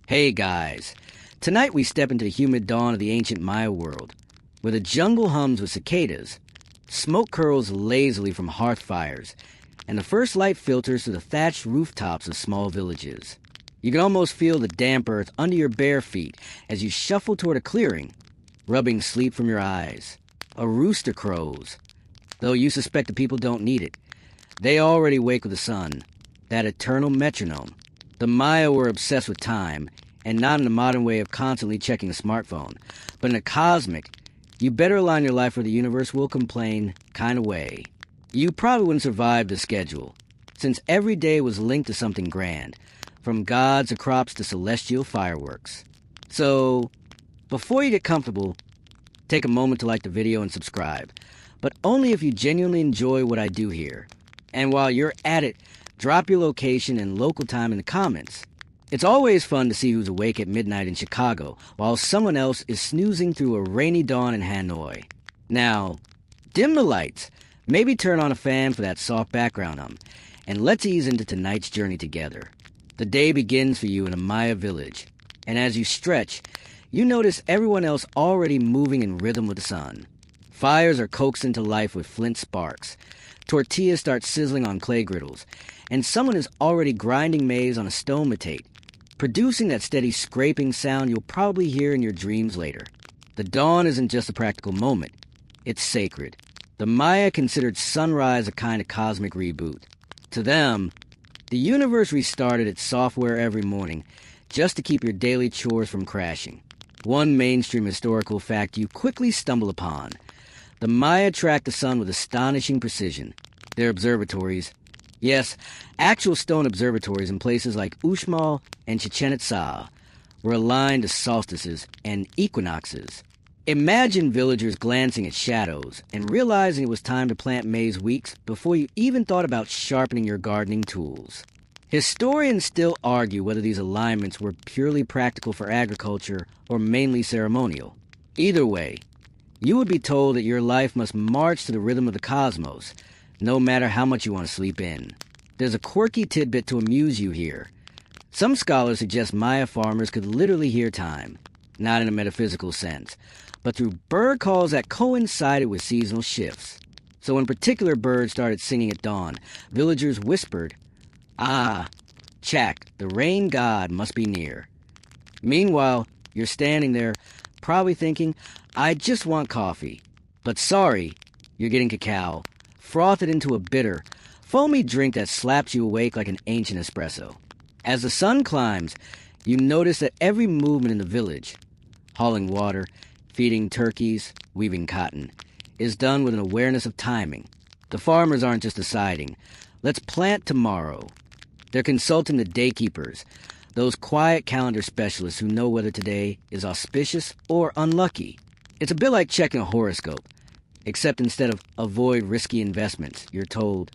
Hey guys, tonight we step into the humid dawn of the ancient Maya world, where the jungle hums with cicadas, smoke curls lazily from hearth fires, and the first light filters through the thatched rooftops of small villages. You can almost feel the damp earth under your bare feet as you shuffle toward a clearing, rubbing sleep from your eyes. A rooster crows, though you suspect the people don't need it. They already wake with the sun, that eternal metronome. The Maya were obsessed with time, and not in the modern way of constantly checking a smartphone, but in a cosmic, you better align your life or the universe will complain kind of way. You probably wouldn't survive the schedule, since every day was linked to something grand, from gods to crops to celestial fireworks. So, before you get comfortable, take a moment to like the video and subscribe, but only if you genuinely enjoy what I do here. And while you're at it, drop your location and local time in the comments. It's always fun to see who's awake at midnight in Chicago, while someone else is snoozing through a rainy dawn in Hanoi. Now, dim the lights, maybe turn on a fan for that soft background hum, and let's ease into tonight's journey together. The day begins for you in a Maya village, and as you stretch, you notice everyone else already moving in rhythm with the sun. Fires are coaxed into life with flint sparks. Tortillas start sizzling on clay griddles, and someone is already grinding maize on a stone metate, producing that steady scraping sound you'll probably hear in your dreams later. The dawn isn't just a practical moment, it's sacred. The Maya considered sunrise a kind of cosmic reboot. To them, the universe restarted its software every morning just to keep your daily chores from crashing. One mainstream historical fact you quickly stumble upon: the Maya tracked the sun with astonishing precision. Their observatories, yes, actual stone observatories in places like Uxmal and Chichen Itza, were aligned to solstices and equinoxes. Imagine villagers glancing at shadows and realizing it was time to plant maize weeks before you even thought about sharpening your gardening tools. Historians still argue whether these alignments were purely practical for agriculture or mainly ceremonial. Either way, you would be told that your life must march to the rhythm of the cosmos, no matter how much you want to sleep in. There's a quirky tidbit to amuse you here. Some scholars suggest Maya farmers could literally hear time, not in a metaphysical sense, but through bird calls that coincided with seasonal shifts. So when particular birds started singing at dawn, villagers whispered, "Ah, Chak, the rain god must be near." Meanwhile, you're standing there, probably thinking, "I just want coffee." But sorry, you're getting cacao. Froth it into a bitter, foamy drink that slaps you awake like an ancient espresso. As the sun climbs, you notice that every movement in the village, hauling water, feeding turkeys, weaving cotton, is done with an awareness of timing. The farmers aren't just deciding, "Let's plant tomorrow." They're consulting the daykeepers, those quiet calendar specialists who know whether today is auspicious or unlucky. It's a bit like checking a horoscope, except instead of "avoid risky investments," you're told,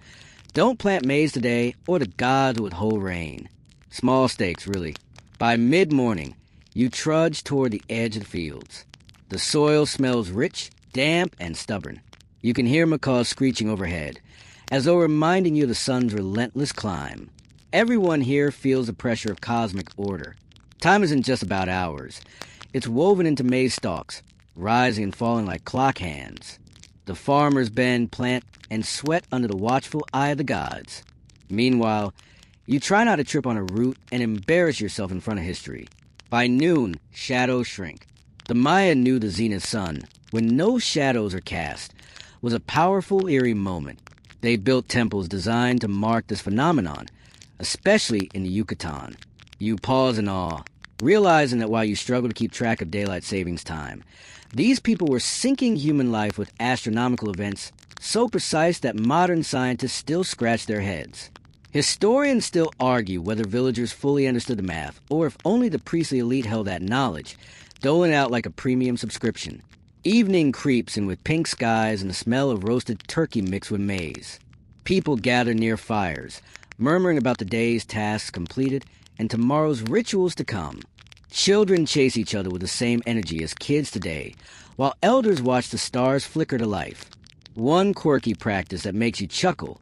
"Don't plant maize today or the gods will withhold rain." Small stakes, really. By mid-morning, you trudge toward the edge of the fields. The soil smells rich, damp, and stubborn. You can hear macaws screeching overhead, as though reminding you of the sun's relentless climb. Everyone here feels the pressure of cosmic order. Time isn't just about hours. It's woven into maize stalks, rising and falling like clock hands. The farmers bend, plant, and sweat under the watchful eye of the gods. Meanwhile, you try not to trip on a root and embarrass yourself in front of history. By noon, shadows shrink. The Maya knew the zenith sun, when no shadows are cast, was a powerful, eerie moment. They built temples designed to mark this phenomenon, especially in the Yucatan. You pause in awe, realizing that while you struggle to keep track of daylight savings time, these people were syncing human life with astronomical events so precise that modern scientists still scratch their heads. Historians still argue whether villagers fully understood the math, or if only the priestly elite held that knowledge, doling out like a premium subscription. Evening creeps in with pink skies and the smell of roasted turkey mixed with maize. People gather near fires, murmuring about the day's tasks completed and tomorrow's rituals to come. Children chase each other with the same energy as kids today, while elders watch the stars flicker to life. One quirky practice that makes you chuckle: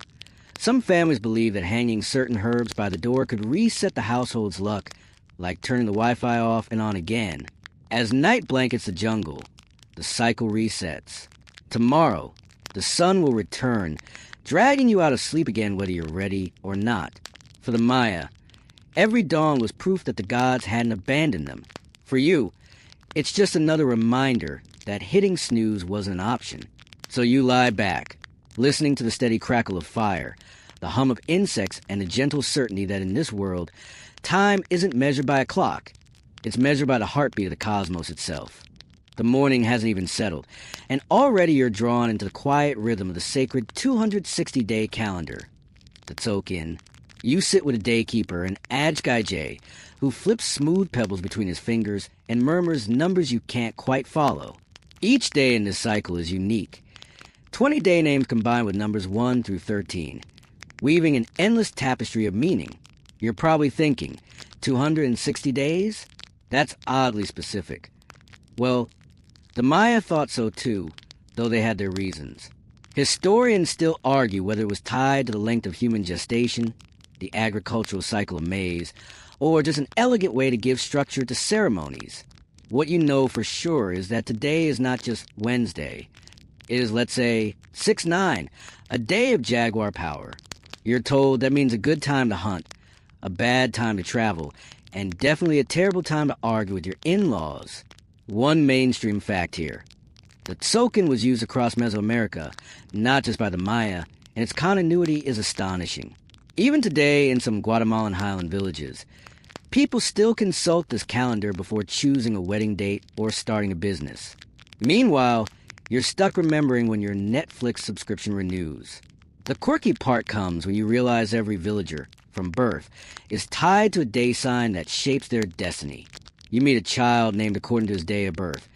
some families believe that hanging certain herbs by the door could reset the household's luck, like turning the Wi-Fi off and on again. As night blankets the jungle, the cycle resets. Tomorrow, the sun will return, dragging you out of sleep again whether you're ready or not. For the Maya, every dawn was proof that the gods hadn't abandoned them. For you, it's just another reminder that hitting snooze wasn't an option. So you lie back, listening to the steady crackle of fire, the hum of insects, and the gentle certainty that in this world, time isn't measured by a clock. It's measured by the heartbeat of the cosmos itself. The morning hasn't even settled, and already you're drawn into the quiet rhythm of the sacred 260-day calendar. The Tsokin. You sit with a daykeeper, an Adjgaijay, who flips smooth pebbles between his fingers and murmurs numbers you can't quite follow. Each day in this cycle is unique. 20 day names combined with numbers 1 through 13, weaving an endless tapestry of meaning. You're probably thinking, 260 days? That's oddly specific. Well, the Maya thought so too, though they had their reasons. Historians still argue whether it was tied to the length of human gestation, the agricultural cycle of maize, or just an elegant way to give structure to ceremonies. What you know for sure is that today is not just Wednesday. It is, let's say, 6/9, a day of jaguar power. You're told that means a good time to hunt, a bad time to travel, and definitely a terrible time to argue with your in-laws. One mainstream fact here. The Tsokin was used across Mesoamerica, not just by the Maya, and its continuity is astonishing. Even today in some Guatemalan highland villages, people still consult this calendar before choosing a wedding date or starting a business. Meanwhile, you're stuck remembering when your Netflix subscription renews. The quirky part comes when you realize every villager, from birth, is tied to a day sign that shapes their destiny. You meet a child named according to his day of birth,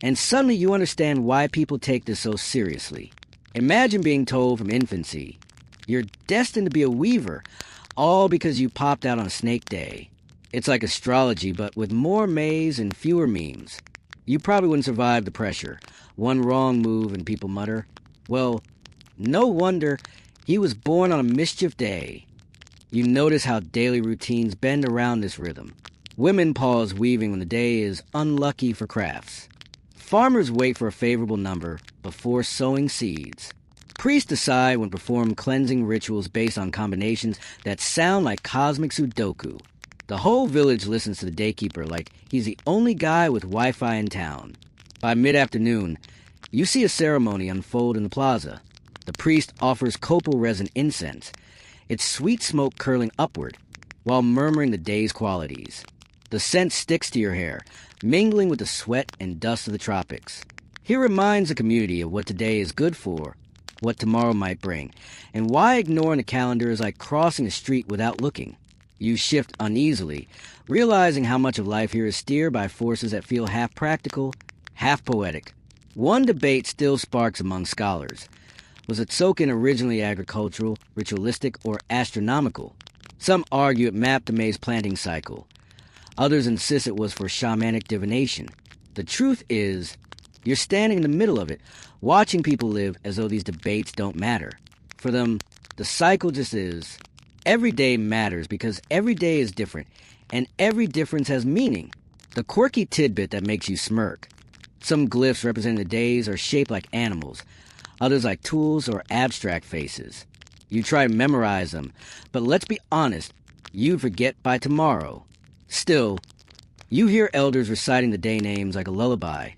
and suddenly you understand why people take this so seriously. Imagine being told from infancy, you're destined to be a weaver, all because you popped out on a snake day. It's like astrology, but with more maize and fewer memes. You probably wouldn't survive the pressure. One wrong move and people mutter, well, no wonder he was born on a mischief day. You notice how daily routines bend around this rhythm. Women pause weaving when the day is unlucky for crafts. Farmers wait for a favorable number before sowing seeds. Priests decide when to perform cleansing rituals based on combinations that sound like cosmic Sudoku. The whole village listens to the daykeeper like he's the only guy with Wi-Fi in town. By mid-afternoon, you see a ceremony unfold in the plaza. The priest offers copal resin incense, its sweet smoke curling upward, while murmuring the day's qualities. The scent sticks to your hair, mingling with the sweat and dust of the tropics. He reminds the community of what today is good for, what tomorrow might bring, and why ignoring the calendar is like crossing a street without looking. You shift uneasily, realizing how much of life here is steered by forces that feel half practical, half poetic. One debate still sparks among scholars. Was the Tsokin originally agricultural, ritualistic, or astronomical? Some argue it mapped the maize planting cycle. Others insist it was for shamanic divination. The truth is, you're standing in the middle of it, watching people live as though these debates don't matter. For them, the cycle just is. Every day matters because every day is different, and every difference has meaning. The quirky tidbit that makes you smirk. Some glyphs representing the days are shaped like animals, others like tools or abstract faces. You try to memorize them, but let's be honest, you'd forget by tomorrow. Still, you hear elders reciting the day names like a lullaby,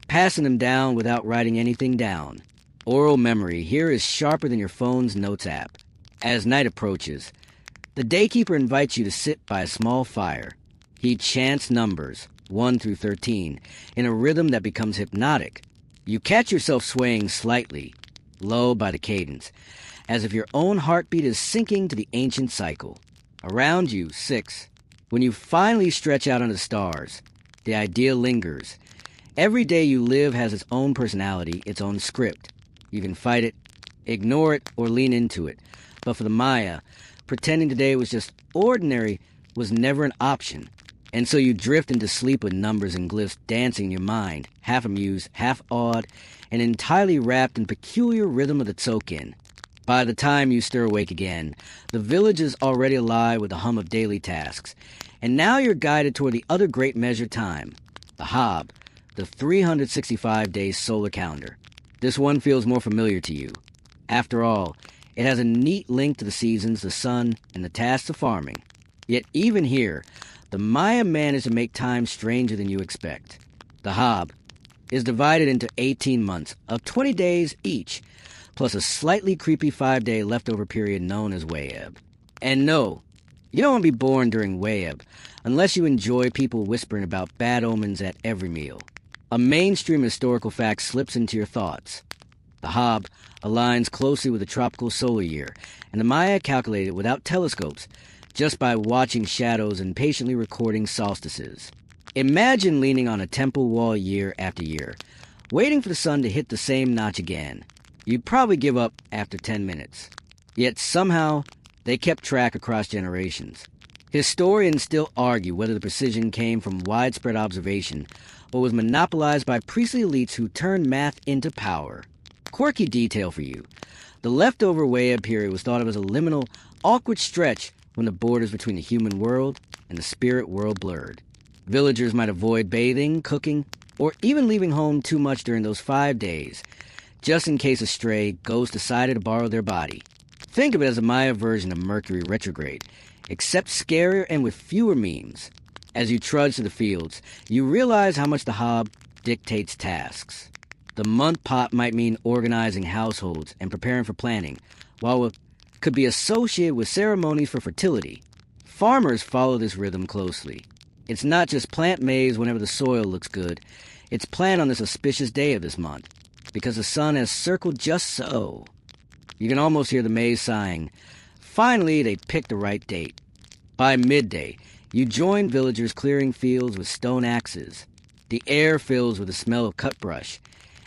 passing them down without writing anything down. Oral memory here is sharper than your phone's notes app. As night approaches, the daykeeper invites you to sit by a small fire. He chants numbers, 1 through 13, in a rhythm that becomes hypnotic. You catch yourself swaying slightly, lulled by the cadence, as if your own heartbeat is syncing to the ancient cycle. Around you, 6. When you finally stretch out under the stars, the idea lingers. Every day you live has its own personality, its own script. You can fight it, ignore it, or lean into it. But for the Maya, pretending today was just ordinary was never an option. And so you drift into sleep with numbers and glyphs dancing in your mind, half amused, half awed, and entirely wrapped in peculiar rhythm of the Tsokin. By the time you stir awake again, the village is already alive with the hum of daily tasks, and now you're guided toward the other great measured time, the Hob, the 365-day solar calendar. This one feels more familiar to you. After all, it has a neat link to the seasons, the sun, and the tasks of farming. Yet even here, the Maya managed to make time stranger than you expect. The Hob is divided into 18 months of 20 days each, plus a slightly creepy 5-day leftover period known as Wayeb. And no, you don't want to be born during Wayeb, unless you enjoy people whispering about bad omens at every meal. A mainstream historical fact slips into your thoughts. The Hob aligns closely with the tropical solar year, and the Maya calculated without telescopes, just by watching shadows and patiently recording solstices. Imagine leaning on a temple wall year after year, waiting for the sun to hit the same notch again. You'd probably give up after 10 minutes. Yet somehow, they kept track across generations. Historians still argue whether the precision came from widespread observation or was monopolized by priestly elites who turned math into power. Quirky detail for you. The leftover Wayeb period was thought of as a liminal, awkward stretch when the borders between the human world and the spirit world blurred. Villagers might avoid bathing, cooking, or even leaving home too much during those 5 days, just in case a stray ghost decided to borrow their body. Think of it as a Maya version of Mercury retrograde, except scarier and with fewer memes. As you trudge to the fields, you realize how much the Hob dictates tasks. The month pot might mean organizing households and preparing for planting, while it could be associated with ceremonies for fertility. Farmers follow this rhythm closely. It's not just plant maize whenever the soil looks good, it's plant on this auspicious day of this month, because the sun has circled just so. You can almost hear the maize sighing. Finally, they picked the right date. By midday, you join villagers clearing fields with stone axes. The air fills with the smell of cut brush,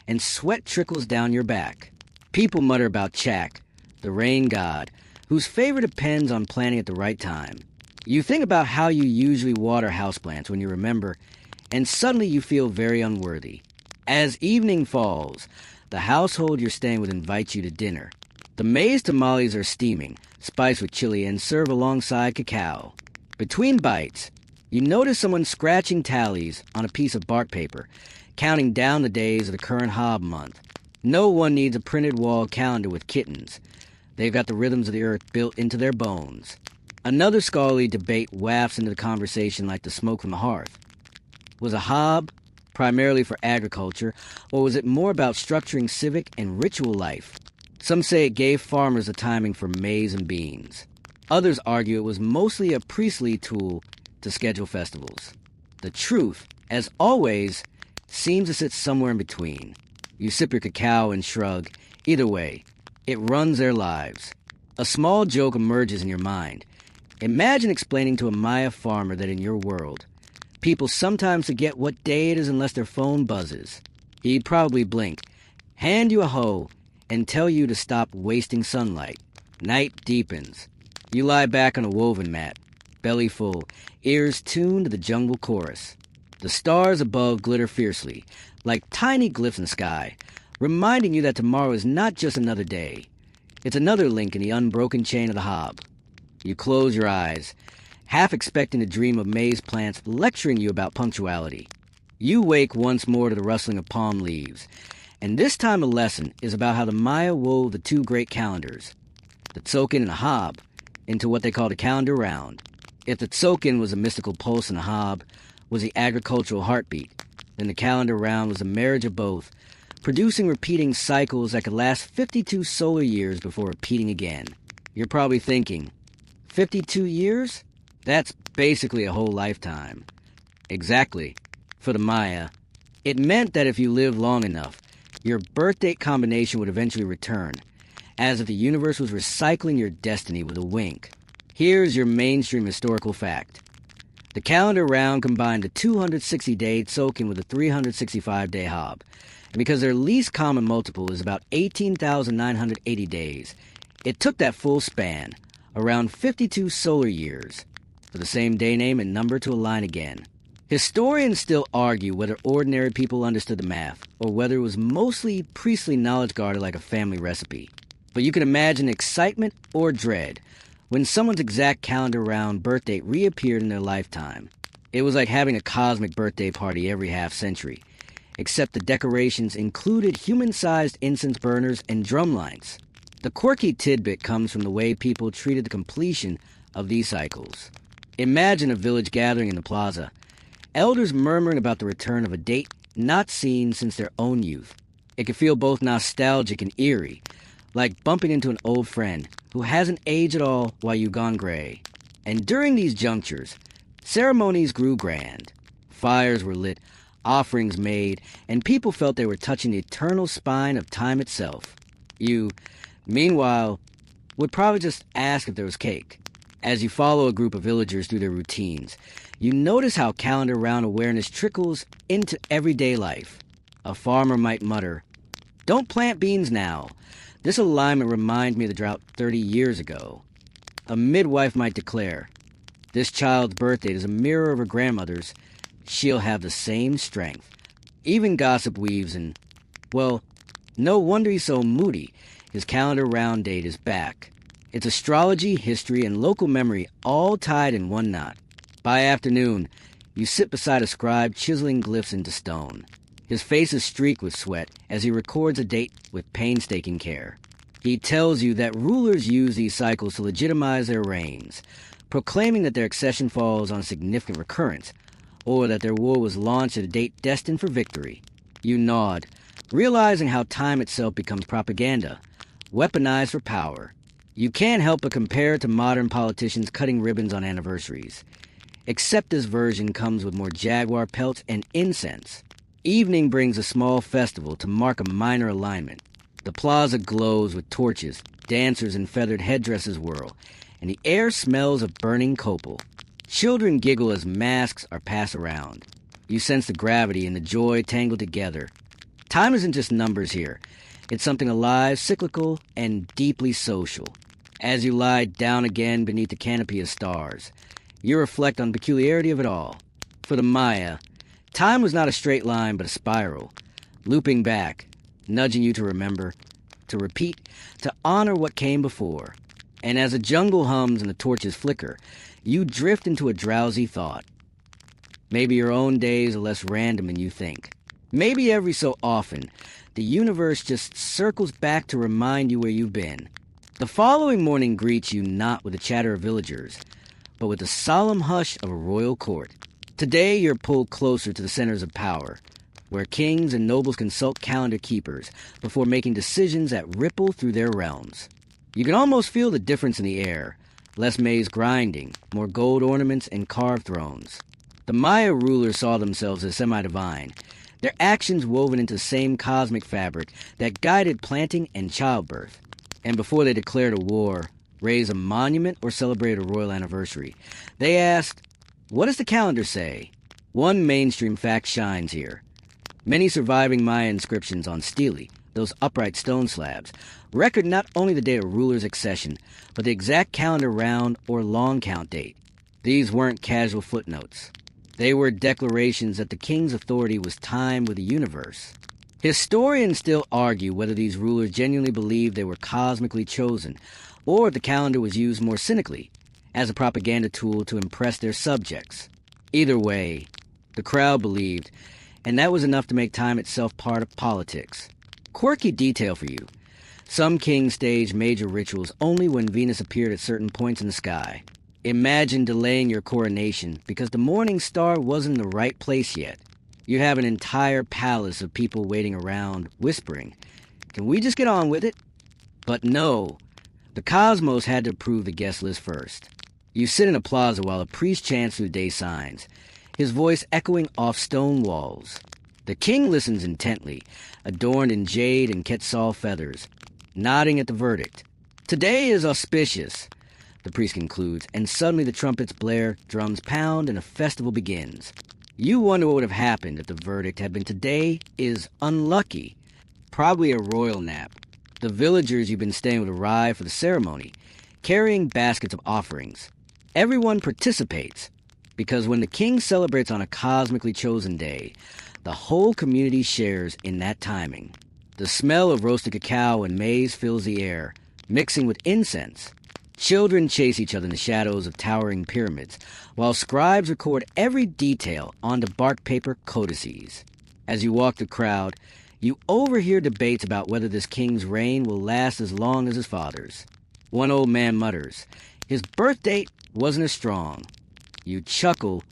and sweat trickles down your back. People mutter about Chak, the rain god, whose favor depends on planting at the right time. You think about how you usually water houseplants when you remember, and suddenly you feel very unworthy. As evening falls, the household you're staying with invites you to dinner. The maize tamales are steaming, spiced with chili, and served alongside cacao. Between bites, you notice someone scratching tallies on a piece of bark paper, counting down the days of the current Hob month. No one needs a printed wall calendar with kittens. They've got the rhythms of the earth built into their bones. Another scholarly debate wafts into the conversation like the smoke from the hearth. Was a Hob primarily for agriculture, or was it more about structuring civic and ritual life? Some say it gave farmers the timing for maize and beans. Others argue it was mostly a priestly tool to schedule festivals. The truth, as always, seems to sit somewhere in between. You sip your cacao and shrug. Either way, it runs their lives. A small joke emerges in your mind. Imagine explaining to a Maya farmer that in your world, people sometimes forget what day it is unless their phone buzzes. He'd probably blink, hand you a hoe, and tell you to stop wasting sunlight. Night deepens. You lie back on a woven mat, belly full, ears tuned to the jungle chorus. The stars above glitter fiercely, like tiny glyphs in the sky, reminding you that tomorrow is not just another day. It's another link in the unbroken chain of the Hob. You close your eyes, half expecting to dream of maize plants lecturing you about punctuality. You wake once more to the rustling of palm leaves, and this time a lesson is about how the Maya wove the two great calendars, the Tzolk'in and the Hob, into what they called a calendar round. If the Tzolk'in was a mystical pulse and the Hob was the agricultural heartbeat, then the calendar round was a marriage of both, producing repeating cycles that could last 52 solar years before repeating again. You're probably thinking, 52 years? That's basically a whole lifetime. Exactly. For the Maya, it meant that if you lived long enough, your birth date combination would eventually return, as if the universe was recycling your destiny with a wink. Here's your mainstream historical fact. The calendar round combined the 260-day Tzolk'in with a 365-day Hob, and because their least common multiple is about 18,980 days, it took that full span, around 52 solar years, for the same day name and number to align again. Historians still argue whether ordinary people understood the math, or whether it was mostly priestly knowledge guarded like a family recipe. But you can imagine excitement or dread when someone's exact calendar-round birth date reappeared in their lifetime. It was like having a cosmic birthday party every half-century, except the decorations included human-sized incense burners and drumlines. The quirky tidbit comes from the way people treated the completion of these cycles. Imagine a village gathering in the plaza, elders murmuring about the return of a date not seen since their own youth. It can feel both nostalgic and eerie, like bumping into an old friend who hasn't aged at all while you've gone gray. And during these junctures, ceremonies grew grand. Fires were lit, offerings made, and people felt they were touching the eternal spine of time itself. You, meanwhile, would probably just ask if there was cake. As you follow a group of villagers through their routines, you notice how calendar-round awareness trickles into everyday life. A farmer might mutter, "Don't plant beans now. This alignment reminds me of the drought 30 years ago." A midwife might declare, "This child's birthday is a mirror of her grandmother's. She'll have the same strength." Even gossip weaves in, "Well, no wonder he's so moody. His calendar-round date is back." It's astrology, history, and local memory all tied in one knot. By afternoon, you sit beside a scribe chiseling glyphs into stone. His face is streaked with sweat as he records a date with painstaking care. He tells you that rulers use these cycles to legitimize their reigns, proclaiming that their accession falls on a significant recurrence, or that their war was launched at a date destined for victory. You nod, realizing how time itself becomes propaganda, weaponized for power. You can't help but compare it to modern politicians cutting ribbons on anniversaries. Except this version comes with more jaguar pelts and incense. Evening brings a small festival to mark a minor alignment. The plaza glows with torches, dancers in feathered headdresses whirl, and the air smells of burning copal. Children giggle as masks are passed around. You sense the gravity and the joy tangled together. Time isn't just numbers here. It's something alive, cyclical, and deeply social. As you lie down again beneath the canopy of stars, you reflect on the peculiarity of it all. For the Maya, time was not a straight line but a spiral, looping back, nudging you to remember, to repeat, to honor what came before. And as the jungle hums and the torches flicker, you drift into a drowsy thought. Maybe your own days are less random than you think. Maybe every so often, the universe just circles back to remind you where you've been. The following morning greets you not with the chatter of villagers, but with the solemn hush of a royal court. Today you're pulled closer to the centers of power, where kings and nobles consult calendar keepers before making decisions that ripple through their realms. You can almost feel the difference in the air. Less maize grinding, more gold ornaments and carved thrones. The Maya rulers saw themselves as semi-divine, their actions woven into the same cosmic fabric that guided planting and childbirth. And before they declared a war, raised a monument, or celebrated a royal anniversary, they asked, "What does the calendar say?" One mainstream fact shines here. Many surviving Maya inscriptions on stele, those upright stone slabs, record not only the date of ruler's accession, but the exact calendar round or long count date. These weren't casual footnotes. They were declarations that the king's authority was timed with the universe. Historians still argue whether these rulers genuinely believed they were cosmically chosen, or if the calendar was used more cynically, as a propaganda tool to impress their subjects. Either way, the crowd believed, and that was enough to make time itself part of politics. Quirky detail for you. Some kings staged major rituals only when Venus appeared at certain points in the sky. Imagine delaying your coronation because the morning star wasn't in the right place yet. You'd have an entire palace of people waiting around, whispering, "Can we just get on with it?" But no, the cosmos had to approve the guest list first. You sit in a plaza while a priest chants through day signs, his voice echoing off stone walls. The king listens intently, adorned in jade and quetzal feathers, nodding at the verdict. "Today is auspicious," the priest concludes, and suddenly the trumpets blare, drums pound, and a festival begins. You wonder what would have happened if the verdict had been "Today is unlucky." Probably a royal nap. The villagers you've been staying with arrive for the ceremony, carrying baskets of offerings. Everyone participates, because when the king celebrates on a cosmically chosen day, the whole community shares in that timing. The smell of roasted cacao and maize fills the air, mixing with incense. Children chase each other in the shadows of towering pyramids, while scribes record every detail onto bark paper codices. As you walk the crowd, you overhear debates about whether this king's reign will last as long as his father's. One old man mutters, "His birth date wasn't as strong." You chuckle,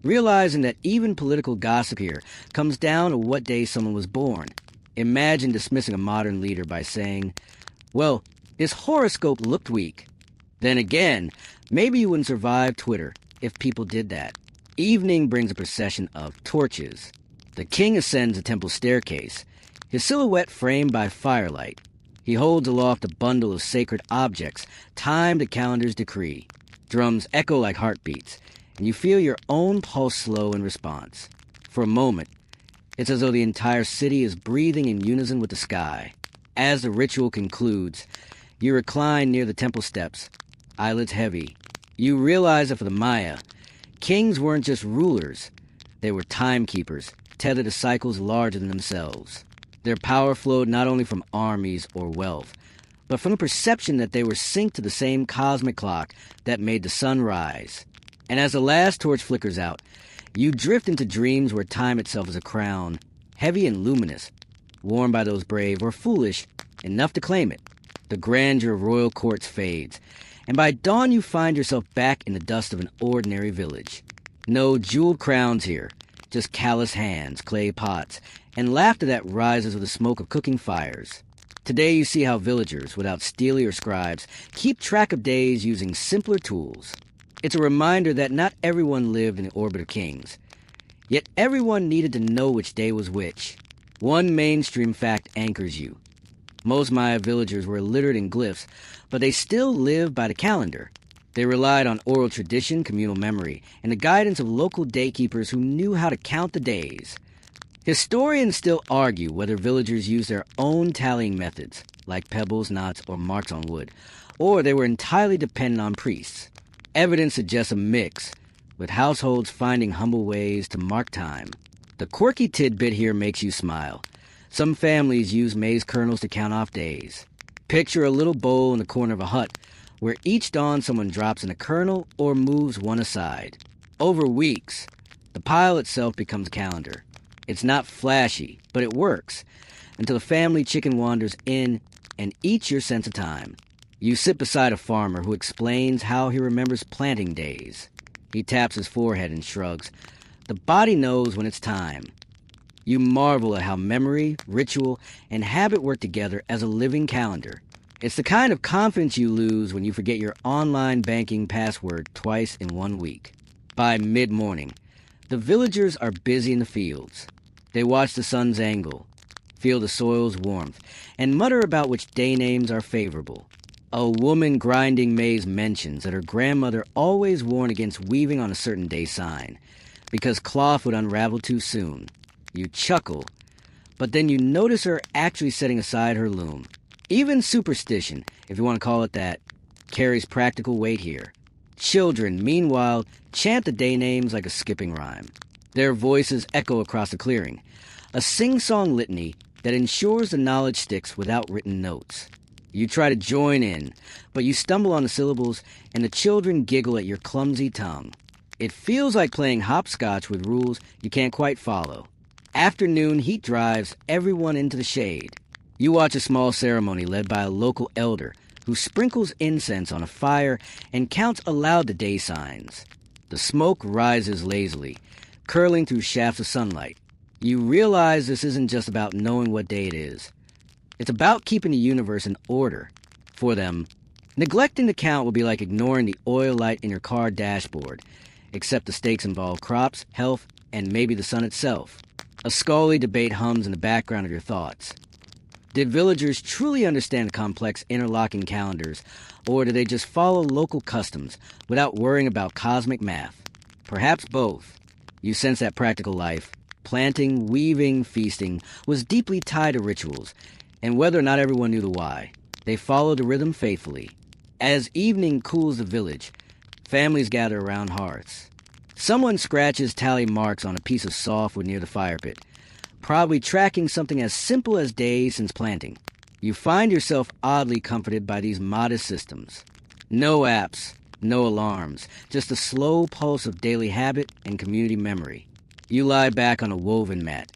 realizing that even political gossip here comes down to what day someone was born. Imagine dismissing a modern leader by saying, "Well, his horoscope looked weak." Then again, maybe you wouldn't survive Twitter if people did that. Evening brings a procession of torches. The king ascends a temple staircase, his silhouette framed by firelight. He holds aloft a bundle of sacred objects, timed to calendar's decree. Drums echo like heartbeats, and you feel your own pulse slow in response. For a moment, it's as though the entire city is breathing in unison with the sky. As the ritual concludes, you recline near the temple steps, eyelids heavy. You realize that for the Maya, kings weren't just rulers. They were timekeepers, tethered to cycles larger than themselves. Their power flowed not only from armies or wealth, but from the perception that they were synced to the same cosmic clock that made the sun rise. And as the last torch flickers out, you drift into dreams where time itself is a crown, heavy and luminous, worn by those brave or foolish enough to claim it. The grandeur of royal courts fades, and by dawn you find yourself back in the dust of an ordinary village. No jeweled crowns here, just callous hands, clay pots, and laughter that rises with the smoke of cooking fires. Today you see how villagers, without stele or scribes, keep track of days using simpler tools. It's a reminder that not everyone lived in the orbit of kings, yet everyone needed to know which day was which. One mainstream fact anchors you. Most Maya villagers were illiterate in glyphs, but they still lived by the calendar. They relied on oral tradition, communal memory, and the guidance of local daykeepers who knew how to count the days. Historians still argue whether villagers used their own tallying methods, like pebbles, knots, or marks on wood, or they were entirely dependent on priests. Evidence suggests a mix, with households finding humble ways to mark time. The quirky tidbit here makes you smile. Some families use maize kernels to count off days. Picture a little bowl in the corner of a hut, where each dawn someone drops in a kernel or moves one aside. Over weeks, the pile itself becomes a calendar. It's not flashy, but it works, until the family chicken wanders in and eats your sense of time. You sit beside a farmer who explains how he remembers planting days. He taps his forehead and shrugs. The body knows when it's time. You marvel at how memory, ritual, and habit work together as a living calendar. It's the kind of confidence you lose when you forget your online banking password twice in 1 week. By mid-morning, the villagers are busy in the fields. They watch the sun's angle, feel the soil's warmth, and mutter about which day names are favorable. A woman grinding maize mentions that her grandmother always warned against weaving on a certain day sign, because cloth would unravel too soon. You chuckle, but then you notice her actually setting aside her loom. Even superstition, if you want to call it that, carries practical weight here. Children, meanwhile, chant the day names like a skipping rhyme. Their voices echo across the clearing, a sing-song litany that ensures the knowledge sticks without written notes. You try to join in, but you stumble on the syllables, and the children giggle at your clumsy tongue. It feels like playing hopscotch with rules you can't quite follow. Afternoon heat drives everyone into the shade. You watch a small ceremony led by a local elder who sprinkles incense on a fire and counts aloud the day signs. The smoke rises lazily, curling through shafts of sunlight. You realize this isn't just about knowing what day it is. It's about keeping the universe in order. For them, neglecting to count will be like ignoring the oil light in your car dashboard, except the stakes involve crops, health, and maybe the sun itself. A scholarly debate hums in the background of your thoughts. Did villagers truly understand the complex interlocking calendars, or did they just follow local customs without worrying about cosmic math? Perhaps both. You sense that practical life, planting, weaving, feasting, was deeply tied to rituals, and whether or not everyone knew the why, they followed the rhythm faithfully. As evening cools the village, families gather around hearths. Someone scratches tally marks on a piece of softwood near the fire pit, probably tracking something as simple as days since planting. You find yourself oddly comforted by these modest systems. No apps, no alarms, just a slow pulse of daily habit and community memory. You lie back on a woven mat,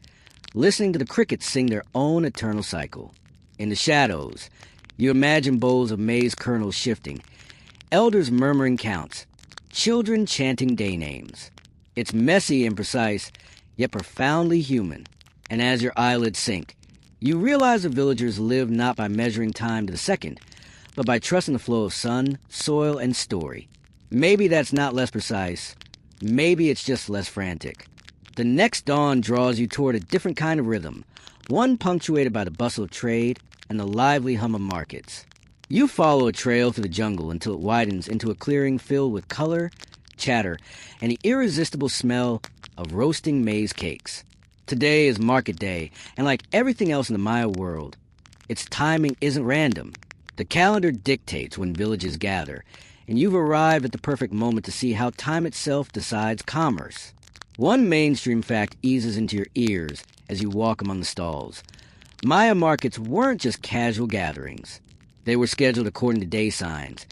listening to the crickets sing their own eternal cycle. In the shadows, you imagine bowls of maize kernels shifting, elders murmuring counts, children chanting day names. It's messy and precise, yet profoundly human. And as your eyelids sink, you realize the villagers live not by measuring time to the second, but by trusting the flow of sun, soil, and story. Maybe that's not less precise. Maybe it's just less frantic. The next dawn draws you toward a different kind of rhythm, one punctuated by the bustle of trade and the lively hum of markets. You follow a trail through the jungle until it widens into a clearing filled with color, chatter, and the irresistible smell of roasting maize cakes. Today is market day, and like everything else in the Maya world, its timing isn't random. The calendar dictates when villages gather, and you've arrived at the perfect moment to see how time itself decides commerce. One mainstream fact eases into your ears as you walk among the stalls. Maya markets weren't just casual gatherings. They were scheduled according to day signs,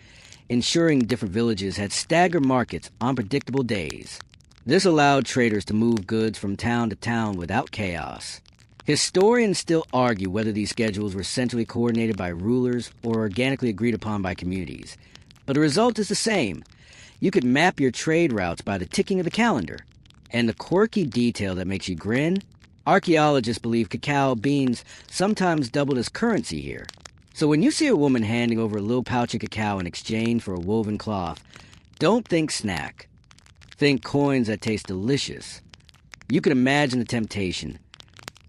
ensuring different villages had staggered markets on predictable days. This allowed traders to move goods from town to town without chaos. Historians still argue whether these schedules were centrally coordinated by rulers or organically agreed upon by communities. But the result is the same. You could map your trade routes by the ticking of the calendar. And the quirky detail that makes you grin? Archaeologists believe cacao beans sometimes doubled as currency here. So when you see a woman handing over a little pouch of cacao in exchange for a woven cloth, don't think snack. Think coins that taste delicious. You can imagine the temptation.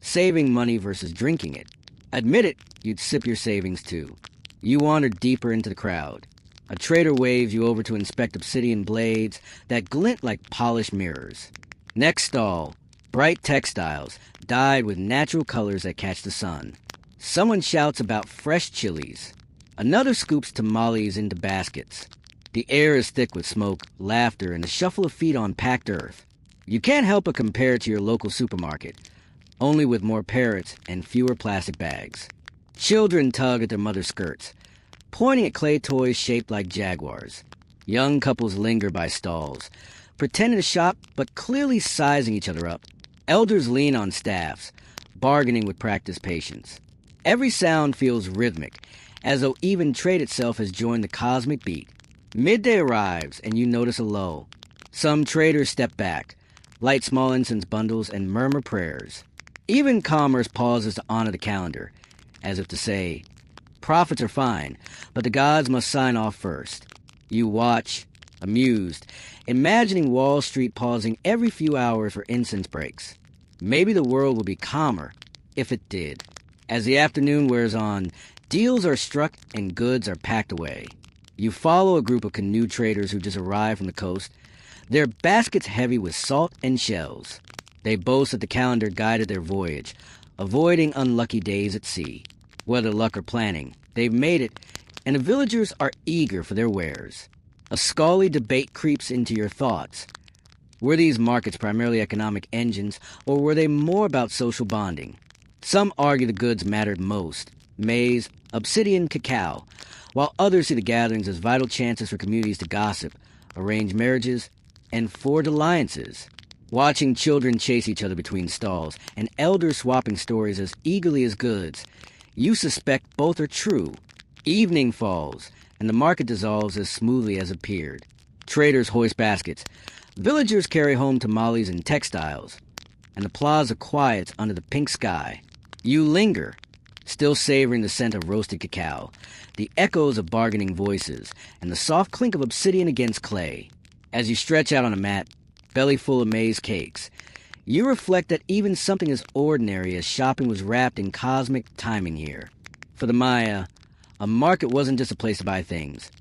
Saving money versus drinking it. Admit it, you'd sip your savings too. You wander deeper into the crowd. A trader waves you over to inspect obsidian blades that glint like polished mirrors. Next stall, bright textiles, dyed with natural colors that catch the sun. Someone shouts about fresh chilies. Another scoops tamales into baskets. The air is thick with smoke, laughter, and the shuffle of feet on packed earth. You can't help but compare it to your local supermarket, only with more parrots and fewer plastic bags. Children tug at their mother's skirts, pointing at clay toys shaped like jaguars. Young couples linger by stalls, pretending to shop but clearly sizing each other up. Elders lean on staffs, bargaining with practiced patience. Every sound feels rhythmic, as though even trade itself has joined the cosmic beat. Midday arrives, and you notice a lull. Some traders step back, light small incense bundles, and murmur prayers. Even commerce pauses to honor the calendar, as if to say, profits are fine, but the gods must sign off first. You watch, amused, imagining Wall Street pausing every few hours for incense breaks. Maybe the world would be calmer if it did. As the afternoon wears on, deals are struck and goods are packed away. You follow a group of canoe traders who just arrived from the coast, their baskets heavy with salt and shells. They boast that the calendar guided their voyage, avoiding unlucky days at sea. Whether luck or planning, they've made it, and the villagers are eager for their wares. A scally debate creeps into your thoughts. Were these markets primarily economic engines, or were they more about social bonding? Some argue the goods mattered most, maize, obsidian, cacao, while others see the gatherings as vital chances for communities to gossip, arrange marriages, and forge alliances. Watching children chase each other between stalls, and elders swapping stories as eagerly as goods, you suspect both are true. Evening falls, and the market dissolves as smoothly as it appeared. Traders hoist baskets, villagers carry home tamales and textiles, and the plaza quiets under the pink sky. You linger, still savoring the scent of roasted cacao, the echoes of bargaining voices, and the soft clink of obsidian against clay. As you stretch out on a mat, belly full of maize cakes, you reflect that even something as ordinary as shopping was wrapped in cosmic timing here. For the Maya, a market wasn't just a place to buy things.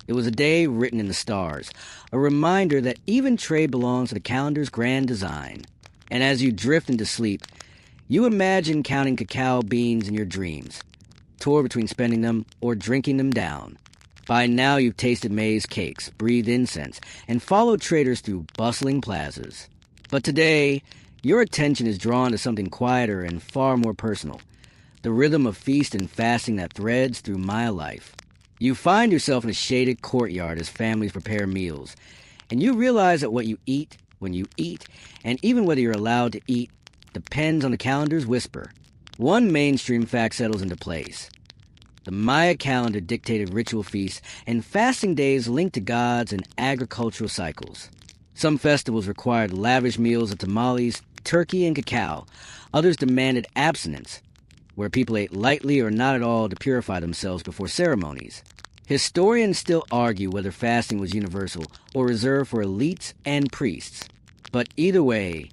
It was a day written in the stars, a reminder that even trade belongs to the calendar's grand design. And as you drift into sleep, you imagine counting cacao beans in your dreams, tour between spending them or drinking them down. By now you've tasted maize cakes, breathed incense, and followed traders through bustling plazas. But today, your attention is drawn to something quieter and far more personal. the rhythm of feast and fasting that threads through Maya life. You find yourself in a shaded courtyard as families prepare meals, and you realize that what you eat, when you eat, and even whether you're allowed to eat, depends on the calendar's whisper. One mainstream fact settles into place. The Maya calendar dictated ritual feasts and fasting days linked to gods and agricultural cycles. Some festivals required lavish meals of tamales, turkey, and cacao. Others demanded abstinence, where people ate lightly or not at all to purify themselves before ceremonies. Historians still argue whether fasting was universal or reserved for elites and priests. But either way,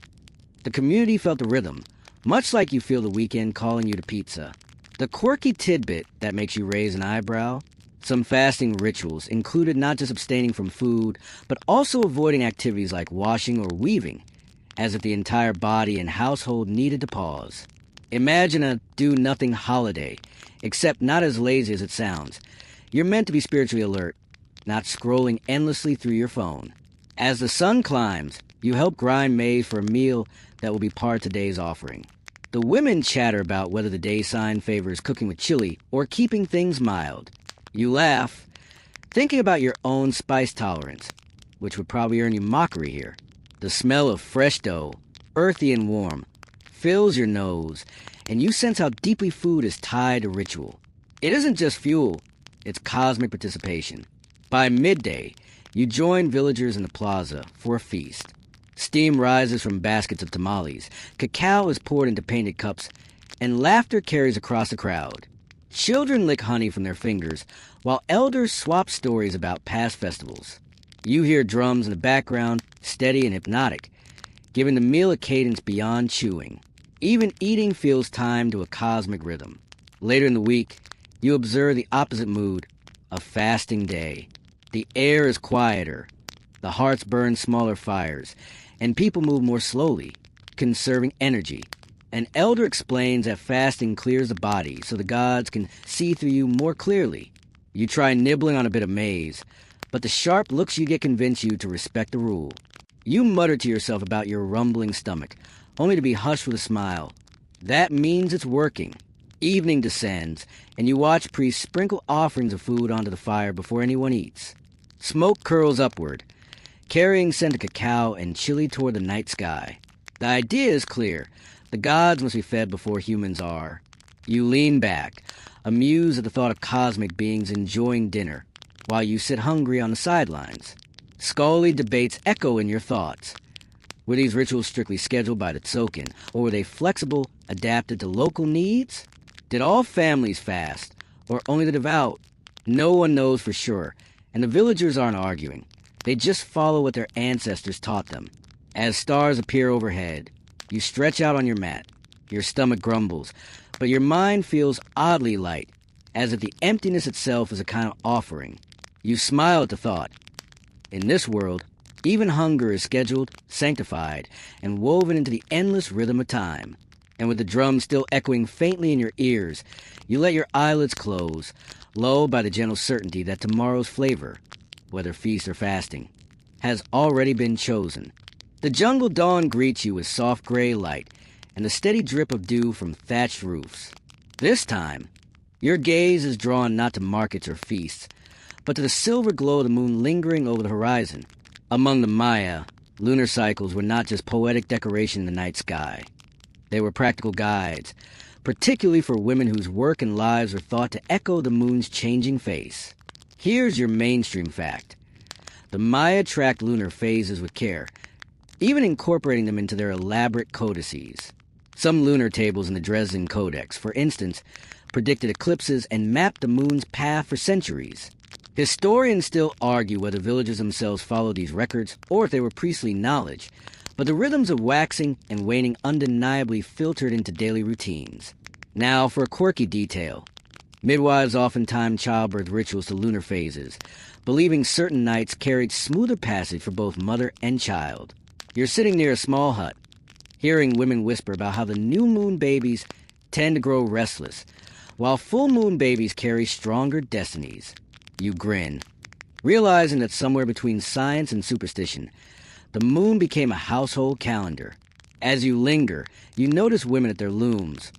the community felt the rhythm, much like you feel the weekend calling you to pizza. The quirky tidbit that makes you raise an eyebrow? Some fasting rituals included not just abstaining from food, but also avoiding activities like washing or weaving, as if the entire body and household needed to pause. Imagine a do-nothing holiday, except not as lazy as it sounds. You're meant to be spiritually alert, not scrolling endlessly through your phone. As the sun climbs, you help grind maize for a meal that will be part of today's offering. The women chatter about whether the day sign favors cooking with chili or keeping things mild. You laugh, thinking about your own spice tolerance, which would probably earn you mockery here. The smell of fresh dough, earthy and warm, fills your nose, and you sense how deeply food is tied to ritual. It isn't just fuel, it's cosmic participation. By midday, you join villagers in the plaza for a feast. Steam rises from baskets of tamales, cacao is poured into painted cups, and laughter carries across the crowd. Children lick honey from their fingers, while elders swap stories about past festivals. You hear drums in the background, steady and hypnotic, giving the meal a cadence beyond chewing. Even eating feels timed to a cosmic rhythm. Later in the week, you observe the opposite mood, a fasting day. The air is quieter, the hearts burn smaller fires, and people move more slowly, conserving energy. An elder explains that fasting clears the body so the gods can see through you more clearly. You try nibbling on a bit of maize, but the sharp looks you get convince you to respect the rule. You mutter to yourself about your rumbling stomach, only to be hushed with a smile. That means it's working. Evening descends, and you watch priests sprinkle offerings of food onto the fire before anyone eats. Smoke curls upward, carrying scent of cacao and chili toward the night sky. The idea is clear. The gods must be fed before humans are. You lean back, amused at the thought of cosmic beings enjoying dinner, while you sit hungry on the sidelines. Scholarly debates echo in your thoughts. Were these rituals strictly scheduled by the Tsoken, or were they flexible, adapted to local needs? Did all families fast, or only the devout? No one knows for sure, and the villagers aren't arguing. They just follow what their ancestors taught them. As stars appear overhead, you stretch out on your mat. Your stomach grumbles, but your mind feels oddly light, as if the emptiness itself is a kind of offering. You smile at the thought. In this world, even hunger is scheduled, sanctified, and woven into the endless rhythm of time. And with the drums still echoing faintly in your ears, you let your eyelids close, lulled by the gentle certainty that tomorrow's flavor, whether feast or fasting, has already been chosen. The jungle dawn greets you with soft gray light and the steady drip of dew from thatched roofs. This time, your gaze is drawn not to markets or feasts, but to the silver glow of the moon lingering over the horizon. Among the Maya, lunar cycles were not just poetic decoration in the night sky. They were practical guides, particularly for women whose work and lives were thought to echo the moon's changing face. Here's your mainstream fact. The Maya tracked lunar phases with care, even incorporating them into their elaborate codices. Some lunar tables in the Dresden Codex, for instance, predicted eclipses and mapped the moon's path for centuries. Historians still argue whether villagers themselves followed these records or if they were priestly knowledge, but the rhythms of waxing and waning undeniably filtered into daily routines. Now for a quirky detail. Midwives often timed childbirth rituals to lunar phases, believing certain nights carried smoother passage for both mother and child. You're sitting near a small hut, hearing women whisper about how the new moon babies tend to grow restless, while full moon babies carry stronger destinies. You grin, realizing that somewhere between science and superstition, the moon became a household calendar. As you linger, you notice women at their looms,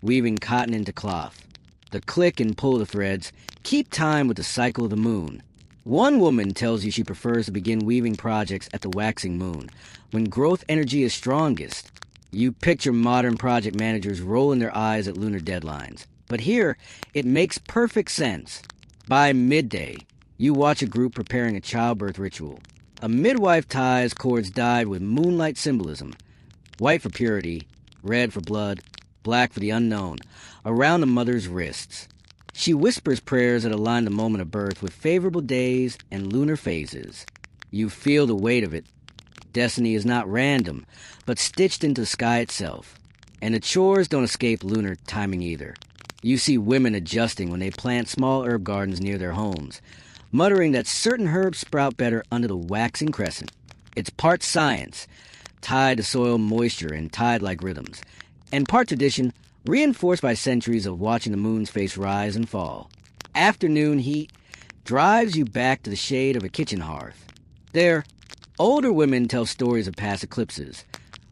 weaving cotton into cloth. The click and pull of the threads keep time with the cycle of the moon. One woman tells you she prefers to begin weaving projects at the waxing moon, when growth energy is strongest. You picture modern project managers rolling their eyes at lunar deadlines. But here, it makes perfect sense. By midday, you watch a group preparing a childbirth ritual. A midwife ties cords dyed with moonlight symbolism, white for purity, red for blood, black for the unknown, around the mother's wrists. She whispers prayers that align the moment of birth with favorable days and lunar phases. You feel the weight of it. Destiny is not random, but stitched into the sky itself. And the chores don't escape lunar timing either. You see women adjusting when they plant small herb gardens near their homes, muttering that certain herbs sprout better under the waxing crescent. It's part science, tied to soil moisture and tide-like rhythms, and part tradition, reinforced by centuries of watching the moon's face rise and fall. Afternoon heat drives you back to the shade of a kitchen hearth. There, older women tell stories of past eclipses,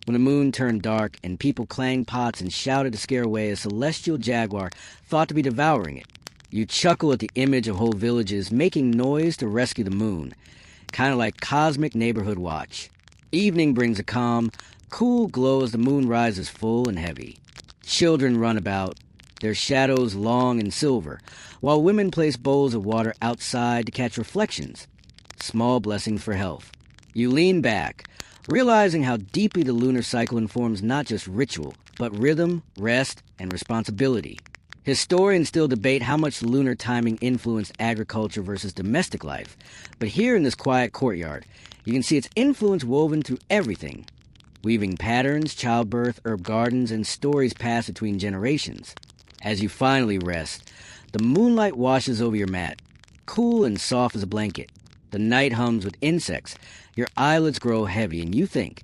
when the moon turned dark and people clanged pots and shouted to scare away a celestial jaguar thought to be devouring it. You chuckle at the image of whole villages making noise to rescue the moon, kind of like cosmic neighborhood watch. Evening brings a calm, cool glow as the moon rises full and heavy. Children run about, their shadows long and silver, while women place bowls of water outside to catch reflections. Small blessings for health. You lean back, realizing how deeply the lunar cycle informs not just ritual, but rhythm, rest, and responsibility. Historians still debate how much lunar timing influenced agriculture versus domestic life, but here in this quiet courtyard, you can see its influence woven through everything. Weaving patterns, childbirth, herb gardens, and stories passed between generations. As you finally rest, the moonlight washes over your mat, cool and soft as a blanket. The night hums with insects. Your eyelids grow heavy, and you think,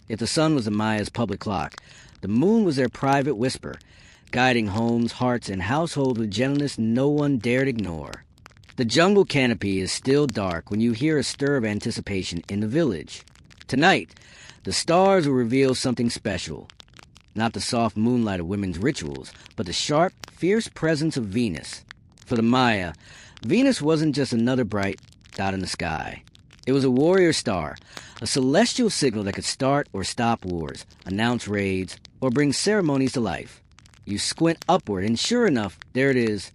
if the sun was the Maya's public clock, the moon was their private whisper, guiding homes, hearts, and households with gentleness no one dared ignore. The jungle canopy is still dark when you hear a stir of anticipation in the village. Tonight, the stars will reveal something special. Not the soft moonlight of women's rituals, but the sharp, fierce presence of Venus. For the Maya, Venus wasn't just another bright dot in the sky. It was a warrior star, a celestial signal that could start or stop wars, announce raids, or bring ceremonies to life. You squint upward, and sure enough, there it is,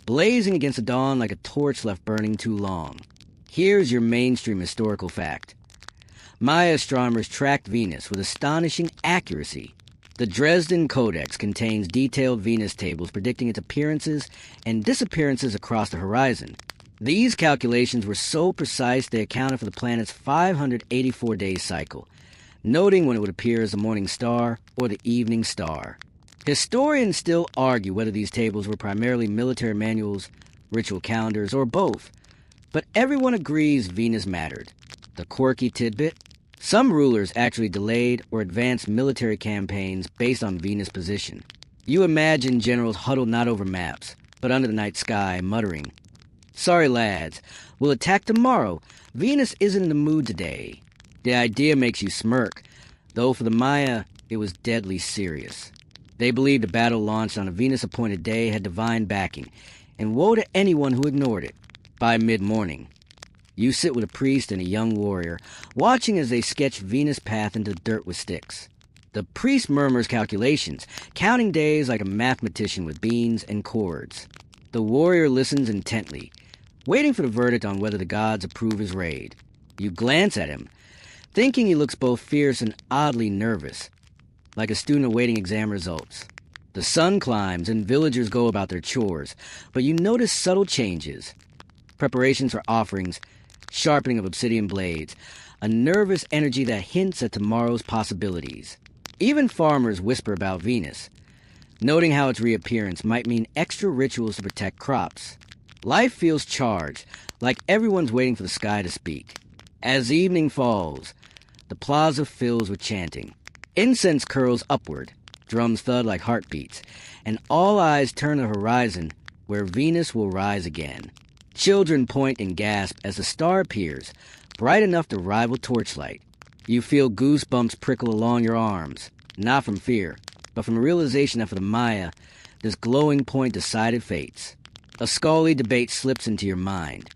blazing against the dawn like a torch left burning too long. Here's your mainstream historical fact. Maya astronomers tracked Venus with astonishing accuracy. The Dresden Codex contains detailed Venus tables predicting its appearances and disappearances across the horizon. These calculations were so precise they accounted for the planet's 584-day cycle, noting when it would appear as the morning star or the evening star. Historians still argue whether these tables were primarily military manuals, ritual calendars, or both, but everyone agrees Venus mattered. The quirky tidbit? Some rulers actually delayed or advanced military campaigns based on Venus' position. You imagine generals huddled not over maps, but under the night sky, muttering, "Sorry, lads, we'll attack tomorrow. Venus isn't in the mood today." The idea makes you smirk, though for the Maya, it was deadly serious. They believed a battle launched on a Venus-appointed day had divine backing, and woe to anyone who ignored it. By mid-morning, you sit with a priest and a young warrior, watching as they sketch Venus' path into the dirt with sticks. The priest murmurs calculations, counting days like a mathematician with beans and chords. The warrior listens intently, waiting for the verdict on whether the gods approve his raid. You glance at him, thinking he looks both fierce and oddly nervous, like a student awaiting exam results. The sun climbs and villagers go about their chores, but you notice subtle changes. Preparations for offerings, sharpening of obsidian blades, a nervous energy that hints at tomorrow's possibilities. Even farmers whisper about Venus, noting how its reappearance might mean extra rituals to protect crops. Life feels charged, like everyone's waiting for the sky to speak. As evening falls, the plaza fills with chanting. Incense curls upward, drums thud like heartbeats, and all eyes turn to the horizon where Venus will rise again. Children point and gasp as the star appears, bright enough to rival torchlight. You feel goosebumps prickle along your arms, not from fear, but from the realization that for the Maya, this glowing point decided fates. A scholarly debate slips into your mind.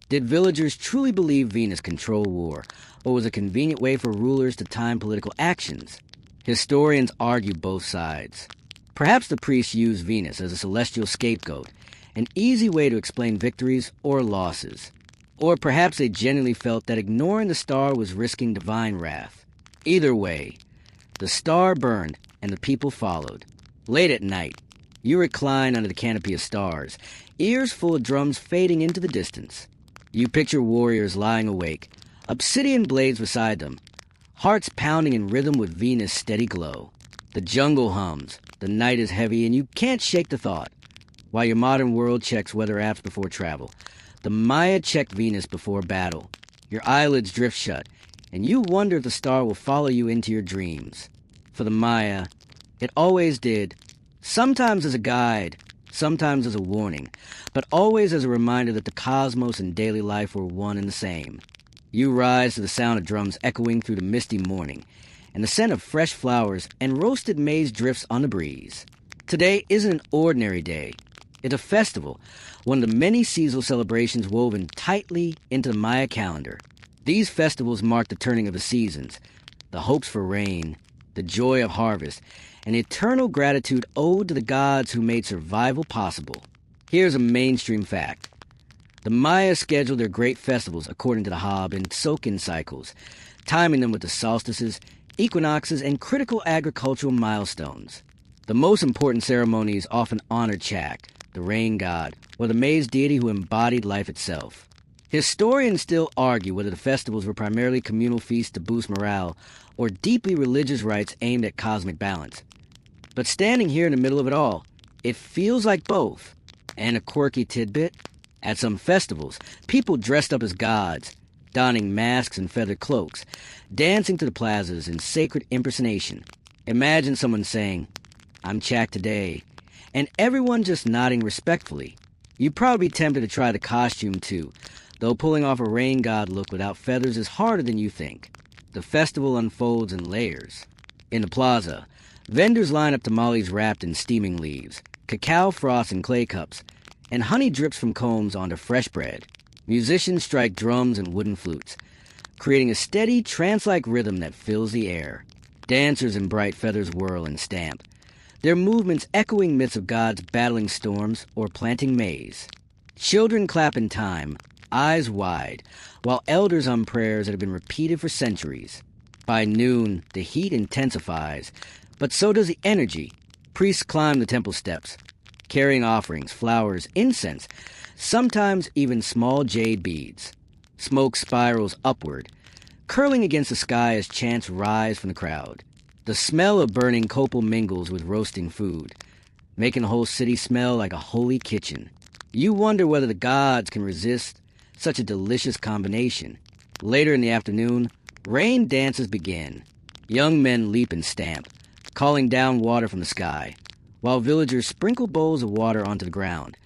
Did villagers truly believe Venus controlled war, or was it a convenient way for rulers to time political actions? Historians argue both sides. Perhaps the priests used Venus as a celestial scapegoat, an easy way to explain victories or losses. Or perhaps they genuinely felt that ignoring the star was risking divine wrath. Either way, the star burned and the people followed. Late at night, you recline under the canopy of stars, ears full of drums fading into the distance. You picture warriors lying awake, obsidian blades beside them, hearts pounding in rhythm with Venus' steady glow. The jungle hums, the night is heavy, and you can't shake the thought. While your modern world checks weather apps before travel, the Maya checked Venus before battle. Your eyelids drift shut, and you wonder if the star will follow you into your dreams. For the Maya, it always did, sometimes as a guide, sometimes as a warning, but always as a reminder that the cosmos and daily life were one and the same. You rise to the sound of drums echoing through the misty morning, and the scent of fresh flowers and roasted maize drifts on the breeze. Today isn't an ordinary day. It's a festival, one of the many seasonal celebrations woven tightly into the Maya calendar. These festivals mark the turning of the seasons, the hopes for rain, the joy of harvest, and eternal gratitude owed to the gods who made survival possible. Here's a mainstream fact. The Maya scheduled their great festivals according to the Hab in Sokin cycles, timing them with the solstices, equinoxes, and critical agricultural milestones. The most important ceremonies often honored Chak, the rain god, or the maize deity who embodied life itself. Historians still argue whether the festivals were primarily communal feasts to boost morale or deeply religious rites aimed at cosmic balance. But standing here in the middle of it all, it feels like both. And a quirky tidbit, at some festivals, people dressed up as gods, donning masks and feathered cloaks, dancing to the plazas in sacred impersonation. Imagine someone saying, "I'm Chak today," and everyone just nodding respectfully. You'd probably be tempted to try the costume too, though pulling off a rain god look without feathers is harder than you think. The festival unfolds in layers. In the plaza, vendors line up tamales wrapped in steaming leaves, cacao froths in clay cups, and honey drips from combs onto fresh bread. Musicians strike drums and wooden flutes, creating a steady, trance-like rhythm that fills the air. Dancers in bright feathers whirl and stamp, their movements echoing myths of gods battling storms or planting maize. Children clap in time, eyes wide, while elders hum prayers that have been repeated for centuries. By noon, the heat intensifies, but so does the energy. Priests climb the temple steps, carrying offerings, flowers, incense, sometimes even small jade beads. Smoke spirals upward, curling against the sky as chants rise from the crowd. The smell of burning copal mingles with roasting food, making the whole city smell like a holy kitchen. You wonder whether the gods can resist such a delicious combination. Later in the afternoon, rain dances begin. Young men leap and stamp, calling down water from the sky, while villagers sprinkle bowls of water onto the ground,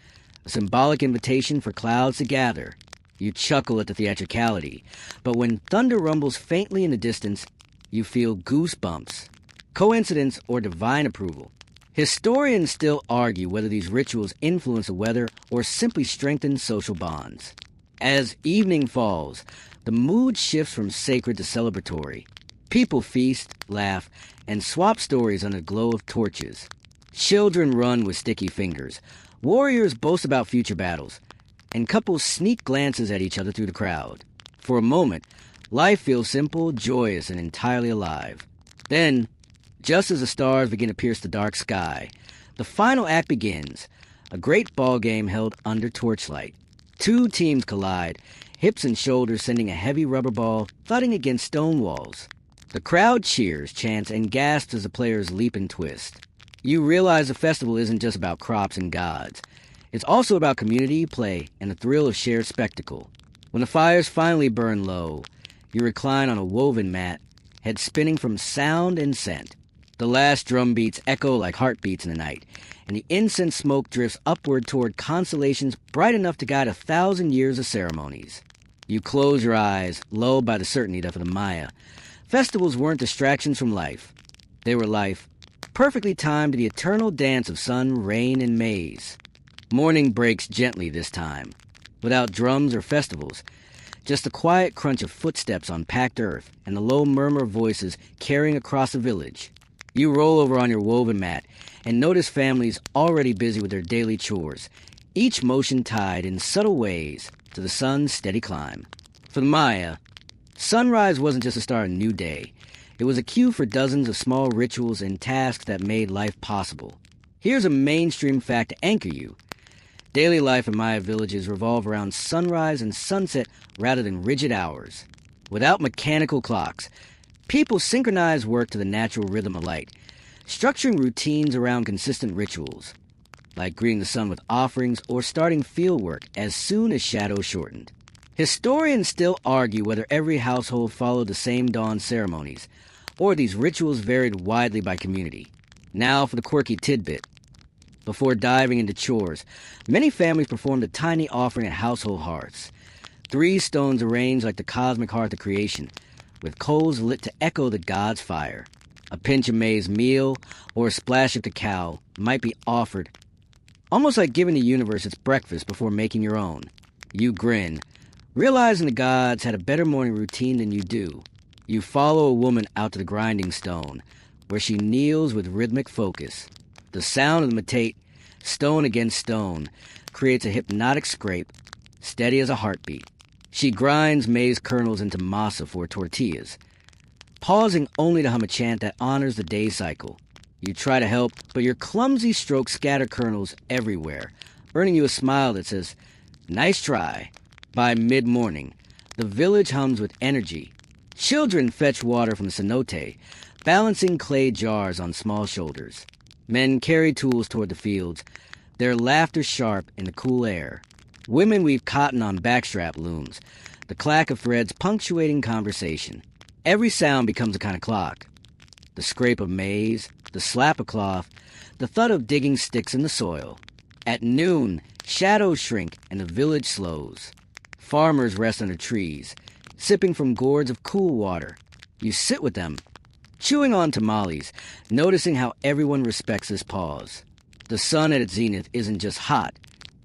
a symbolic invitation for clouds to gather. You chuckle at the theatricality, but when thunder rumbles faintly in the distance, you feel goosebumps. Coincidence or divine approval? Historians still argue whether these rituals influence the weather or simply strengthen social bonds. As evening falls, the mood shifts from sacred to celebratory. People feast, laugh, and swap stories under the glow of torches. Children run with sticky fingers. Warriors boast about future battles, and couples sneak glances at each other through the crowd. For a moment, life feels simple, joyous, and entirely alive. Then, just as the stars begin to pierce the dark sky, the final act begins, a great ball game held under torchlight. Two teams collide, hips and shoulders sending a heavy rubber ball thudding against stone walls. The crowd cheers, chants, and gasps as the players leap and twist. You realize the festival isn't just about crops and gods. It's also about community, play, and the thrill of shared spectacle. When the fires finally burn low, you recline on a woven mat, head spinning from sound and scent. The last drum beats echo like heartbeats in the night, and the incense smoke drifts upward toward constellations bright enough to guide 1,000 years of ceremonies. You close your eyes, lulled by the certainty that for the Maya, festivals weren't distractions from life. They were life perfectly timed to the eternal dance of sun, rain, and maize. Morning breaks gently this time, without drums or festivals, just the quiet crunch of footsteps on packed earth and the low murmur of voices carrying across the village. You roll over on your woven mat and notice families already busy with their daily chores, each motion tied in subtle ways to the sun's steady climb. For the Maya, sunrise wasn't just a start of a new day. It was a cue for dozens of small rituals and tasks that made life possible. Here's a mainstream fact to anchor you. Daily life in Maya villages revolve around sunrise and sunset rather than rigid hours. Without mechanical clocks, people synchronize work to the natural rhythm of light, structuring routines around consistent rituals, like greeting the sun with offerings or starting field work as soon as shadows shortened. Historians still argue whether every household followed the same dawn ceremonies, or these rituals varied widely by community. Now for the quirky tidbit. Before diving into chores, many families performed a tiny offering at household hearths. 3 stones arranged like the cosmic hearth of creation, with coals lit to echo the god's fire. A pinch of maize meal or a splash of cacao might be offered, almost like giving the universe its breakfast before making your own. You grin, realizing the gods had a better morning routine than you do. You follow a woman out to the grinding stone, where she kneels with rhythmic focus. The sound of the matate, stone against stone, creates a hypnotic scrape, steady as a heartbeat. She grinds maize kernels into masa for tortillas, pausing only to hum a chant that honors the day cycle. You try to help, but your clumsy strokes scatter kernels everywhere, earning you a smile that says, "Nice try." By mid-morning, the village hums with energy. Children fetch water from the cenote, balancing clay jars on small shoulders. Men carry tools toward the fields, their laughter sharp in the cool air. Women weave cotton on backstrap looms, the clack of threads punctuating conversation. Every sound becomes a kind of clock. The scrape of maize, the slap of cloth, the thud of digging sticks in the soil. At noon, shadows shrink and the village slows. Farmers rest under trees, sipping from gourds of cool water. You sit with them, chewing on tamales, noticing how everyone respects this pause. The sun at its zenith isn't just hot,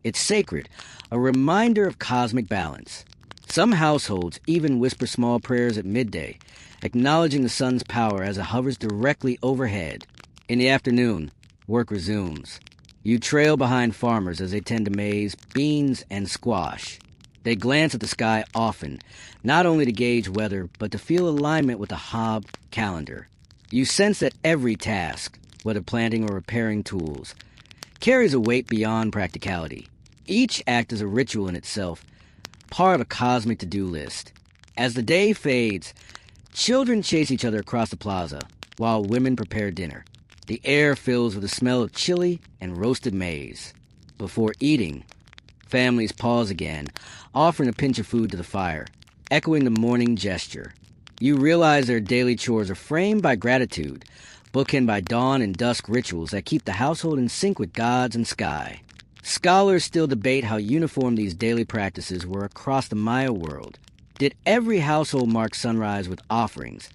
it's sacred, a reminder of cosmic balance. Some households even whisper small prayers at midday, acknowledging the sun's power as it hovers directly overhead. In the afternoon, work resumes. You trail behind farmers as they tend to maize, beans, and squash. They glance at the sky often, not only to gauge weather, but to feel alignment with the Hob calendar. You sense that every task, whether planting or repairing tools, carries a weight beyond practicality. Each act is a ritual in itself, part of a cosmic to-do list. As the day fades, children chase each other across the plaza, while women prepare dinner. The air fills with the smell of chili and roasted maize. Before eating, families pause again, offering a pinch of food to the fire, echoing the morning gesture. You realize their daily chores are framed by gratitude, bookended by dawn and dusk rituals that keep the household in sync with gods and sky. Scholars still debate how uniform these daily practices were across the Maya world. Did every household mark sunrise with offerings,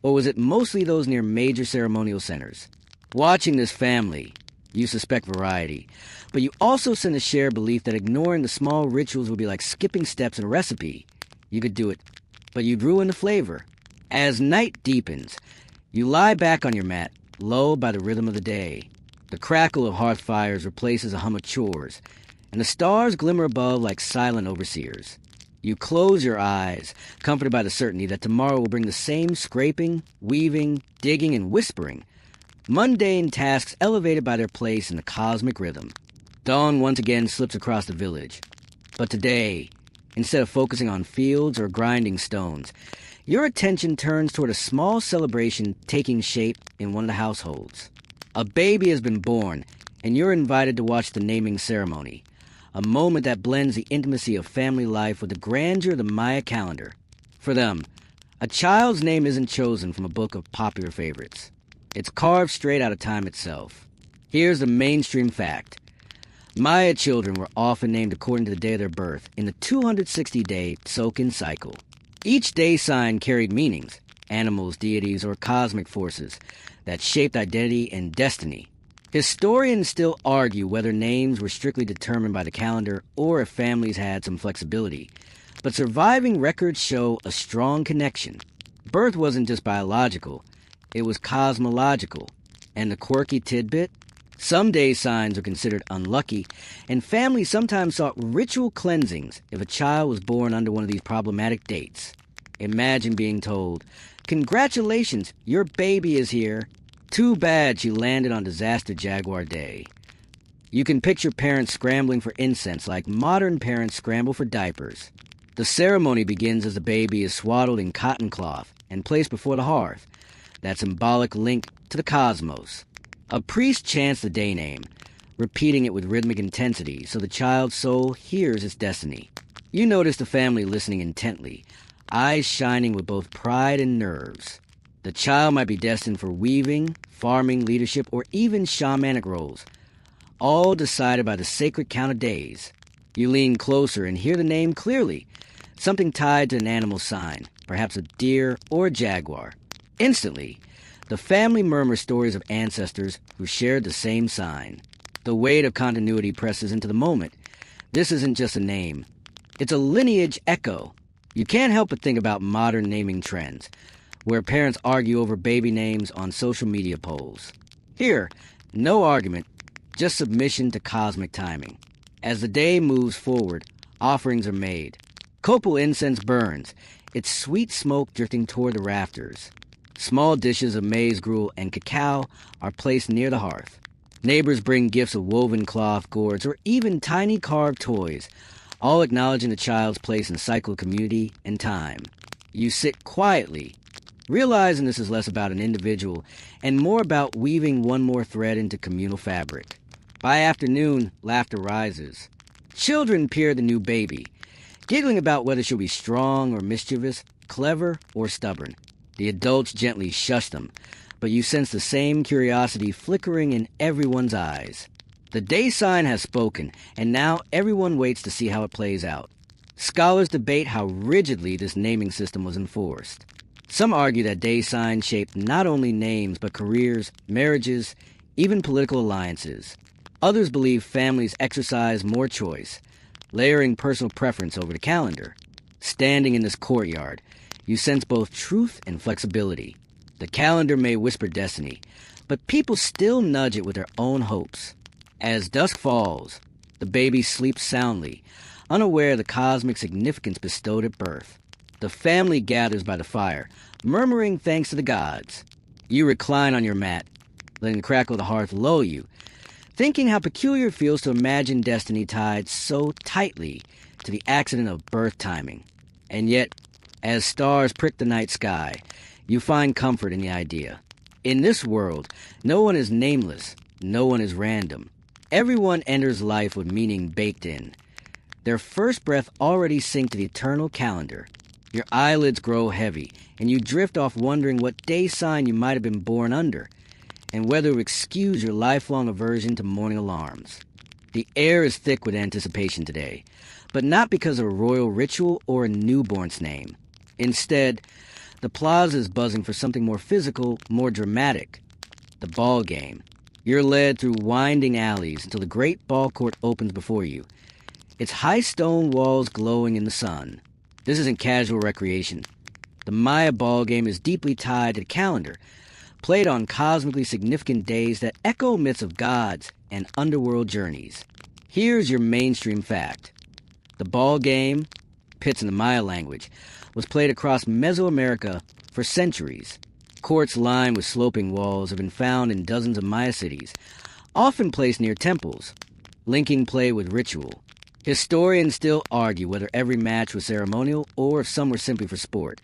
or was it mostly those near major ceremonial centers? Watching this family, you suspect variety, but you also sense a shared belief that ignoring the small rituals would be like skipping steps in a recipe. You could do it, but you'd ruin the flavor. As night deepens, you lie back on your mat, lulled by the rhythm of the day. The crackle of hearth fires replaces a hum of chores, and the stars glimmer above like silent overseers. You close your eyes, comforted by the certainty that tomorrow will bring the same scraping, weaving, digging, and whispering, mundane tasks elevated by their place in the cosmic rhythm. Dawn once again slips across the village. But today, instead of focusing on fields or grinding stones, your attention turns toward a small celebration taking shape in one of the households. A baby has been born, and you're invited to watch the naming ceremony, a moment that blends the intimacy of family life with the grandeur of the Maya calendar. For them, a child's name isn't chosen from a book of popular favorites. It's carved straight out of time itself. Here's the mainstream fact. Maya children were often named according to the day of their birth in the 260-day Tsoken cycle. Each day sign carried meanings, animals, deities, or cosmic forces that shaped identity and destiny. Historians still argue whether names were strictly determined by the calendar or if families had some flexibility. But surviving records show a strong connection. Birth wasn't just biological, it was cosmological. And the quirky tidbit? Some day signs are considered unlucky, and families sometimes sought ritual cleansings if a child was born under one of these problematic dates. Imagine being told, "Congratulations, your baby is here. Too bad she landed on Disaster Jaguar Day." You can picture parents scrambling for incense like modern parents scramble for diapers. The ceremony begins as the baby is swaddled in cotton cloth and placed before the hearth, that symbolic link to the cosmos. A priest chants the day name, repeating it with rhythmic intensity so the child's soul hears its destiny. You notice the family listening intently, eyes shining with both pride and nerves. The child might be destined for weaving, farming, leadership, or even shamanic roles, all decided by the sacred count of days. You lean closer and hear the name clearly, something tied to an animal sign, perhaps a deer or a jaguar. Instantly, the family murmurs stories of ancestors who shared the same sign. The weight of continuity presses into the moment. This isn't just a name. It's a lineage echo. You can't help but think about modern naming trends, where parents argue over baby names on social media polls. Here, no argument, just submission to cosmic timing. As the day moves forward, offerings are made. Copal incense burns, its sweet smoke drifting toward the rafters. Small dishes of maize gruel and cacao are placed near the hearth. Neighbors bring gifts of woven cloth, gourds, or even tiny carved toys, all acknowledging the child's place in cycle, community, and time. You sit quietly, realizing this is less about an individual and more about weaving one more thread into communal fabric. By afternoon, laughter rises. Children peer the new baby, giggling about whether she'll be strong or mischievous, clever or stubborn. The adults gently shush them, but you sense the same curiosity flickering in everyone's eyes. The day sign has spoken, and now everyone waits to see how it plays out. Scholars debate how rigidly this naming system was enforced. Some argue that day signs shaped not only names but careers, marriages, even political alliances. Others believe families exercise more choice, layering personal preference over the calendar. Standing in this courtyard, you sense both truth and flexibility. The calendar may whisper destiny, but people still nudge it with their own hopes. As dusk falls, the baby sleeps soundly, unaware of the cosmic significance bestowed at birth. The family gathers by the fire, murmuring thanks to the gods. You recline on your mat, letting the crackle of the hearth lull you, thinking how peculiar it feels to imagine destiny tied so tightly to the accident of birth timing. And yet, as stars prick the night sky, you find comfort in the idea. In this world, no one is nameless, no one is random. Everyone enters life with meaning baked in. Their first breath already synced to the eternal calendar. Your eyelids grow heavy, and you drift off wondering what day sign you might have been born under, and whether to excuse your lifelong aversion to morning alarms. The air is thick with anticipation today, but not because of a royal ritual or a newborn's name. Instead, the plaza is buzzing for something more physical, more dramatic. The ball game. You're led through winding alleys until the great ball court opens before you, its high stone walls glowing in the sun. This isn't casual recreation. The Maya ball game is deeply tied to the calendar, played on cosmically significant days that echo myths of gods and underworld journeys. Here's your mainstream fact. The ball game, pits in the Maya language, was played across Mesoamerica for centuries. Courts lined with sloping walls have been found in dozens of Maya cities, often placed near temples, linking play with ritual. Historians still argue whether every match was ceremonial or if some were simply for sport.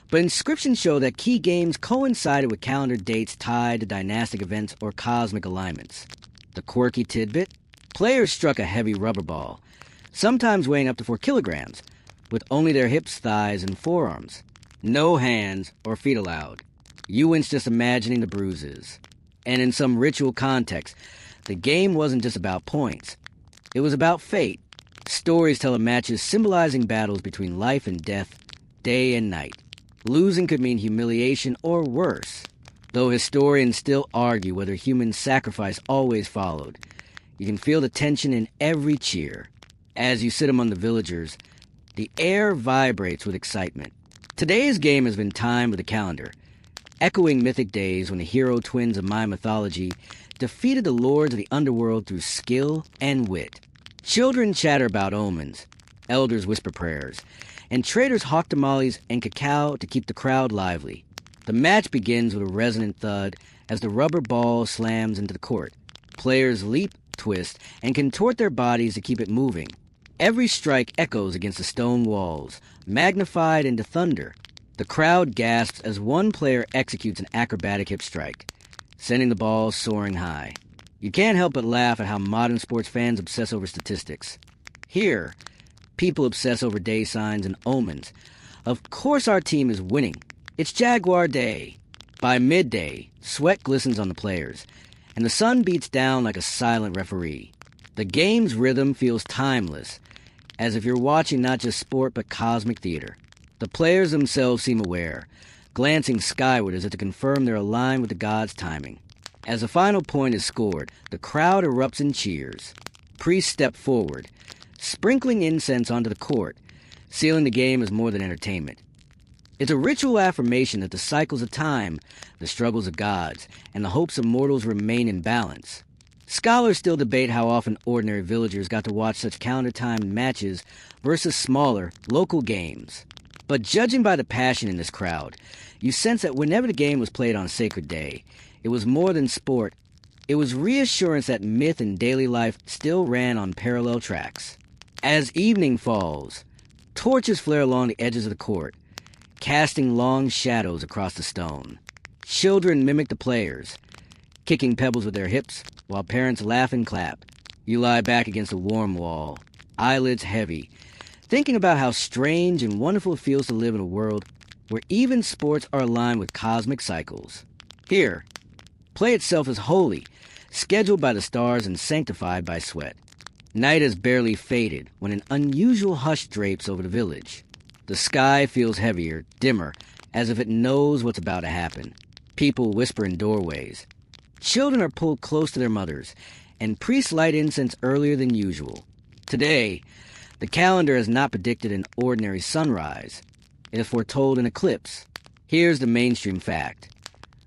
But inscriptions show that key games coincided with calendar dates tied to dynastic events or cosmic alignments. The quirky tidbit? Players struck a heavy rubber ball, sometimes weighing up to 4 kilograms, with only their hips, thighs, and forearms. No hands or feet allowed. You wince just imagining the bruises. And in some ritual context, the game wasn't just about points. It was about fate. Stories tell of matches symbolizing battles between life and death, day and night. Losing could mean humiliation or worse, though historians still argue whether human sacrifice always followed. You can feel the tension in every cheer. As you sit among the villagers, the air vibrates with excitement. Today's game has been timed with a calendar, echoing mythic days when the hero twins of Mayan mythology defeated the lords of the underworld through skill and wit. Children chatter about omens, elders whisper prayers, and traders hawk tamales and cacao to keep the crowd lively. The match begins with a resonant thud as the rubber ball slams into the court. Players leap, twist, and contort their bodies to keep it moving. Every strike echoes against the stone walls, magnified into thunder. The crowd gasps as one player executes an acrobatic hip strike, sending the ball soaring high. You can't help but laugh at how modern sports fans obsess over statistics. Here, people obsess over day signs and omens. Of course our team is winning. It's Jaguar Day. By midday, sweat glistens on the players, and the sun beats down like a silent referee. The game's rhythm feels timeless, as if you're watching not just sport but cosmic theater. The players themselves seem aware, glancing skyward as if to confirm they're aligned with the gods' timing. As the final point is scored, the crowd erupts in cheers. Priests step forward, sprinkling incense onto the court, sealing the game as more than entertainment. It's a ritual affirmation that the cycles of time, the struggles of gods, and the hopes of mortals remain in balance. Scholars still debate how often ordinary villagers got to watch such calendar-timed matches versus smaller, local games. But judging by the passion in this crowd, you sense that whenever the game was played on a sacred day, it was more than sport. It was reassurance that myth and daily life still ran on parallel tracks. As evening falls, torches flare along the edges of the court, casting long shadows across the stone. Children mimic the players, kicking pebbles with their hips, while parents laugh and clap. You lie back against a warm wall, eyelids heavy, thinking about how strange and wonderful it feels to live in a world where even sports are aligned with cosmic cycles. Here, play itself is holy, scheduled by the stars and sanctified by sweat. Night has barely faded when an unusual hush drapes over the village. The sky feels heavier, dimmer, as if it knows what's about to happen. People whisper in doorways. Children are pulled close to their mothers, and priests light incense earlier than usual. Today, the calendar has not predicted an ordinary sunrise. It has foretold an eclipse. Here's the mainstream fact.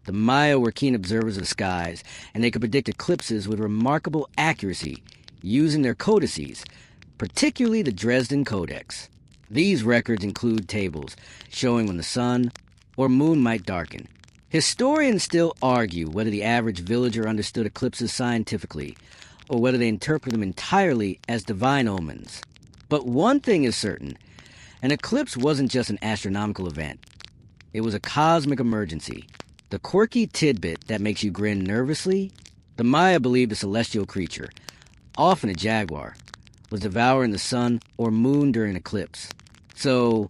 The Maya were keen observers of the skies, and they could predict eclipses with remarkable accuracy using their codices, particularly the Dresden Codex. These records include tables showing when the sun or moon might darken. Historians still argue whether the average villager understood eclipses scientifically, or whether they interpret them entirely as divine omens. But one thing is certain, an eclipse wasn't just an astronomical event. It was a cosmic emergency. The quirky tidbit that makes you grin nervously? The Maya believed a celestial creature, often a jaguar, was devouring the sun or moon during an eclipse. So,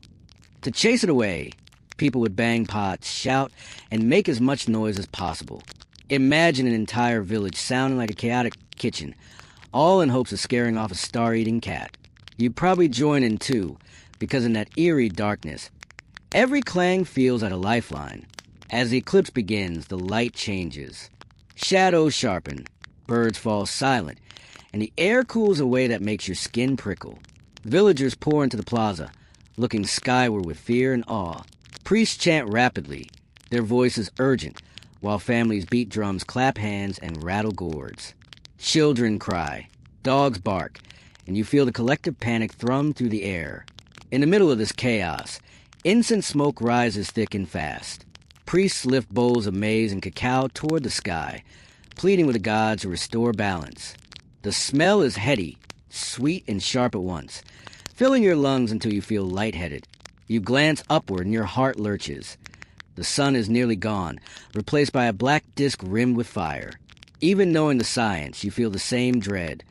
to chase it away, people would bang pots, shout, and make as much noise as possible. Imagine an entire village sounding like a chaotic kitchen, all in hopes of scaring off a star-eating cat. You'd probably join in too, because in that eerie darkness, every clang feels like a lifeline. As the eclipse begins, the light changes. Shadows sharpen, birds fall silent, and the air cools in a way that makes your skin prickle. Villagers pour into the plaza, looking skyward with fear and awe. Priests chant rapidly, their voices urgent, while families beat drums, clap hands, and rattle gourds. Children cry, dogs bark, and you feel the collective panic thrum through the air. In the middle of this chaos, incense smoke rises thick and fast. Priests lift bowls of maize and cacao toward the sky, pleading with the gods to restore balance. The smell is heady, sweet and sharp at once, filling your lungs until you feel lightheaded. You glance upward and your heart lurches. The sun is nearly gone, replaced by a black disk rimmed with fire. Even knowing the science, you feel the same dread.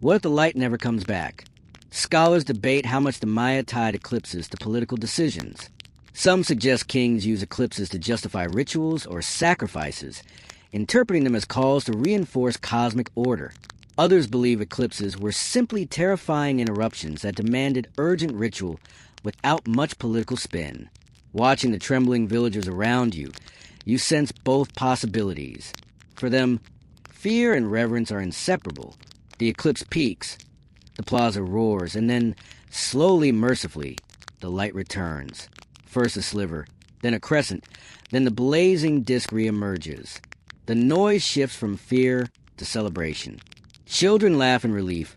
What if the light never comes back? Scholars debate how much the Maya tied eclipses to political decisions. Some suggest kings use eclipses to justify rituals or sacrifices, interpreting them as calls to reinforce cosmic order. Others believe eclipses were simply terrifying interruptions that demanded urgent ritual without much political spin. Watching the trembling villagers around you, you sense both possibilities. For them, fear and reverence are inseparable. The eclipse peaks, the plaza roars, and then, slowly, mercifully, the light returns. First a sliver, then a crescent, then the blazing disk reemerges. The noise shifts from fear to celebration. Children laugh in relief,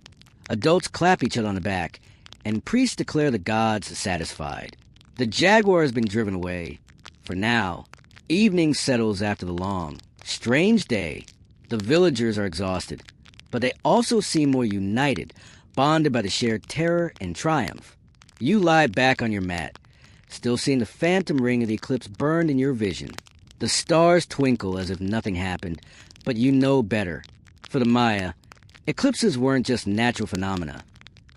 adults clap each other on the back, and priests declare the gods satisfied. The jaguar has been driven away. For now, evening settles after the long, strange day. The villagers are exhausted, but they also seem more united, bonded by the shared terror and triumph. You lie back on your mat, still seeing the phantom ring of the eclipse burned in your vision. The stars twinkle as if nothing happened, but you know better. For the Maya, eclipses weren't just natural phenomena.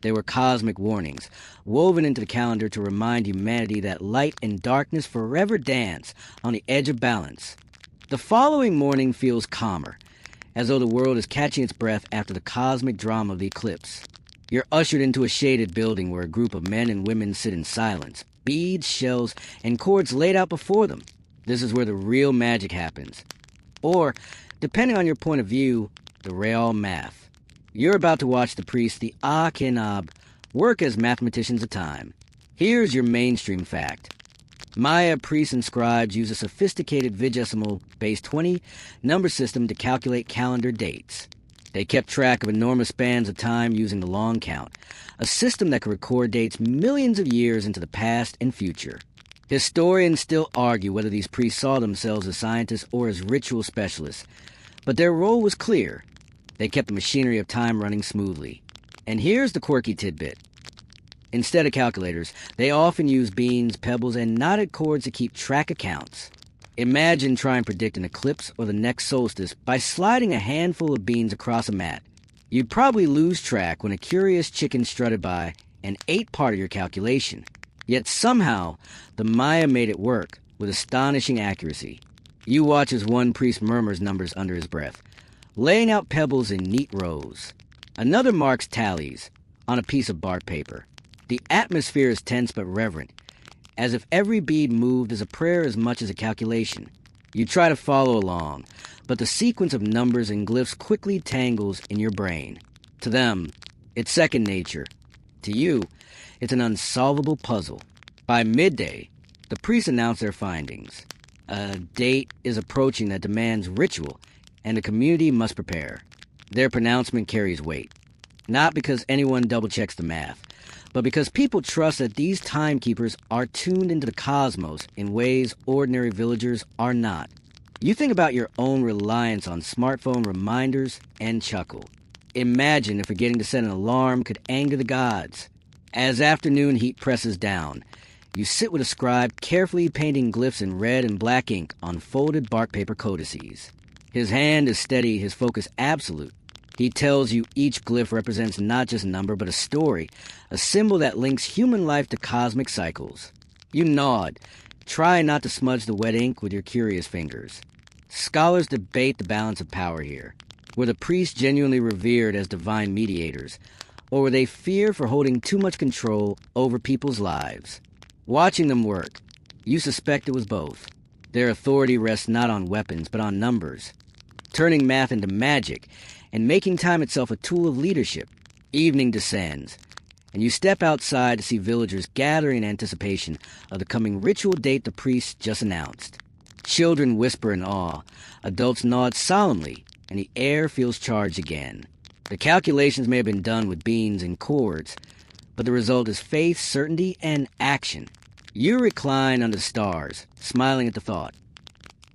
They were cosmic warnings, woven into the calendar to remind humanity that light and darkness forever dance on the edge of balance. The following morning feels calmer, as though the world is catching its breath after the cosmic drama of the eclipse. You're ushered into a shaded building where a group of men and women sit in silence, beads, shells, and cords laid out before them. This is where the real magic happens. Or, depending on your point of view, the real math. You're about to watch the priests, the Akenab, work as mathematicians of time. Here's your mainstream fact. Maya priests and scribes use a sophisticated vigesimal base 20 number system to calculate calendar dates. They kept track of enormous spans of time using the long count, a system that could record dates millions of years into the past and future. Historians still argue whether these priests saw themselves as scientists or as ritual specialists, but their role was clear. They kept the machinery of time running smoothly. And here's the quirky tidbit. Instead of calculators, they often use beans, pebbles, and knotted cords to keep track of counts. Imagine trying to predict an eclipse or the next solstice by sliding a handful of beans across a mat. You'd probably lose track when a curious chicken strutted by and ate part of your calculation. Yet somehow, the Maya made it work with astonishing accuracy. You watch as one priest murmurs numbers under his breath, laying out pebbles in neat rows. Another marks tallies on a piece of bark paper. The atmosphere is tense but reverent, as if every bead moved as a prayer as much as a calculation. You try to follow along, but the sequence of numbers and glyphs quickly tangles in your brain. To them, it's second nature. To you, it's an unsolvable puzzle. By midday, the priests announce their findings. A date is approaching that demands ritual, and the community must prepare. Their pronouncement carries weight, not because anyone double-checks the math, but because people trust that these timekeepers are tuned into the cosmos in ways ordinary villagers are not. You think about your own reliance on smartphone reminders and chuckle. Imagine if forgetting to set an alarm could anger the gods. As afternoon heat presses down, you sit with a scribe carefully painting glyphs in red and black ink on folded bark paper codices. His hand is steady, his focus absolute. He tells you each glyph represents not just a number, but a story, a symbol that links human life to cosmic cycles. You nod, try not to smudge the wet ink with your curious fingers. Scholars debate the balance of power here. Were the priests genuinely revered as divine mediators, or were they feared for holding too much control over people's lives? Watching them work, you suspect it was both. Their authority rests not on weapons, but on numbers, turning math into magic, and making time itself a tool of leadership. Evening descends, and you step outside to see villagers gathering in anticipation of the coming ritual date the priests just announced. Children whisper in awe, adults nod solemnly, and the air feels charged again. The calculations may have been done with beans and cords, but the result is faith, certainty, and action. You recline under the stars, smiling at the thought.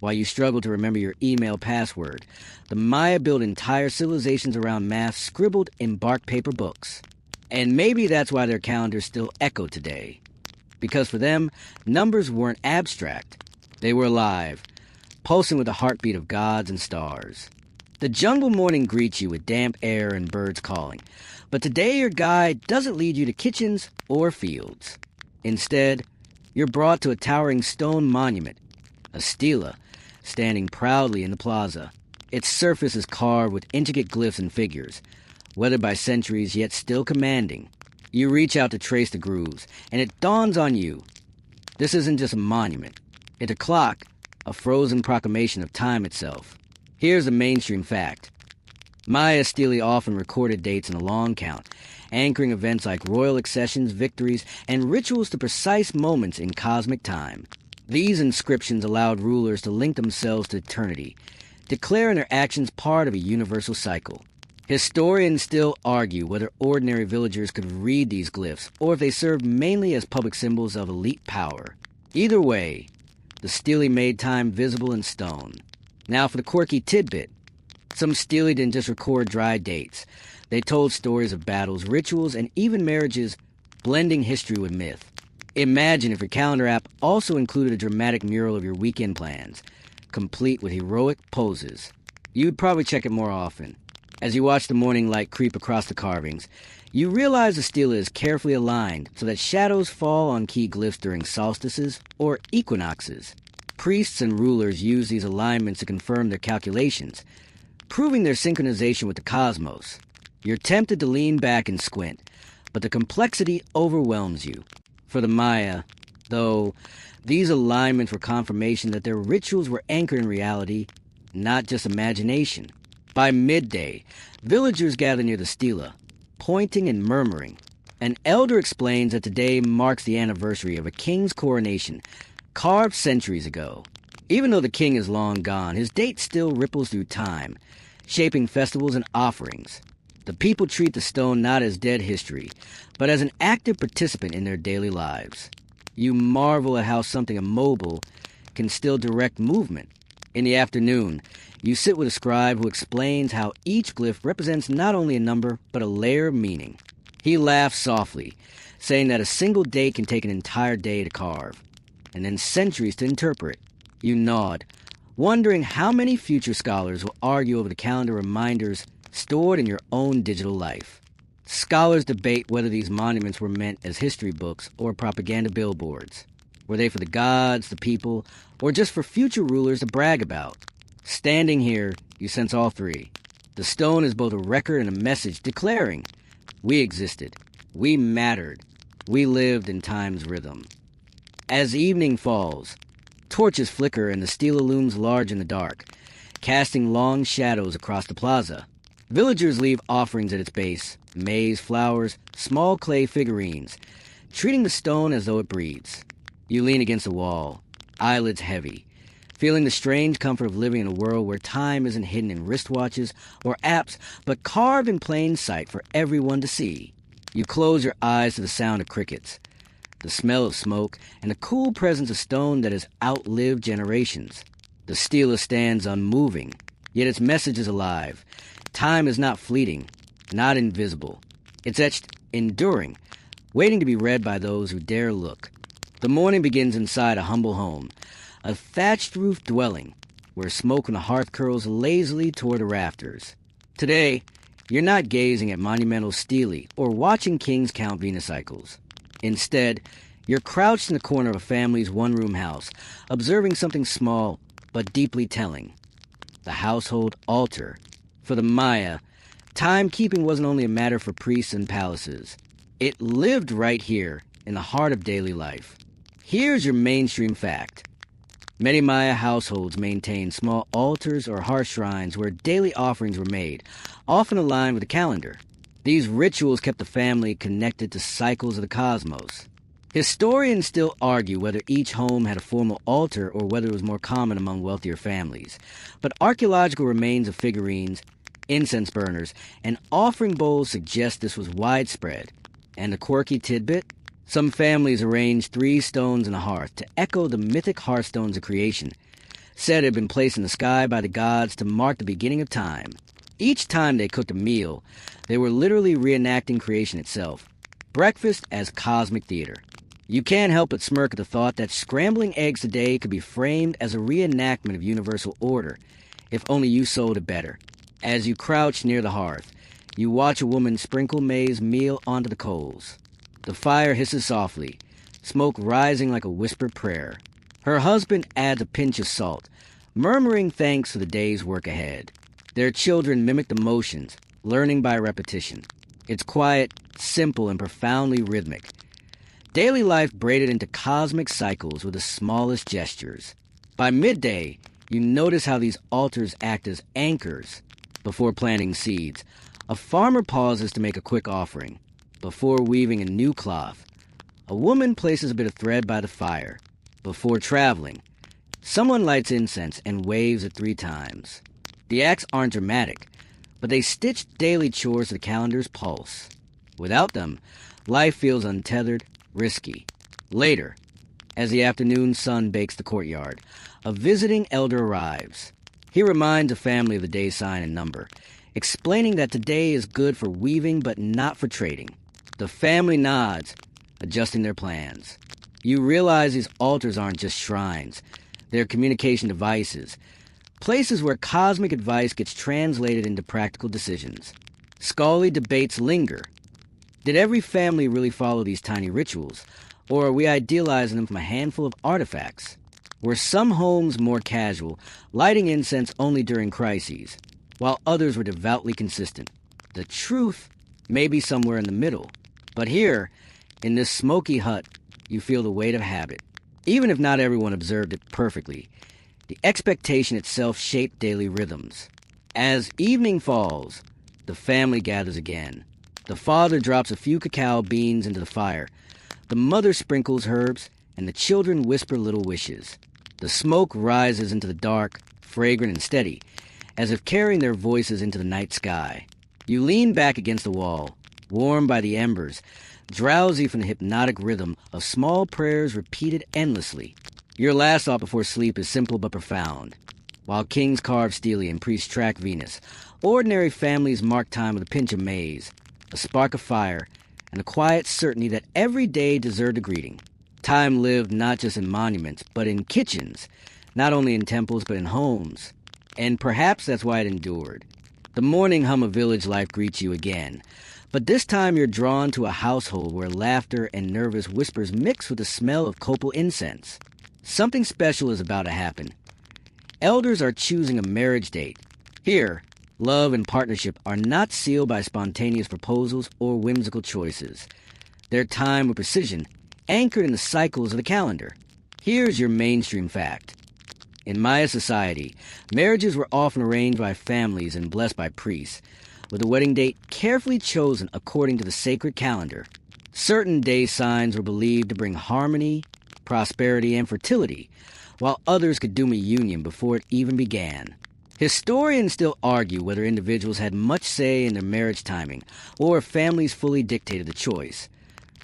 While you struggle to remember your email password, the Maya built entire civilizations around math scribbled in bark paper books. And maybe that's why their calendars still echo today. Because for them, numbers weren't abstract. They were alive, pulsing with the heartbeat of gods and stars. The jungle morning greets you with damp air and birds calling. But today your guide doesn't lead you to kitchens or fields. Instead, you're brought to a towering stone monument, a stela, standing proudly in the plaza. Its surface is carved with intricate glyphs and figures, weathered by centuries yet still commanding. You reach out to trace the grooves, and it dawns on you. This isn't just a monument. It's a clock, a frozen proclamation of time itself. Here's the mainstream fact. Maya stele often recorded dates in a long count, anchoring events like royal accessions, victories, and rituals to precise moments in cosmic time. These inscriptions allowed rulers to link themselves to eternity, declaring their actions part of a universal cycle. Historians still argue whether ordinary villagers could read these glyphs or if they served mainly as public symbols of elite power. Either way, the stele made time visible in stone. Now for the quirky tidbit. Some stele didn't just record dry dates. They told stories of battles, rituals, and even marriages, blending history with myth. Imagine if your calendar app also included a dramatic mural of your weekend plans, complete with heroic poses. You'd probably check it more often. As you watch the morning light creep across the carvings, you realize the stele is carefully aligned so that shadows fall on key glyphs during solstices or equinoxes. Priests and rulers use these alignments to confirm their calculations, proving their synchronization with the cosmos. You're tempted to lean back and squint, but the complexity overwhelms you. For the Maya, though, these alignments were confirmation that their rituals were anchored in reality, not just imagination. By midday, villagers gather near the stela, pointing and murmuring. An elder explains that today marks the anniversary of a king's coronation, carved centuries ago. Even though the king is long gone, his date still ripples through time, shaping festivals and offerings. The people treat the stone not as dead history, but as an active participant in their daily lives. You marvel at how something immobile can still direct movement. In the afternoon, you sit with a scribe who explains how each glyph represents not only a number, but a layer of meaning. He laughs softly, saying that a single date can take an entire day to carve, and then centuries to interpret. You nod, wondering how many future scholars will argue over the calendar reminders stored in your own digital life. Scholars debate whether these monuments were meant as history books or propaganda billboards. Were they for the gods, the people, or just for future rulers to brag about? Standing here, you sense all three. The stone is both a record and a message declaring, we existed, we mattered, we lived in time's rhythm. As evening falls, torches flicker and the stela looms large in the dark, casting long shadows across the plaza. Villagers leave offerings at its base, maize, flowers, small clay figurines, treating the stone as though it breathes. You lean against the wall, eyelids heavy, feeling the strange comfort of living in a world where time isn't hidden in wristwatches or apps, but carved in plain sight for everyone to see. You close your eyes to the sound of crickets, the smell of smoke, and the cool presence of stone that has outlived generations. The stela stands unmoving, yet its message is alive. Time is not fleeting, not invisible. It's etched enduring, waiting to be read by those who dare look. The morning begins inside a humble home, a thatched-roof dwelling, where smoke from the hearth curls lazily toward the rafters. Today, you're not gazing at monumental stele or watching kings count Venus cycles. Instead, you're crouched in the corner of a family's one-room house, observing something small but deeply telling. The household altar. For the Maya, timekeeping wasn't only a matter for priests and palaces. It lived right here, in the heart of daily life. Here's your mainstream fact. Many Maya households maintained small altars or hearth shrines where daily offerings were made, often aligned with the calendar. These rituals kept the family connected to cycles of the cosmos. Historians still argue whether each home had a formal altar or whether it was more common among wealthier families. But archaeological remains of figurines, incense burners, and offering bowls suggest this was widespread. And a quirky tidbit? Some families arranged 3 stones in a hearth to echo the mythic hearthstones of creation, said it had been placed in the sky by the gods to mark the beginning of time. Each time they cooked a meal, they were literally reenacting creation itself. Breakfast as cosmic theater. You can't help but smirk at the thought that scrambling eggs today could be framed as a reenactment of universal order, if only you sold it better. As you crouch near the hearth, you watch a woman sprinkle maize meal onto the coals. The fire hisses softly, smoke rising like a whispered prayer. Her husband adds a pinch of salt, murmuring thanks for the day's work ahead. Their children mimic the motions, learning by repetition. It's quiet, simple, and profoundly rhythmic. Daily life braided into cosmic cycles with the smallest gestures. By midday, you notice how these altars act as anchors. Before planting seeds, a farmer pauses to make a quick offering. Before weaving a new cloth, a woman places a bit of thread by the fire. Before traveling, someone lights incense and waves it 3 times. The acts aren't dramatic, but they stitch daily chores to the calendar's pulse. Without them, life feels untethered, risky. Later, as the afternoon sun bakes the courtyard, a visiting elder arrives. He reminds the family of the day's sign and number, explaining that today is good for weaving but not for trading. The family nods, adjusting their plans. You realize these altars aren't just shrines. They're communication devices, places where cosmic advice gets translated into practical decisions. Scholarly debates linger. Did every family really follow these tiny rituals, or are we idealizing them from a handful of artifacts? Were some homes more casual, lighting incense only during crises, while others were devoutly consistent? The truth may be somewhere in the middle. But here, in this smoky hut, you feel the weight of habit. Even if not everyone observed it perfectly, the expectation itself shaped daily rhythms. As evening falls, the family gathers again. The father drops a few cacao beans into the fire. The mother sprinkles herbs, and the children whisper little wishes. The smoke rises into the dark, fragrant and steady, as if carrying their voices into the night sky. You lean back against the wall, warmed by the embers, drowsy from the hypnotic rhythm of small prayers repeated endlessly. Your last thought before sleep is simple but profound. While kings carve Stele and priests track Venus, ordinary families mark time with a pinch of maize, a spark of fire, and a quiet certainty that every day deserved a greeting. Time lived not just in monuments, but in kitchens, not only in temples, but in homes. And perhaps that's why it endured. The morning hum of village life greets you again, but this time you're drawn to a household where laughter and nervous whispers mix with the smell of copal incense. Something special is about to happen. Elders are choosing a marriage date. Here, love and partnership are not sealed by spontaneous proposals or whimsical choices. They're timed with precision, anchored in the cycles of the calendar. Here's your mainstream fact. In Maya society, marriages were often arranged by families and blessed by priests, with the wedding date carefully chosen according to the sacred calendar. Certain day signs were believed to bring harmony, prosperity, and fertility, while others could doom a union before it even began. Historians still argue whether individuals had much say in their marriage timing, or if families fully dictated the choice.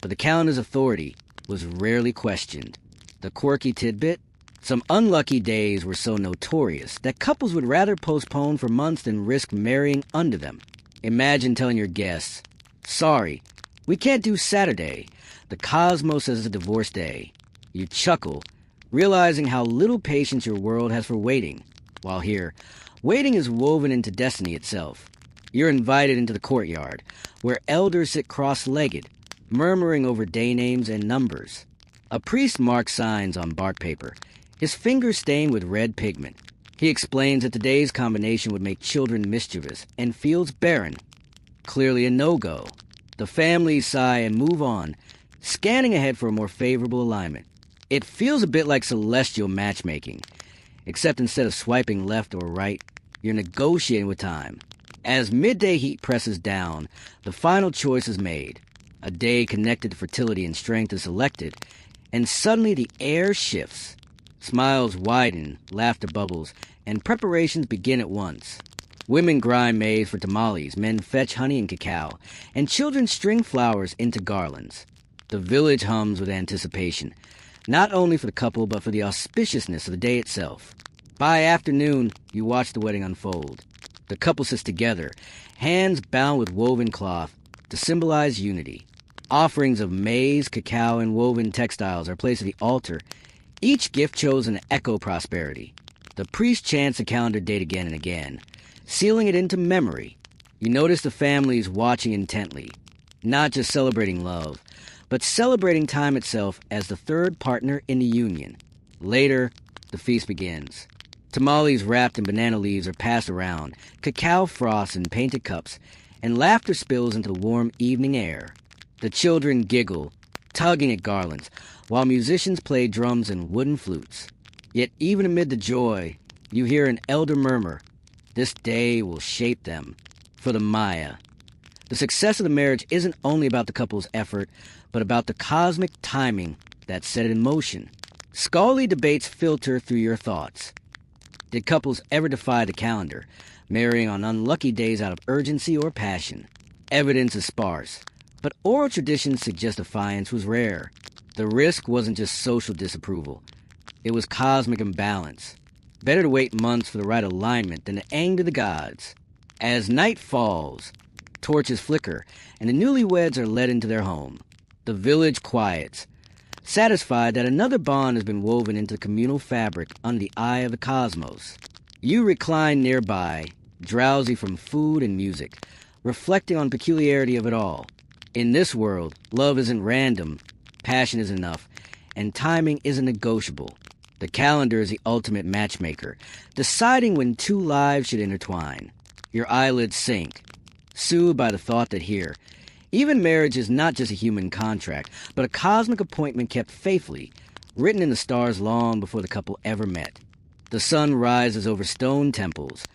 But the calendar's authority was rarely questioned. The quirky tidbit? Some unlucky days were so notorious that couples would rather postpone for months than risk marrying under them. Imagine telling your guests, "Sorry, we can't do Saturday. The cosmos says it's a divorce day." You chuckle, realizing how little patience your world has for waiting. While here, waiting is woven into destiny itself. You're invited into the courtyard, where elders sit cross-legged, murmuring over day names and numbers. A priest marks signs on bark paper, his fingers stained with red pigment. He explains that today's combination would make children mischievous and fields barren. Clearly a no-go. The families sigh and move on, scanning ahead for a more favorable alignment. It feels a bit like celestial matchmaking, except instead of swiping left or right, you're negotiating with time. As midday heat presses down, the final choice is made. A day connected to fertility and strength is selected, and suddenly the air shifts. Smiles widen, laughter bubbles, and preparations begin at once. Women grind maize for tamales, men fetch honey and cacao, and children string flowers into garlands. The village hums with anticipation, not only for the couple but for the auspiciousness of the day itself. By afternoon, you watch the wedding unfold. The couple sits together, hands bound with woven cloth to symbolize unity. Offerings of maize, cacao, and woven textiles are placed at the altar, each gift chosen to echo prosperity. The priest chants the calendar date again and again, sealing it into memory. You notice the families watching intently, not just celebrating love, but celebrating time itself as the third partner in the union. Later, the feast begins. Tamales wrapped in banana leaves are passed around, cacao froths in painted cups, and laughter spills into the warm evening air. The children giggle, tugging at garlands, while musicians played drums and wooden flutes. Yet even amid the joy, you hear an elder murmur, "This day will shape them." For the Maya, the success of the marriage isn't only about the couple's effort, but about the cosmic timing that set it in motion. Scholarly debates filter through your thoughts. Did couples ever defy the calendar, marrying on unlucky days out of urgency or passion? Evidence is sparse, but oral traditions suggest defiance was rare. The risk wasn't just social disapproval. It was cosmic imbalance. Better to wait months for the right alignment than to anger the gods. As night falls, torches flicker, and the newlyweds are led into their home. The village quiets, satisfied that another bond has been woven into the communal fabric under the eye of the cosmos. You recline nearby, drowsy from food and music, reflecting on the peculiarity of it all. In this world, love isn't random, passion is enough, and timing isn't negotiable. The calendar is the ultimate matchmaker, deciding when two lives should intertwine. Your eyelids sink, soothed by the thought that here, even marriage is not just a human contract, but a cosmic appointment kept faithfully, written in the stars long before the couple ever met. The sun rises over stone temples,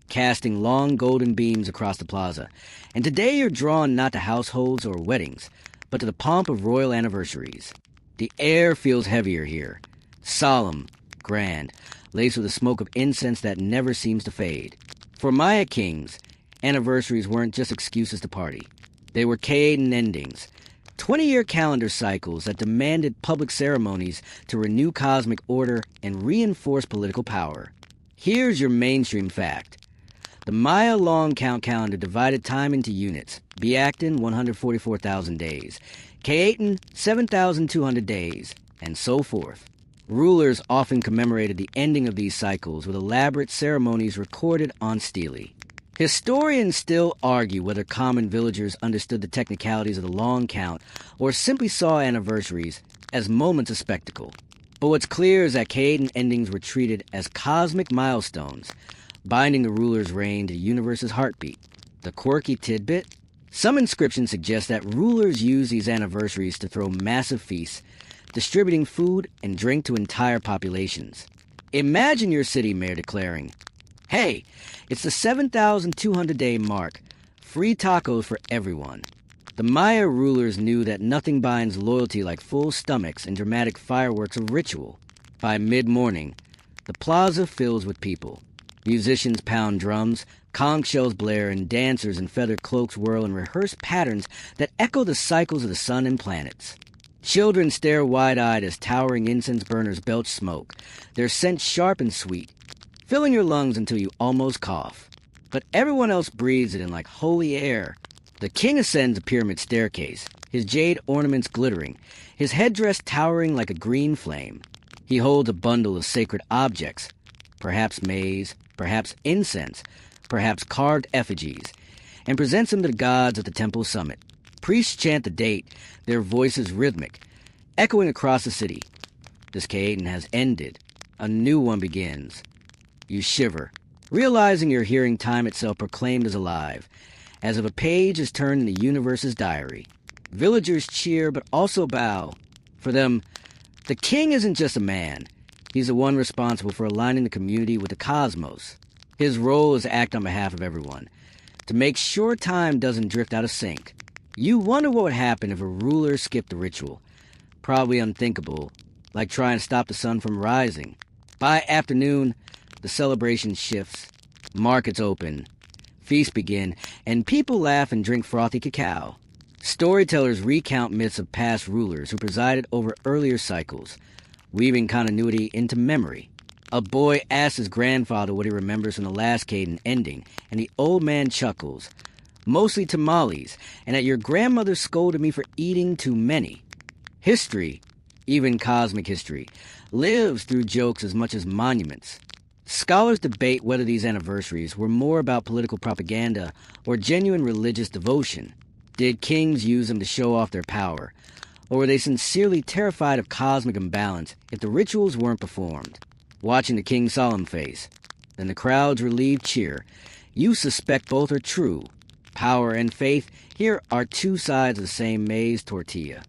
casting long golden beams across the plaza, and today you're drawn not to households or weddings, but to the pomp of royal anniversaries. The air feels heavier here, solemn, grand, laced with the smoke of incense that never seems to fade. For Maya kings, anniversaries weren't just excuses to party. They were Caedan endings, 20-year calendar cycles that demanded public ceremonies to renew cosmic order and reinforce political power. Here's your mainstream fact. The Maya long count calendar divided time into units. Biaktan, 144,000 days. Caetan, 7,200 days, and so forth. Rulers often commemorated the ending of these cycles with elaborate ceremonies recorded on stele. Historians still argue whether common villagers understood the technicalities of the long count or simply saw anniversaries as moments of spectacle. But what's clear is that Caedan endings were treated as cosmic milestones, binding the ruler's reign to the universe's heartbeat. The quirky tidbit? Some inscriptions suggest that rulers used these anniversaries to throw massive feasts, distributing food and drink to entire populations. Imagine your city mayor declaring, "Hey, it's the 7,200-day mark. Free tacos for everyone." The Maya rulers knew that nothing binds loyalty like full stomachs and dramatic fireworks of ritual. By mid-morning, the plaza fills with people. Musicians pound drums, conch shells blare, and dancers in feathered cloaks whirl and rehearse patterns that echo the cycles of the sun and planets. Children stare wide-eyed as towering incense burners belch smoke, their scent sharp and sweet, filling your lungs until you almost cough. But everyone else breathes it in like holy air. The king ascends a pyramid staircase, his jade ornaments glittering, his headdress towering like a green flame. He holds a bundle of sacred objects, perhaps maize, perhaps incense, perhaps carved effigies, and presents them to the gods at the temple summit. Priests chant the date, their voices rhythmic, echoing across the city. This Caedan has ended. A new one begins. You shiver, realizing you're hearing time itself proclaimed as alive, as if a page is turned in the universe's diary. Villagers cheer but also bow. For them, the king isn't just a man. He's the one responsible for aligning the community with the cosmos. His role is to act on behalf of everyone, to make sure time doesn't drift out of sync. You wonder what would happen if a ruler skipped the ritual. Probably unthinkable, like trying to stop the sun from rising. By afternoon, the celebration shifts. Markets open, feasts begin, and people laugh and drink frothy cacao. Storytellers recount myths of past rulers who presided over earlier cycles, weaving continuity into memory. A boy asks his grandfather what he remembers from the last Caedan ending, and the old man chuckles. Mostly tamales, and that your grandmother scolded me for eating too many. History, even cosmic history, lives through jokes as much as monuments. Scholars debate whether these anniversaries were more about political propaganda or genuine religious devotion. Did kings use them to show off their power, or were they sincerely terrified of cosmic imbalance if the rituals weren't performed? Watching the king's solemn face, then the crowd's relieved cheer, you suspect both are true. Power and faith, here are two sides of the same maize tortilla.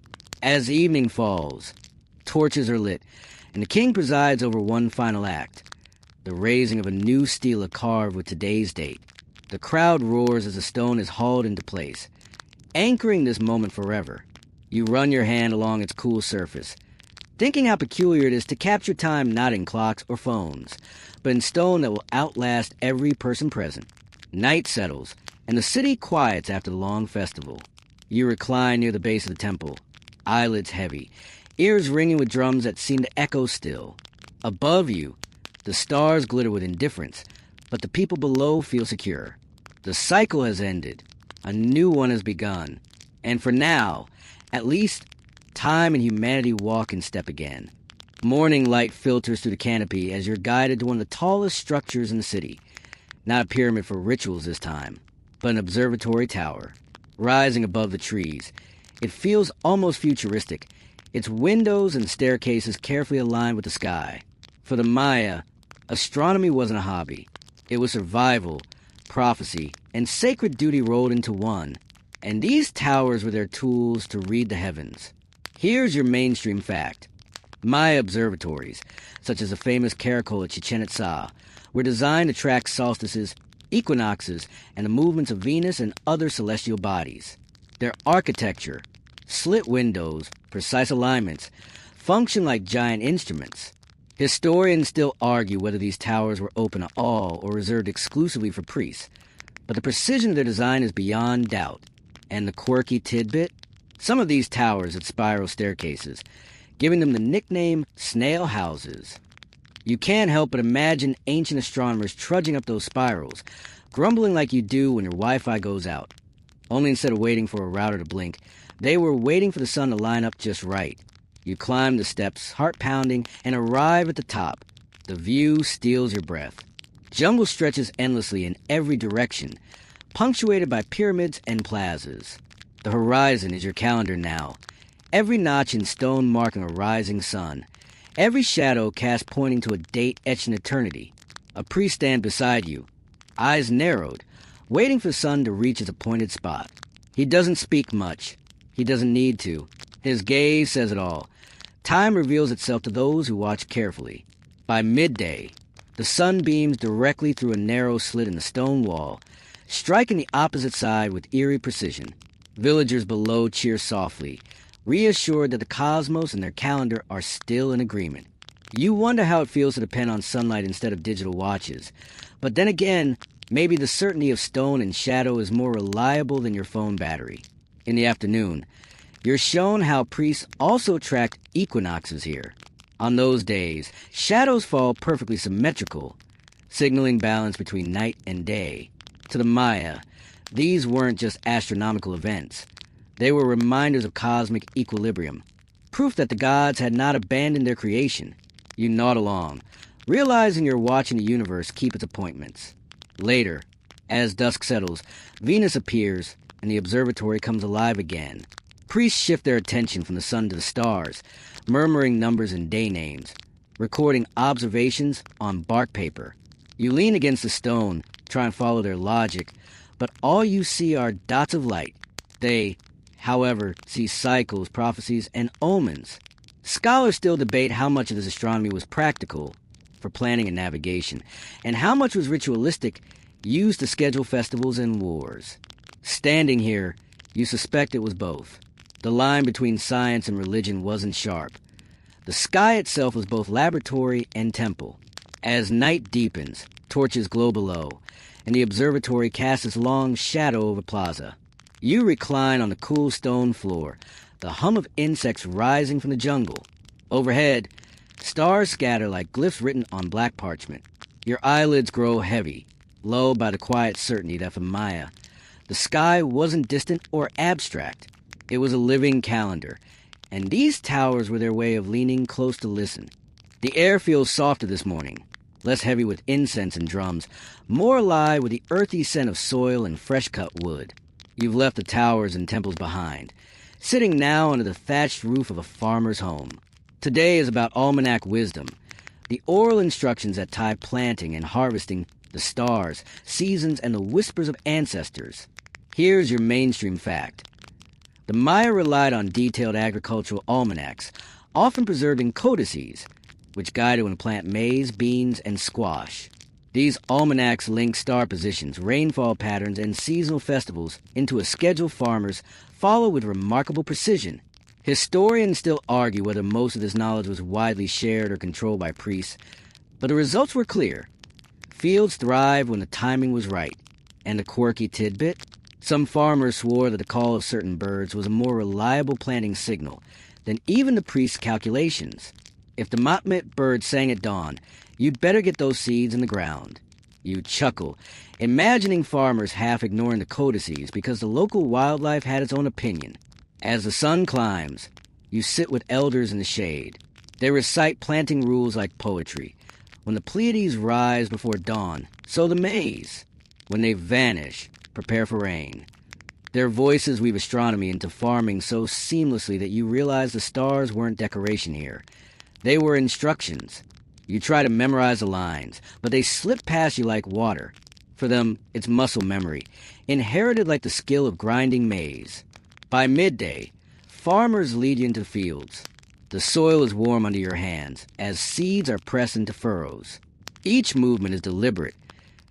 As evening falls, torches are lit, and the king presides over one final act, the raising of a new stela carved with today's date. The crowd roars as the stone is hauled into place, anchoring this moment forever. You run your hand along its cool surface, thinking how peculiar it is to capture time not in clocks or phones, but in stone that will outlast every person present. Night settles, and the city quiets after the long festival. You recline near the base of the temple, eyelids heavy, ears ringing with drums that seem to echo still. Above you, the stars glitter with indifference, but the people below feel secure. The cycle has ended. A new one has begun. And for now, at least, time and humanity walk in step again. Morning light filters through the canopy as you're guided to one of the tallest structures in the city. Not a pyramid for rituals this time, but an observatory tower, rising above the trees. It feels almost futuristic, its windows and staircases carefully aligned with the sky. For the Maya, astronomy wasn't a hobby. It was survival, prophecy, and sacred duty rolled into one. And these towers were their tools to read the heavens. Here's your mainstream fact. Maya observatories, such as the famous Caracol at Chichen Itza, were designed to track solstices, equinoxes, and the movements of Venus and other celestial bodies. Their architecture, slit windows, precise alignments, function like giant instruments. Historians still argue whether these towers were open to all or reserved exclusively for priests, but the precision of their design is beyond doubt. And the quirky tidbit? Some of these towers had spiral staircases, giving them the nickname snail houses. You can't help but imagine ancient astronomers trudging up those spirals, grumbling like you do when your Wi-Fi goes out. Only instead of waiting for a router to blink, they were waiting for the sun to line up just right. You climb the steps, heart pounding, and arrive at the top. The view steals your breath. Jungle stretches endlessly in every direction, punctuated by pyramids and plazas. The horizon is your calendar now, every notch in stone marking a rising sun, every shadow cast pointing to a date etched in eternity. A priest stands beside you, eyes narrowed, waiting for the sun to reach its appointed spot. He doesn't speak much. He doesn't need to. His gaze says it all. Time reveals itself to those who watch carefully. By midday, the sun beams directly through a narrow slit in the stone wall, striking the opposite side with eerie precision. Villagers below cheer softly, reassured that the cosmos and their calendar are still in agreement. You wonder how it feels to depend on sunlight instead of digital watches. But then again, maybe the certainty of stone and shadow is more reliable than your phone battery. In the afternoon, you're shown how priests also tracked equinoxes here. On those days, shadows fall perfectly symmetrical, signaling balance between night and day. To the Maya, these weren't just astronomical events. They were reminders of cosmic equilibrium, proof that the gods had not abandoned their creation. You nod along, realizing you're watching the universe keep its appointments. Later, as dusk settles, Venus appears, and the observatory comes alive again. Priests shift their attention from the sun to the stars, murmuring numbers and day names, recording observations on bark paper. You lean against the stone, try and follow their logic, but all you see are dots of light. They, however, see cycles, prophecies, and omens. Scholars still debate how much of this astronomy was practical, for planning and navigation, and how much was ritualistic, used to schedule festivals and wars. Standing here, you suspect it was both. The line between science and religion wasn't sharp. The sky itself was both laboratory and temple. As night deepens, torches glow below, and the observatory casts its long shadow over plaza. You recline on the cool stone floor, the hum of insects rising from the jungle. Overhead, stars scatter like glyphs written on black parchment. Your eyelids grow heavy, lulled by the quiet certainty that for Maya, the sky wasn't distant or abstract. It was a living calendar, and these towers were their way of leaning close to listen. The air feels softer this morning, less heavy with incense and drums, more alive with the earthy scent of soil and fresh-cut wood. You've left the towers and temples behind, sitting now under the thatched roof of a farmer's home. Today is about almanac wisdom, the oral instructions that tie planting and harvesting, the stars, seasons, and the whispers of ancestors. Here's your mainstream fact. The Maya relied on detailed agricultural almanacs, often preserved in codices, which guided when to plant maize, beans, and squash. These almanacs linked star positions, rainfall patterns, and seasonal festivals into a schedule farmers follow with remarkable precision. Historians still argue whether most of this knowledge was widely shared or controlled by priests, but the results were clear. Fields thrived when the timing was right. And the quirky tidbit? Some farmers swore that the call of certain birds was a more reliable planting signal than even the priest's calculations. If the Matmit bird sang at dawn, you'd better get those seeds in the ground. You'd chuckle, imagining farmers half ignoring the codices because the local wildlife had its own opinion. As the sun climbs, you sit with elders in the shade. They recite planting rules like poetry. When the Pleiades rise before dawn, sow the maize. When they vanish, prepare for rain. Their voices weave astronomy into farming so seamlessly that you realize the stars weren't decoration here. They were instructions. You try to memorize the lines, but they slip past you like water. For them, it's muscle memory, inherited like the skill of grinding maize. By midday, farmers lead you into fields. The soil is warm under your hands as seeds are pressed into furrows. Each movement is deliberate,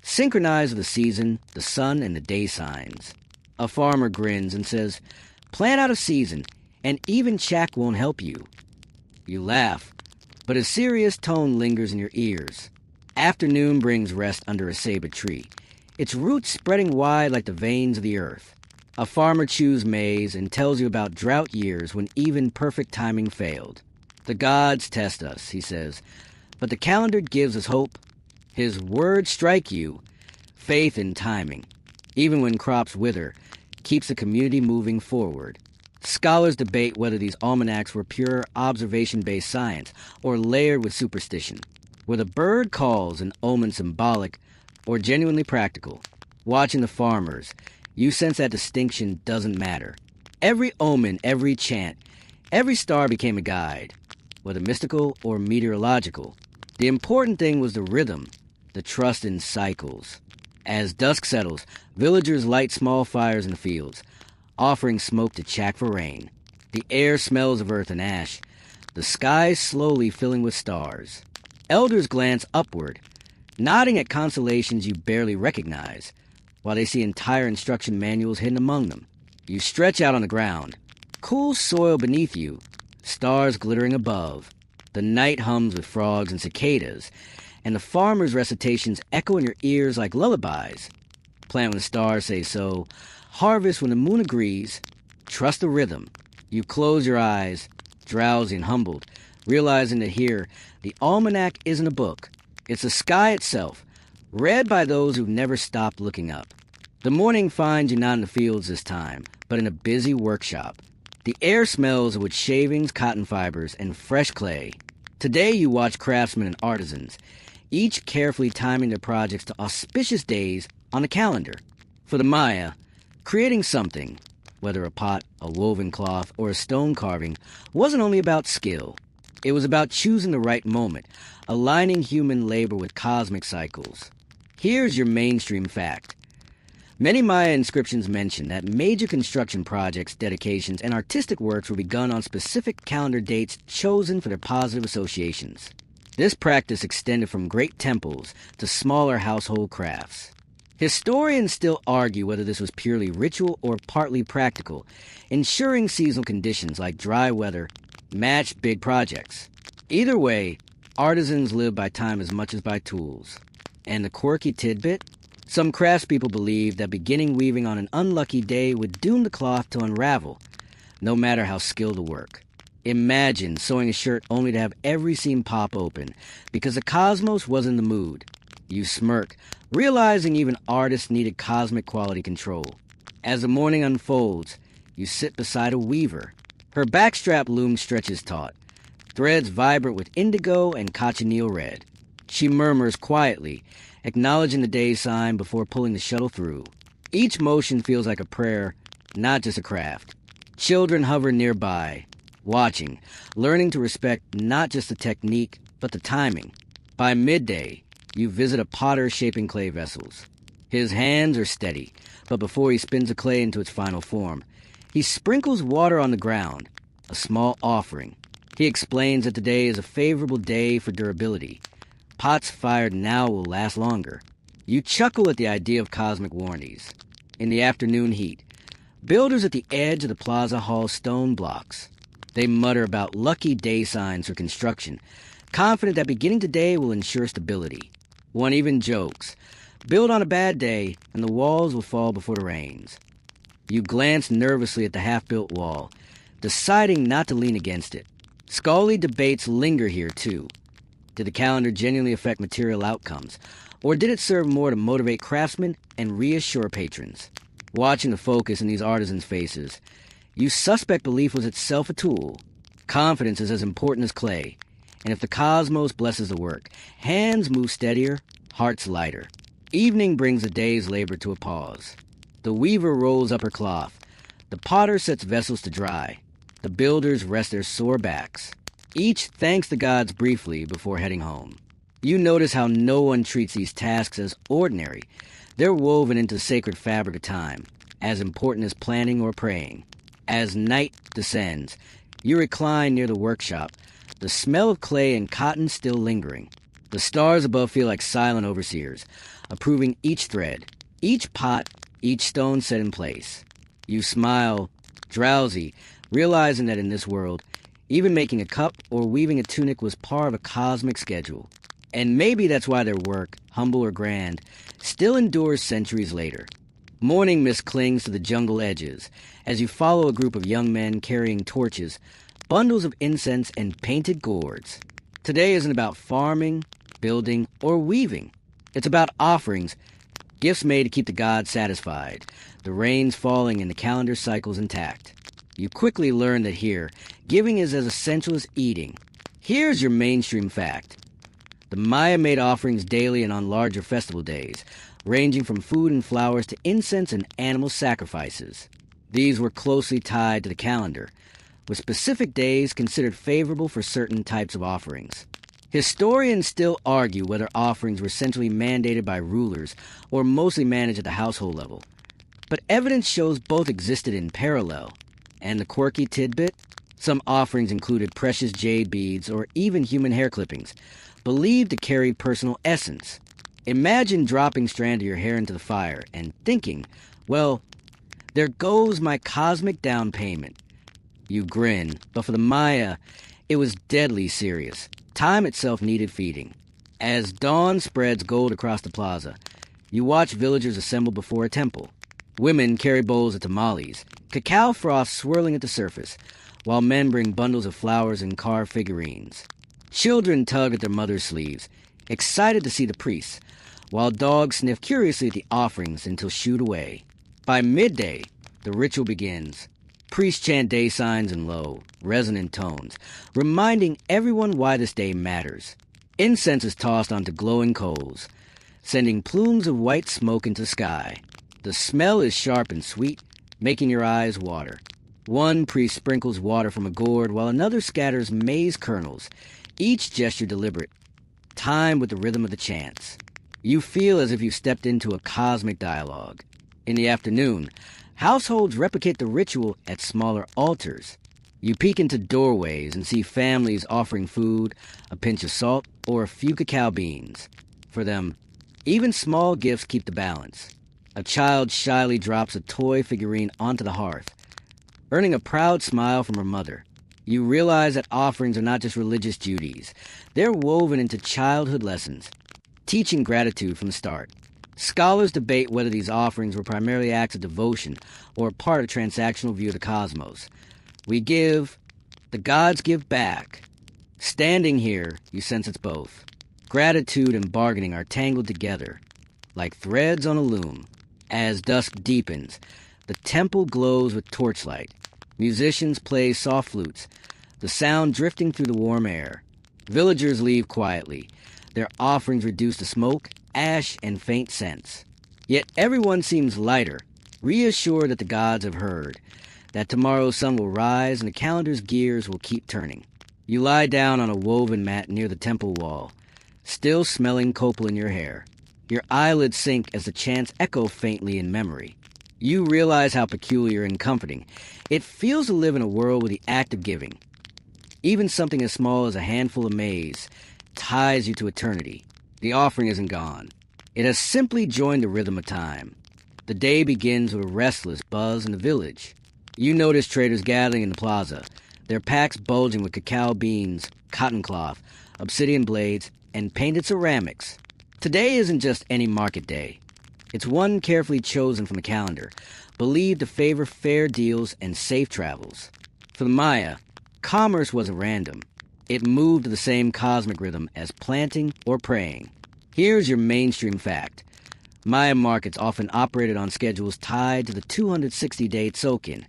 synchronized with the season, the sun, and the day signs. A farmer grins and says, "Plan out a season, and even chack won't help you." You laugh, but a serious tone lingers in your ears. Afternoon brings rest under a ceiba tree, its roots spreading wide like the veins of the earth. A farmer chews maize and tells you about drought years when even perfect timing failed. The gods test us, he says, but the calendar gives us hope. His words strike you, faith in timing, even when crops wither, keeps the community moving forward. Scholars debate whether these almanacs were pure observation-based science or layered with superstition. Were the bird calls and omens symbolic or genuinely practical? Watching the farmers, you sense that distinction doesn't matter. Every omen, every chant, every star became a guide, whether mystical or meteorological. The important thing was the rhythm, the trust in cycles. As dusk settles, villagers light small fires in the fields, offering smoke to chack for rain. The air smells of earth and ash, the sky slowly filling with stars. Elders glance upward, nodding at constellations you barely recognize, while they see entire instruction manuals hidden among them. You stretch out on the ground, cool soil beneath you, stars glittering above. The night hums with frogs and cicadas, and the farmers' recitations echo in your ears like lullabies. Plant when the stars say so, harvest when the moon agrees. Trust the rhythm. You close your eyes, drowsy and humbled, realizing that here, the almanac isn't a book. It's the sky itself, read by those who've never stopped looking up. The morning finds you not in the fields this time, but in a busy workshop. The air smells of wood shavings, cotton fibers, and fresh clay. Today you watch craftsmen and artisans, each carefully timing their projects to auspicious days on the calendar. For the Maya, creating something, whether a pot, a woven cloth, or a stone carving, wasn't only about skill. It was about choosing the right moment, aligning human labor with cosmic cycles. Here's your mainstream fact. Many Maya inscriptions mention that major construction projects, dedications, and artistic works were begun on specific calendar dates chosen for their positive associations. This practice extended from great temples to smaller household crafts. Historians still argue whether this was purely ritual or partly practical, ensuring seasonal conditions like dry weather matched big projects. Either way, artisans lived by time as much as by tools. And the quirky tidbit? Some craftspeople believed that beginning weaving on an unlucky day would doom the cloth to unravel, no matter how skilled the work. Imagine sewing a shirt only to have every seam pop open because the cosmos was in the mood. You smirk, realizing even artists needed cosmic quality control. As the morning unfolds, you sit beside a weaver. Her backstrap loom stretches taut, threads vibrant with indigo and cochineal red. She murmurs quietly, acknowledging the day sign before pulling the shuttle through. Each motion feels like a prayer, not just a craft. Children hover nearby, watching, learning to respect not just the technique, but the timing. By midday, you visit a potter shaping clay vessels. His hands are steady, but before he spins the clay into its final form, He sprinkles water on the ground, a small offering. He explains that today is a favorable day for durability. Pots fired now will last longer. You chuckle at the idea of cosmic warranties. In the afternoon heat, builders at the edge of the plaza haul stone blocks. They mutter about lucky day signs for construction, confident that beginning today will ensure stability. One even jokes, build on a bad day and the walls will fall before the rains. You glance nervously at the half-built wall, deciding not to lean against it. Scholarly debates linger here, too. Did the calendar genuinely affect material outcomes, or did it serve more to motivate craftsmen and reassure patrons? Watching the focus in these artisans' faces, you suspect belief was itself a tool. Confidence is as important as clay, and if the cosmos blesses the work, hands move steadier, hearts lighter. Evening brings the day's labor to a pause. The weaver rolls up her cloth. The potter sets vessels to dry. The builders rest their sore backs. Each thanks the gods briefly before heading home. You notice how no one treats these tasks as ordinary. They're woven into the sacred fabric of time, as important as planning or praying. As night descends, you recline near the workshop, the smell of clay and cotton still lingering. The stars above feel like silent overseers, approving each thread, each pot, each stone set in place. You smile, drowsy, realizing that in this world, even making a cup or weaving a tunic was part of a cosmic schedule. And maybe that's why their work, humble or grand, still endures centuries later. Morning mist clings to the jungle edges as you follow a group of young men carrying torches, bundles of incense, and painted gourds. Today isn't about farming, building, or weaving. It's about offerings, gifts made to keep the gods satisfied, the rains falling and the calendar cycles intact. You quickly learn that here, giving is as essential as eating. Here's your mainstream fact. The Maya made offerings daily and on larger festival days, ranging from food and flowers to incense and animal sacrifices. These were closely tied to the calendar, with specific days considered favorable for certain types of offerings. Historians still argue whether offerings were centrally mandated by rulers or mostly managed at the household level. But evidence shows both existed in parallel. And the quirky tidbit? Some offerings included precious jade beads or even human hair clippings, believed to carry personal essence. Imagine dropping a strand of your hair into the fire and thinking, well, there goes my cosmic down payment. You grin, but for the Maya, it was deadly serious. Time itself needed feeding. As dawn spreads gold across the plaza, you watch villagers assemble before a temple. Women carry bowls of tamales, cacao froth swirling at the surface, while men bring bundles of flowers and carved figurines. Children tug at their mothers' sleeves, excited to see the priests, while dogs sniff curiously at the offerings until shooed away. By midday, the ritual begins. Priests chant day signs in low, resonant tones, reminding everyone why this day matters. Incense is tossed onto glowing coals, sending plumes of white smoke into the sky. The smell is sharp and sweet, making your eyes water. One priest sprinkles water from a gourd while another scatters maize kernels, each gesture deliberate, timed with the rhythm of the chants. You feel as if you've stepped into a cosmic dialogue. In the afternoon, households replicate the ritual at smaller altars. You peek into doorways and see families offering food, a pinch of salt, or a few cacao beans. For them, even small gifts keep the balance. A child shyly drops a toy figurine onto the hearth, earning a proud smile from her mother. You realize that offerings are not just religious duties. They're woven into childhood lessons, teaching gratitude from the start. Scholars debate whether these offerings were primarily acts of devotion or part of a transactional view of the cosmos. We give, the gods give back. Standing here, you sense it's both. Gratitude and bargaining are tangled together, like threads on a loom. As dusk deepens, the temple glows with torchlight. Musicians play soft flutes, the sound drifting through the warm air. Villagers leave quietly, their offerings reduced to smoke, ash, and faint scents. Yet everyone seems lighter, reassured that the gods have heard, that tomorrow's sun will rise and the calendar's gears will keep turning. You lie down on a woven mat near the temple wall, still smelling copal in your hair. Your eyelids sink as the chants echo faintly in memory. You realize how peculiar and comforting it feels to live in a world with the act of giving. Even something as small as a handful of maize ties you to eternity. The offering isn't gone. It has simply joined the rhythm of time. The day begins with a restless buzz in the village. You notice traders gathering in the plaza, their packs bulging with cacao beans, cotton cloth, obsidian blades, and painted ceramics. Today isn't just any market day. It's one carefully chosen from the calendar, believed to favor fair deals and safe travels. For the Maya, commerce wasn't random. It moved to the same cosmic rhythm as planting or praying. Here's your mainstream fact. Maya markets often operated on schedules tied to the 260-day Tzolk'in,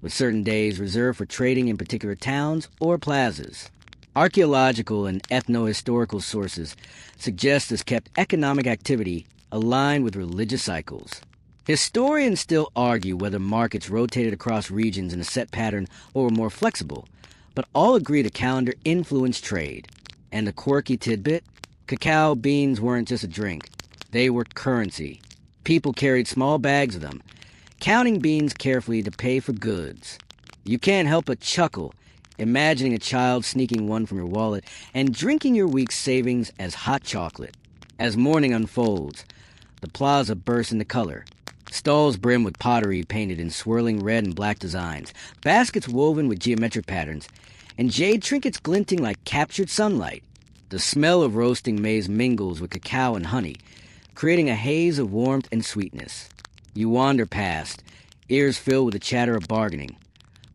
with certain days reserved for trading in particular towns or plazas. Archaeological and ethno-historical sources suggest this kept economic activity aligned with religious cycles. Historians still argue whether markets rotated across regions in a set pattern or were more flexible, but all agree the calendar influenced trade. And the quirky tidbit? Cacao beans weren't just a drink. They were currency. People carried small bags of them, counting beans carefully to pay for goods. You can't help but chuckle, imagining a child sneaking one from your wallet and drinking your week's savings as hot chocolate. As morning unfolds, the plaza bursts into color. Stalls brim with pottery painted in swirling red and black designs, baskets woven with geometric patterns, and jade trinkets glinting like captured sunlight. The smell of roasting maize mingles with cacao and honey, creating a haze of warmth and sweetness. You wander past, ears filled with the chatter of bargaining,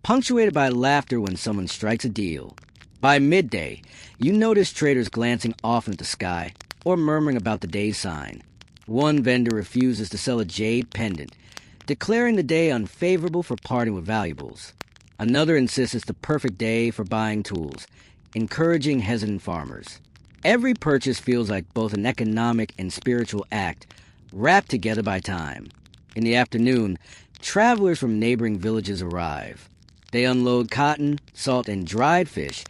punctuated by laughter when someone strikes a deal. By midday, you notice traders glancing off into the sky or murmuring about the day's sign. One vendor refuses to sell a jade pendant, declaring the day unfavorable for parting with valuables. Another insists it's the perfect day for buying tools, encouraging hesitant farmers. Every purchase feels like both an economic and spiritual act, wrapped together by time. In the afternoon, travelers from neighboring villages arrive. They unload cotton, salt, and dried fish,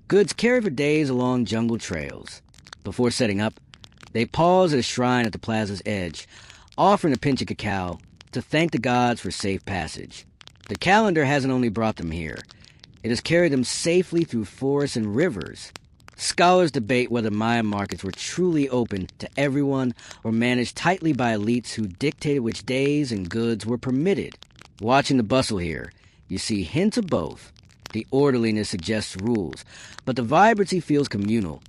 goods carried for days along jungle trails. Before setting up, they pause at a shrine at the plaza's edge, offering a pinch of cacao to thank the gods for safe passage. The calendar hasn't only brought them here. It has carried them safely through forests and rivers. Scholars debate whether Mayan markets were truly open to everyone or managed tightly by elites who dictated which days and goods were permitted. Watching the bustle here, you see hints of both. The orderliness suggests rules, but the vibrancy feels communal,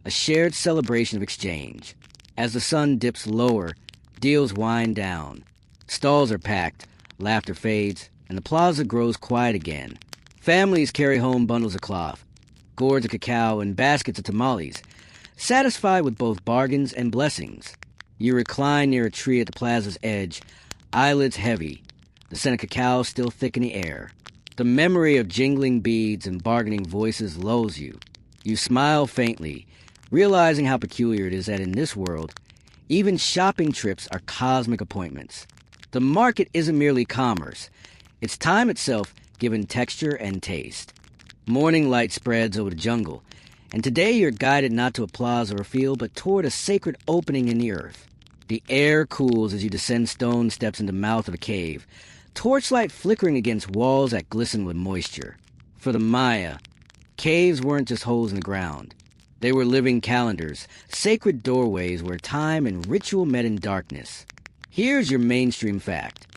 a shared celebration of exchange. As the sun dips lower, deals wind down. Stalls are packed, laughter fades, and the plaza grows quiet again. Families carry home bundles of cloth, gourds of cacao, and baskets of tamales, satisfied with both bargains and blessings. You recline near a tree at the plaza's edge, eyelids heavy, the scent of cacao still thick in the air. The memory of jingling beads and bargaining voices lulls you. You smile faintly, realizing how peculiar it is that in this world, even shopping trips are cosmic appointments. The market isn't merely commerce. It's time itself given texture and taste. Morning light spreads over the jungle, and today you're guided not to a plaza or field, but toward a sacred opening in the earth. The air cools as you descend stone steps into the mouth of a cave, torchlight flickering against walls that glisten with moisture. For the Maya, caves weren't just holes in the ground. They were living calendars, sacred doorways where time and ritual met in darkness. Here's your mainstream fact.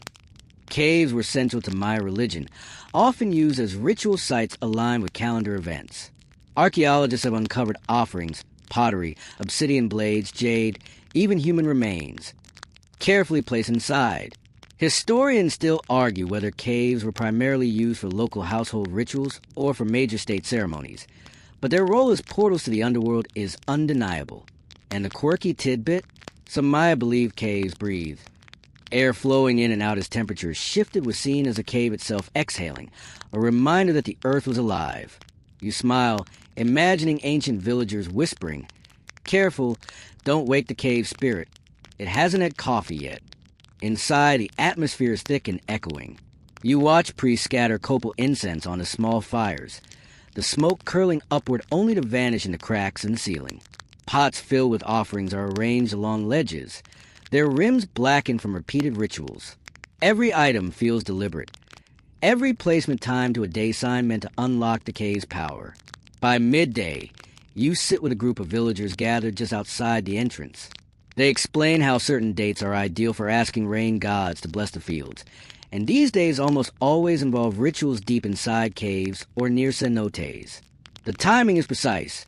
Caves were central to Maya religion, often used as ritual sites aligned with calendar events. Archaeologists have uncovered offerings, pottery, obsidian blades, jade, even human remains, carefully placed inside. Historians still argue whether caves were primarily used for local household rituals or for major state ceremonies, but their role as portals to the underworld is undeniable. And the quirky tidbit? Some Maya believed caves breathed. Air flowing in and out as temperatures shifted was seen as the cave itself exhaling, a reminder that the earth was alive. You smile, imagining ancient villagers whispering, "Careful, don't wake the cave spirit. It hasn't had coffee yet." Inside, the atmosphere is thick and echoing. You watch priests scatter copal incense onto small fires, the smoke curling upward only to vanish into cracks in the ceiling. Pots filled with offerings are arranged along ledges, their rims blackened from repeated rituals. Every item feels deliberate. Every placement timed to a day sign meant to unlock the cave's power. By midday, you sit with a group of villagers gathered just outside the entrance. They explain how certain dates are ideal for asking rain gods to bless the fields, and these days almost always involve rituals deep inside caves or near cenotes. The timing is precise.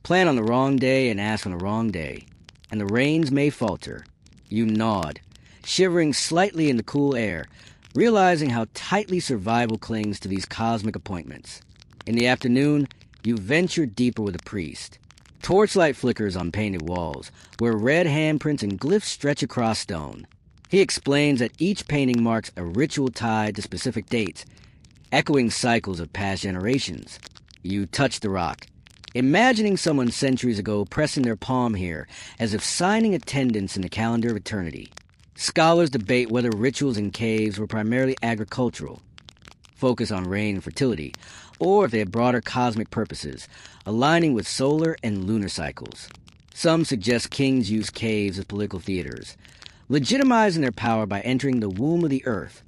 Plan on the wrong day and ask on the wrong day, and the rains may falter. You nod, shivering slightly in the cool air, realizing how tightly survival clings to these cosmic appointments. In the afternoon, you venture deeper with a priest. Torchlight flickers on painted walls, where red handprints and glyphs stretch across stone. He explains that each painting marks a ritual tied to specific dates, echoing cycles of past generations. You touch the rock, imagining someone centuries ago pressing their palm here, as if signing attendance in the calendar of eternity. Scholars debate whether rituals in caves were primarily agricultural, focus on rain and fertility, or if they had broader cosmic purposes, aligning with solar and lunar cycles. Some suggest kings used caves as political theaters, legitimizing their power by entering the womb of the earth.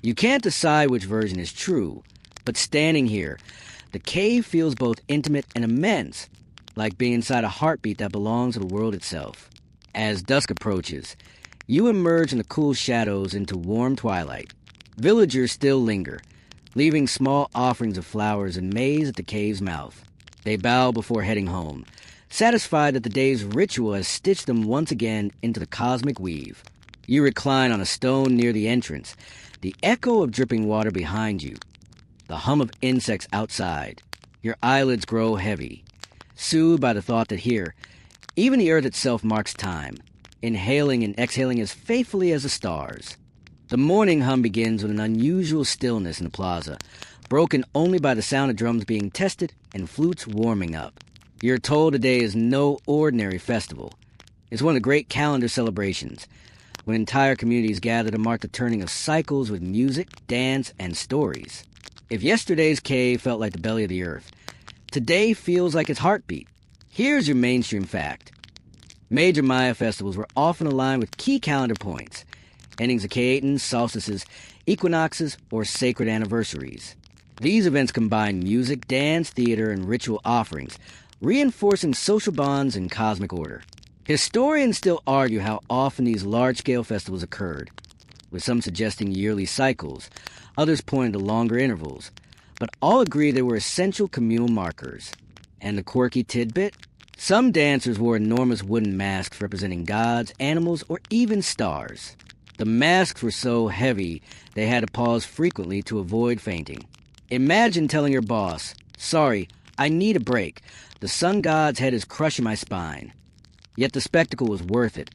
You can't decide which version is true, but standing here, the cave feels both intimate and immense, like being inside a heartbeat that belongs to the world itself. As dusk approaches, you emerge in the cool shadows into warm twilight. Villagers still linger, leaving small offerings of flowers and maize at the cave's mouth. They bow before heading home, satisfied that the day's ritual has stitched them once again into the cosmic weave. You recline on a stone near the entrance, the echo of dripping water behind you, the hum of insects outside. Your eyelids grow heavy, soothed by the thought that here, even the earth itself marks time, inhaling and exhaling as faithfully as the stars. The morning hum begins with an unusual stillness in the plaza, broken only by the sound of drums being tested and flutes warming up. You're told today is no ordinary festival. It's one of the great calendar celebrations, when entire communities gather to mark the turning of cycles with music, dance, and stories. If yesterday's cave felt like the belly of the earth, today feels like its heartbeat. Here's your mainstream fact. Major Maya festivals were often aligned with key calendar points, endings of Caetans, solstices, equinoxes, or sacred anniversaries. These events combine music, dance, theater, and ritual offerings, reinforcing social bonds and cosmic order. Historians still argue how often these large-scale festivals occurred, with some suggesting yearly cycles, others pointing to longer intervals, but all agree they were essential communal markers. And the quirky tidbit? Some dancers wore enormous wooden masks representing gods, animals, or even stars. The masks were so heavy they had to pause frequently to avoid fainting. Imagine telling your boss, "Sorry, I need a break. The sun god's head is crushing my spine." Yet the spectacle was worth it,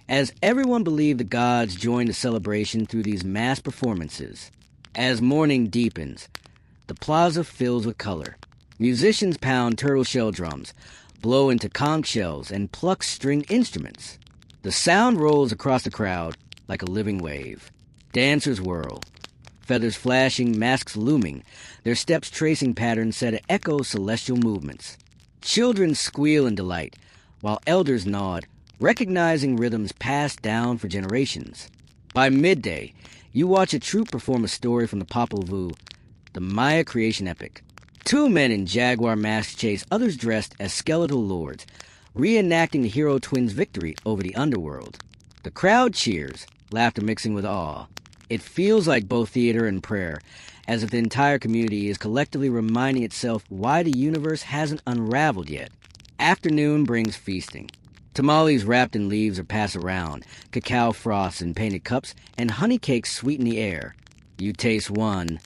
as everyone believed the gods joined the celebration through these mass performances. As morning deepens, the plaza fills with color. Musicians pound turtle shell drums, blow into conch shells, and pluck string instruments. The sound rolls across the crowd like a living wave. Dancers whirl, feathers flashing, masks looming, their steps tracing patterns set to echo celestial movements. Children squeal in delight, while elders nod, recognizing rhythms passed down for generations. By midday, you watch a troupe perform a story from the Popol Vuh, the Maya creation epic. Two men in jaguar masks chase others dressed as skeletal lords, reenacting the hero twins' victory over the underworld. The crowd cheers, laughter mixing with awe. It feels like both theater and prayer, as if the entire community is collectively reminding itself why the universe hasn't unraveled yet. Afternoon brings feasting. Tamales wrapped in leaves are passed around, cacao froths in painted cups, and honey cakes sweeten the air. You taste one,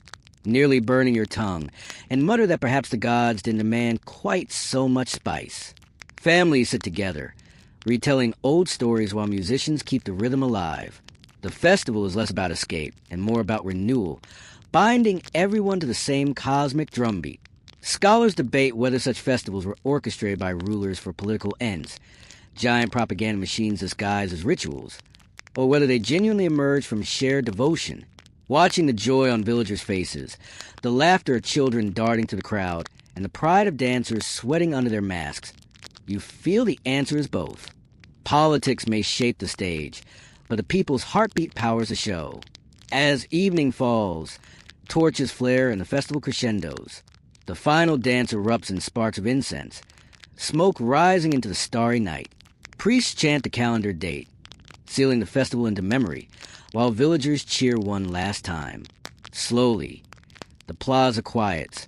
nearly burning your tongue, and mutter that perhaps the gods didn't demand quite so much spice. Families sit together, retelling old stories while musicians keep the rhythm alive. The festival is less about escape and more about renewal, binding everyone to the same cosmic drumbeat. Scholars debate whether such festivals were orchestrated by rulers for political ends, giant propaganda machines disguised as rituals, or whether they genuinely emerged from shared devotion. Watching the joy on villagers' faces, the laughter of children darting to the crowd, and the pride of dancers sweating under their masks, you feel the answer is both. Politics may shape the stage, but the people's heartbeat powers the show. As evening falls, torches flare and the festival crescendos. The final dance erupts in sparks of incense, smoke rising into the starry night. Priests chant the calendar date, sealing the festival into memory, while villagers cheer one last time. Slowly, the plaza quiets,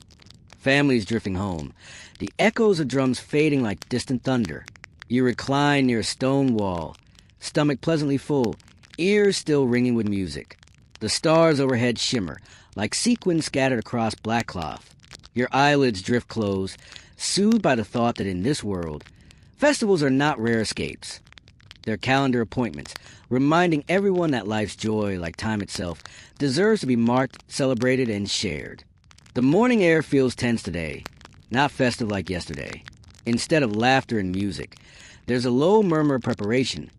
families drifting home, the echoes of drums fading like distant thunder. You recline near a stone wall, stomach pleasantly full, ears still ringing with music. The stars overhead shimmer, like sequins scattered across black cloth. Your eyelids drift closed, soothed by the thought that in this world, festivals are not rare escapes. They're calendar appointments, reminding everyone that life's joy, like time itself, deserves to be marked, celebrated, and shared. The morning air feels tense today, not festive like yesterday. Instead of laughter and music, there's a low murmur of preparation.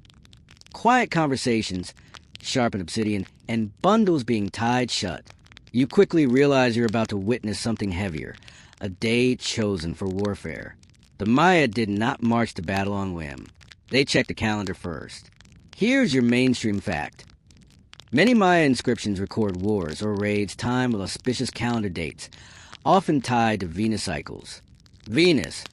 Quiet conversations, sharpened obsidian, and bundles being tied shut. You quickly realize you're about to witness something heavier, a day chosen for warfare. The Maya did not march to battle on whim. They checked the calendar first. Here's your mainstream fact. Many Maya inscriptions record wars or raids timed with auspicious calendar dates, often tied to Venus cycles. Venus,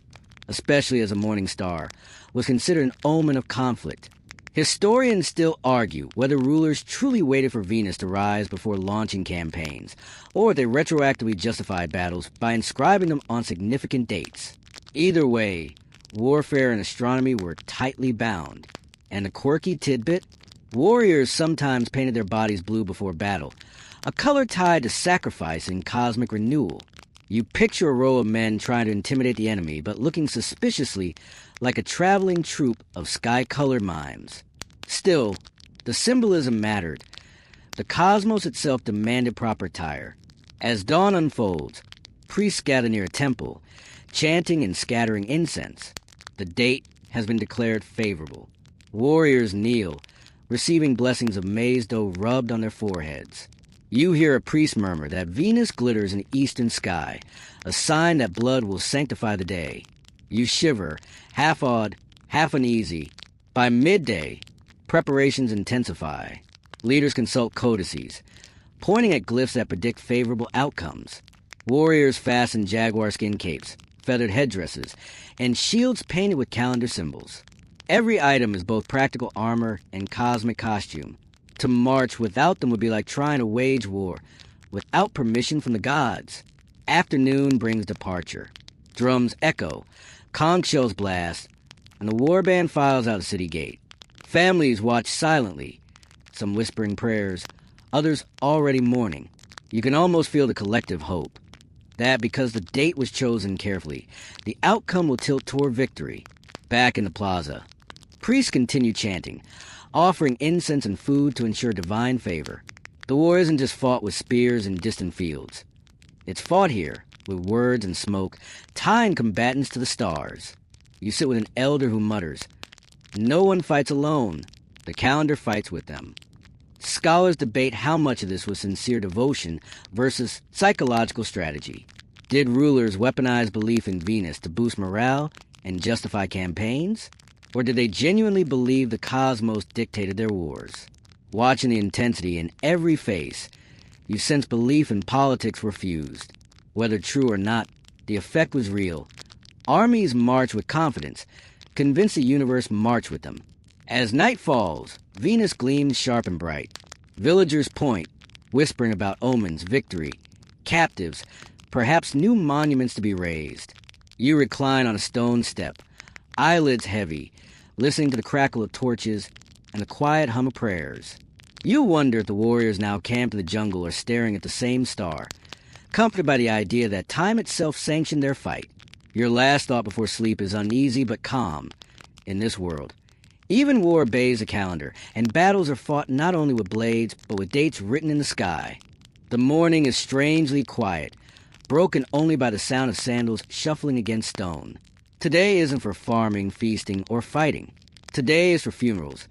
especially as a morning star, was considered an omen of conflict. Historians still argue whether rulers truly waited for Venus to rise before launching campaigns, or they retroactively justified battles by inscribing them on significant dates. Either way, warfare and astronomy were tightly bound. And a quirky tidbit? Warriors sometimes painted their bodies blue before battle, a color tied to sacrifice and cosmic renewal. You picture a row of men trying to intimidate the enemy, but looking suspiciously like a traveling troupe of sky-colored mimes. Still, the symbolism mattered. The cosmos itself demanded proper attire. As dawn unfolds, priests gather near a temple, chanting and scattering incense. The date has been declared favorable. Warriors kneel, receiving blessings of maize dough rubbed on their foreheads. You hear a priest murmur that Venus glitters in the eastern sky, a sign that blood will sanctify the day. You shiver, half awed, half uneasy. By midday, preparations intensify. Leaders consult codices, pointing at glyphs that predict favorable outcomes. Warriors fasten jaguar skin capes, feathered headdresses, and shields painted with calendar symbols. Every item is both practical armor and cosmic costume. To march without them would be like trying to wage war without permission from the gods. Afternoon brings departure. Drums echo, conch shells blast, and the warband files out the city gate. Families watch silently, some whispering prayers, others already mourning. You can almost feel the collective hope that because the date was chosen carefully, the outcome will tilt toward victory. Back in the plaza, priests continue chanting, offering incense and food to ensure divine favor. The war isn't just fought with spears in distant fields. It's fought here with words and smoke, tying combatants to the stars. You sit with an elder who mutters, "No one fights alone. The calendar fights with them." Scholars debate how much of this was sincere devotion versus psychological strategy. Did rulers weaponize belief in Venus to boost morale and justify campaigns? Or did they genuinely believe the cosmos dictated their wars? Watching the intensity in every face, you sense belief in politics were fused. Whether true or not, the effect was real. Armies march with confidence, convinced the universe marched with them. As night falls, Venus gleams sharp and bright. Villagers point, whispering about omens, victory, captives, perhaps new monuments to be raised. You recline on a stone step, eyelids heavy, listening to the crackle of torches and the quiet hum of prayers. You wonder if the warriors now camped in the jungle are staring at the same star, comforted by the idea that time itself sanctioned their fight. Your last thought before sleep is uneasy but calm. In this world, even war obeys a calendar, and battles are fought not only with blades, but with dates written in the sky. The morning is strangely quiet, broken only by the sound of sandals shuffling against stone. Today isn't for farming, feasting, or fighting. Today is for funerals,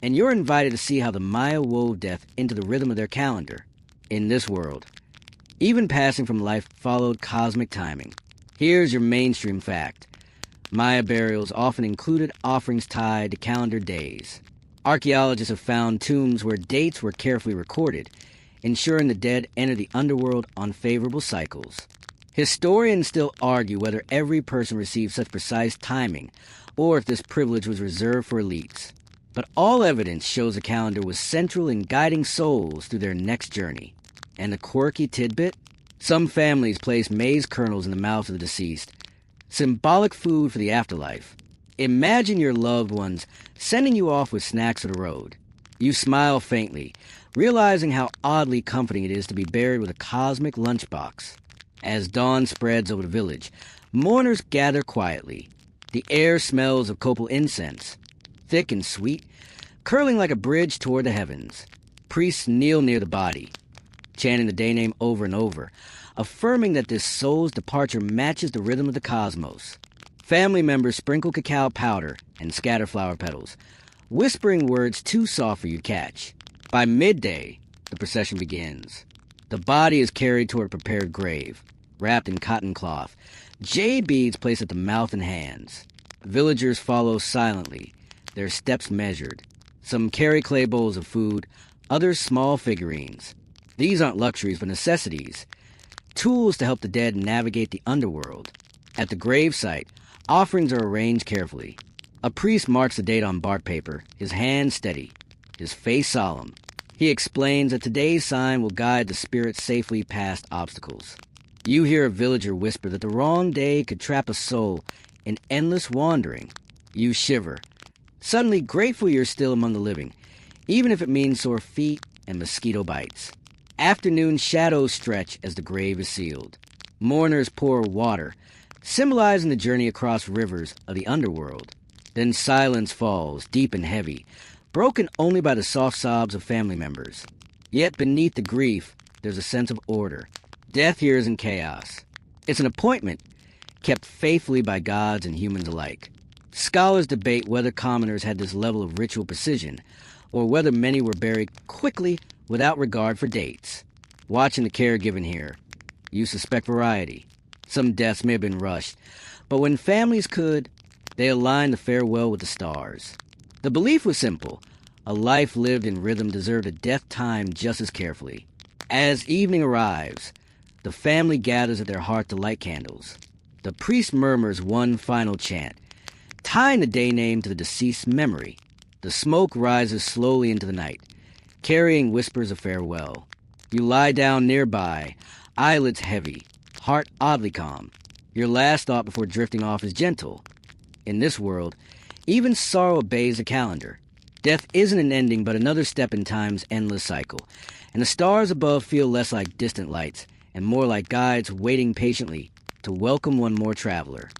and you're invited to see how the Maya wove death into the rhythm of their calendar. In this world, even passing from life followed cosmic timing. Here's your mainstream fact. Maya burials often included offerings tied to calendar days. Archaeologists have found tombs where dates were carefully recorded, ensuring the dead enter the underworld on favorable cycles. Historians still argue whether every person received such precise timing, or if this privilege was reserved for elites. But all evidence shows the calendar was central in guiding souls through their next journey. And a quirky tidbit? Some families place maize kernels in the mouth of the deceased, symbolic food for the afterlife. Imagine your loved ones sending you off with snacks for the road. You smile faintly, realizing how oddly comforting it is to be buried with a cosmic lunchbox. As dawn spreads over the village, mourners gather quietly. The air smells of copal incense, thick and sweet, curling like a bridge toward the heavens. Priests kneel near the body, chanting the day name over and over, affirming that this soul's departure matches the rhythm of the cosmos. Family members sprinkle cacao powder and scatter flower petals, whispering words too soft for you to catch. By midday, the procession begins. The body is carried toward a prepared grave, wrapped in cotton cloth, jade beads placed at the mouth and hands. Villagers follow silently, their steps measured. Some carry clay bowls of food, others small figurines. These aren't luxuries but necessities, tools to help the dead navigate the underworld. At the gravesite, offerings are arranged carefully. A priest marks the date on bark paper, his hand steady, his face solemn. He explains that today's sign will guide the spirit safely past obstacles. You hear a villager whisper that the wrong day could trap a soul in endless wandering. You shiver, suddenly grateful you're still among the living, even if it means sore feet and mosquito bites. Afternoon shadows stretch as the grave is sealed. Mourners pour water, symbolizing the journey across rivers of the underworld. Then silence falls, deep and heavy, broken only by the soft sobs of family members. Yet beneath the grief, there's a sense of order. Death here isn't chaos. It's an appointment, kept faithfully by gods and humans alike. Scholars debate whether commoners had this level of ritual precision, or whether many were buried quickly without regard for dates. Watching the care given here, you suspect variety. Some deaths may have been rushed, but when families could, they aligned the farewell with the stars. The belief was simple. A life lived in rhythm deserved a death timed just as carefully. As evening arrives, the family gathers at their hearth to light candles. The priest murmurs one final chant, tying the day name to the deceased's memory. The smoke rises slowly into the night, carrying whispers of farewell. You lie down nearby, eyelids heavy, heart oddly calm. Your last thought before drifting off is gentle. In this world, even sorrow obeys the calendar. Death isn't an ending but another step in time's endless cycle, and the stars above feel less like distant lights and more like guides waiting patiently to welcome one more traveler.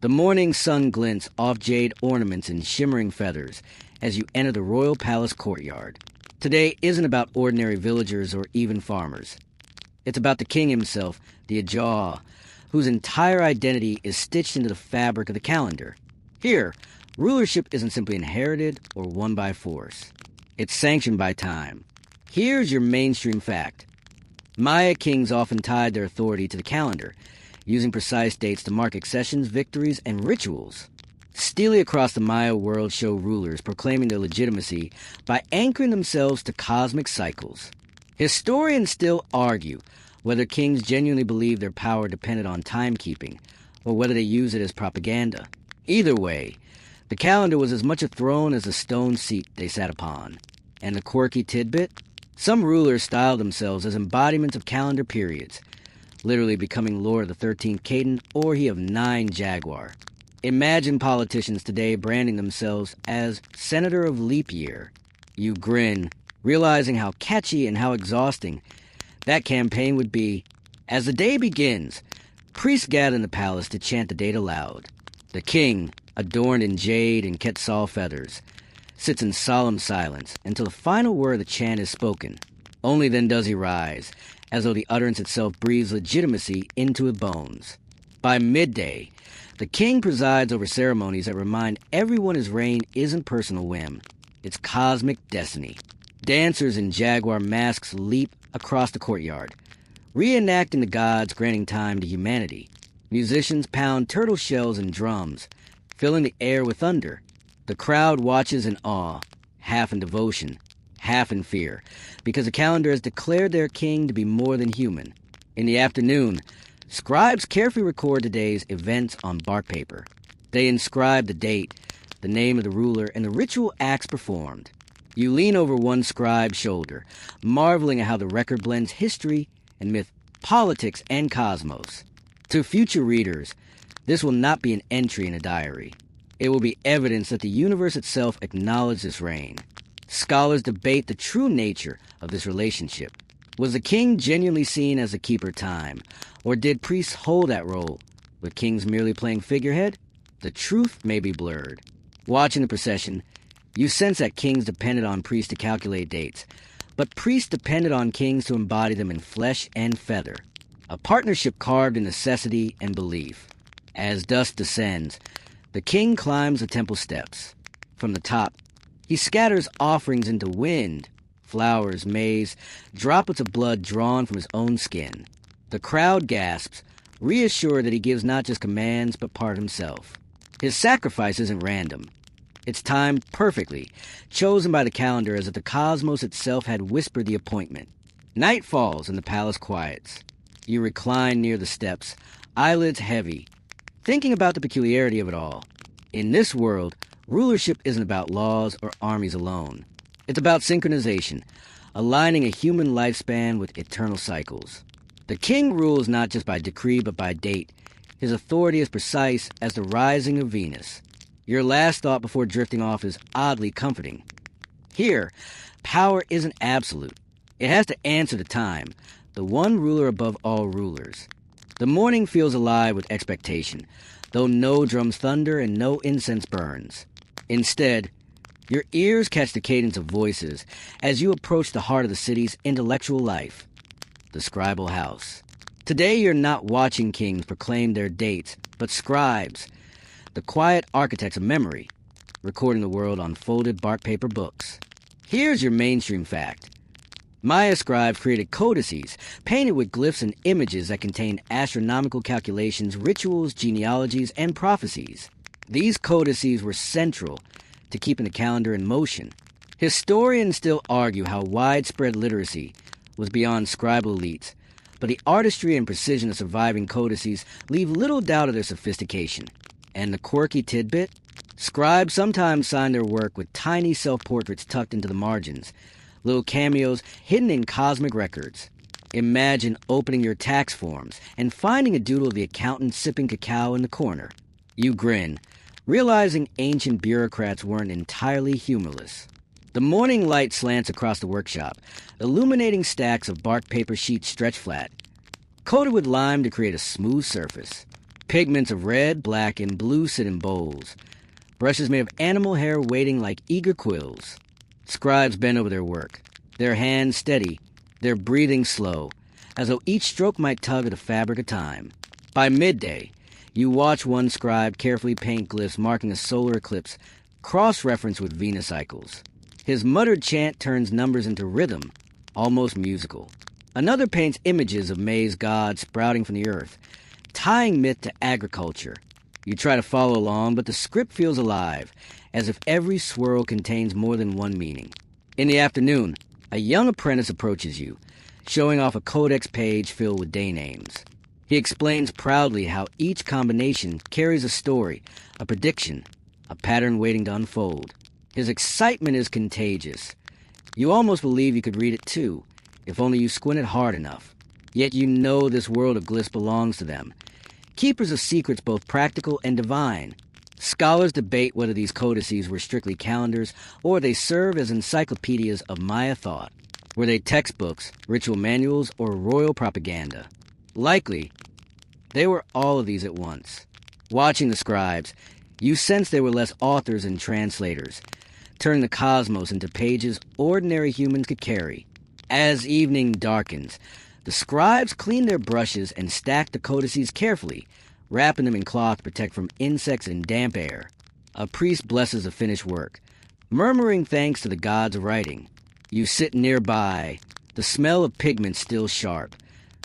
The morning sun glints off jade ornaments and shimmering feathers as you enter the royal palace courtyard. Today isn't about ordinary villagers or even farmers. It's about the king himself, the Ajah, whose entire identity is stitched into the fabric of the calendar. Here, rulership isn't simply inherited or won by force. It's sanctioned by time. Here's your mainstream fact. Maya kings often tied their authority to the calendar, using precise dates to mark accessions, victories, and rituals. Steely across the Maya world show rulers proclaiming their legitimacy by anchoring themselves to cosmic cycles. Historians still argue whether kings genuinely believed their power depended on timekeeping, or whether they used it as propaganda. Either way, the calendar was as much a throne as the stone seat they sat upon. And the quirky tidbit? Some rulers styled themselves as embodiments of calendar periods, literally becoming Lord of the 13th Caden or he of 9 Jaguar. Imagine politicians today branding themselves as Senator of Leap Year. You grin, realizing how catchy and how exhausting that campaign would be. As the day begins, priests gather in the palace to chant the date aloud. The king, adorned in jade and quetzal feathers, sits in solemn silence until the final word of the chant is spoken. Only then does he rise, as though the utterance itself breathes legitimacy into his bones. By midday, the king presides over ceremonies that remind everyone his reign isn't personal whim. It's cosmic destiny. Dancers in jaguar masks leap across the courtyard, reenacting the gods granting time to humanity. Musicians pound turtle shells and drums, filling the air with thunder. The crowd watches in awe, half in devotion, half in fear, because the calendar has declared their king to be more than human. In the afternoon, scribes carefully record the day's events on bark paper. They inscribe the date, the name of the ruler, and the ritual acts performed. You lean over one scribe's shoulder, marveling at how the record blends history and myth, politics and cosmos. To future readers, this will not be an entry in a diary. It will be evidence that the universe itself acknowledged this reign. Scholars debate the true nature of this relationship. Was the king genuinely seen as a keeper of time, or did priests hold that role, with kings merely playing figurehead? The truth may be blurred. Watching the procession, you sense that kings depended on priests to calculate dates, but priests depended on kings to embody them in flesh and feather. A partnership carved in necessity and belief. As dusk descends, the king climbs the temple steps. From the top, he scatters offerings into wind, flowers, maize, droplets of blood drawn from his own skin. The crowd gasps, reassured that he gives not just commands, but part of himself. His sacrifice isn't random. It's timed perfectly, chosen by the calendar as if the cosmos itself had whispered the appointment. Night falls and the palace quiets. You recline near the steps, eyelids heavy, thinking about the peculiarity of it all. In this world, rulership isn't about laws or armies alone. It's about synchronization, aligning a human lifespan with eternal cycles. The king rules not just by decree but by date. His authority is precise as the rising of Venus. Your last thought before drifting off is oddly comforting. Here, power isn't absolute. It has to answer to time, the one ruler above all rulers. The morning feels alive with expectation, though no drums thunder and no incense burns. Instead, your ears catch the cadence of voices as you approach the heart of the city's intellectual life, the scribal house. Today you're not watching kings proclaim their dates, but scribes, the quiet architects of memory, recording the world on folded bark paper books. Here's your mainstream fact. Maya scribes created codices painted with glyphs and images that contain astronomical calculations, rituals, genealogies, and prophecies. These codices were central to keeping the calendar in motion. Historians still argue how widespread literacy was beyond scribal elites, but the artistry and precision of surviving codices leave little doubt of their sophistication. And the quirky tidbit? Scribes sometimes sign their work with tiny self-portraits tucked into the margins, little cameos hidden in cosmic records. Imagine opening your tax forms and finding a doodle of the accountant sipping cacao in the corner. You grin, realizing ancient bureaucrats weren't entirely humorless. The morning light slants across the workshop, illuminating stacks of bark paper sheets stretched flat, coated with lime to create a smooth surface. Pigments of red, black, and blue sit in bowls. Brushes made of animal hair waiting like eager quills. Scribes bend over their work, their hands steady, their breathing slow, as though each stroke might tug at the fabric of time. By midday, you watch one scribe carefully paint glyphs marking a solar eclipse, cross-referenced with Venus cycles. His muttered chant turns numbers into rhythm, almost musical. Another paints images of May's god sprouting from the earth, tying myth to agriculture. You try to follow along, but the script feels alive, as if every swirl contains more than one meaning. In the afternoon, a young apprentice approaches you, showing off a codex page filled with day names. He explains proudly how each combination carries a story, a prediction, a pattern waiting to unfold. His excitement is contagious. You almost believe you could read it too, if only you squinted hard enough. Yet you know this world of glyphs belongs to them, keepers of secrets both practical and divine. Scholars debate whether these codices were strictly calendars or they serve as encyclopedias of Maya thought. Were they textbooks, ritual manuals, or royal propaganda? Likely, they were all of these at once. Watching the scribes, you sense they were less authors and translators, turning the cosmos into pages ordinary humans could carry. As evening darkens, the scribes clean their brushes and stack the codices carefully, wrapping them in cloth to protect from insects and damp air. A priest blesses the finished work, murmuring thanks to the gods of writing. You sit nearby, the smell of pigment still sharp,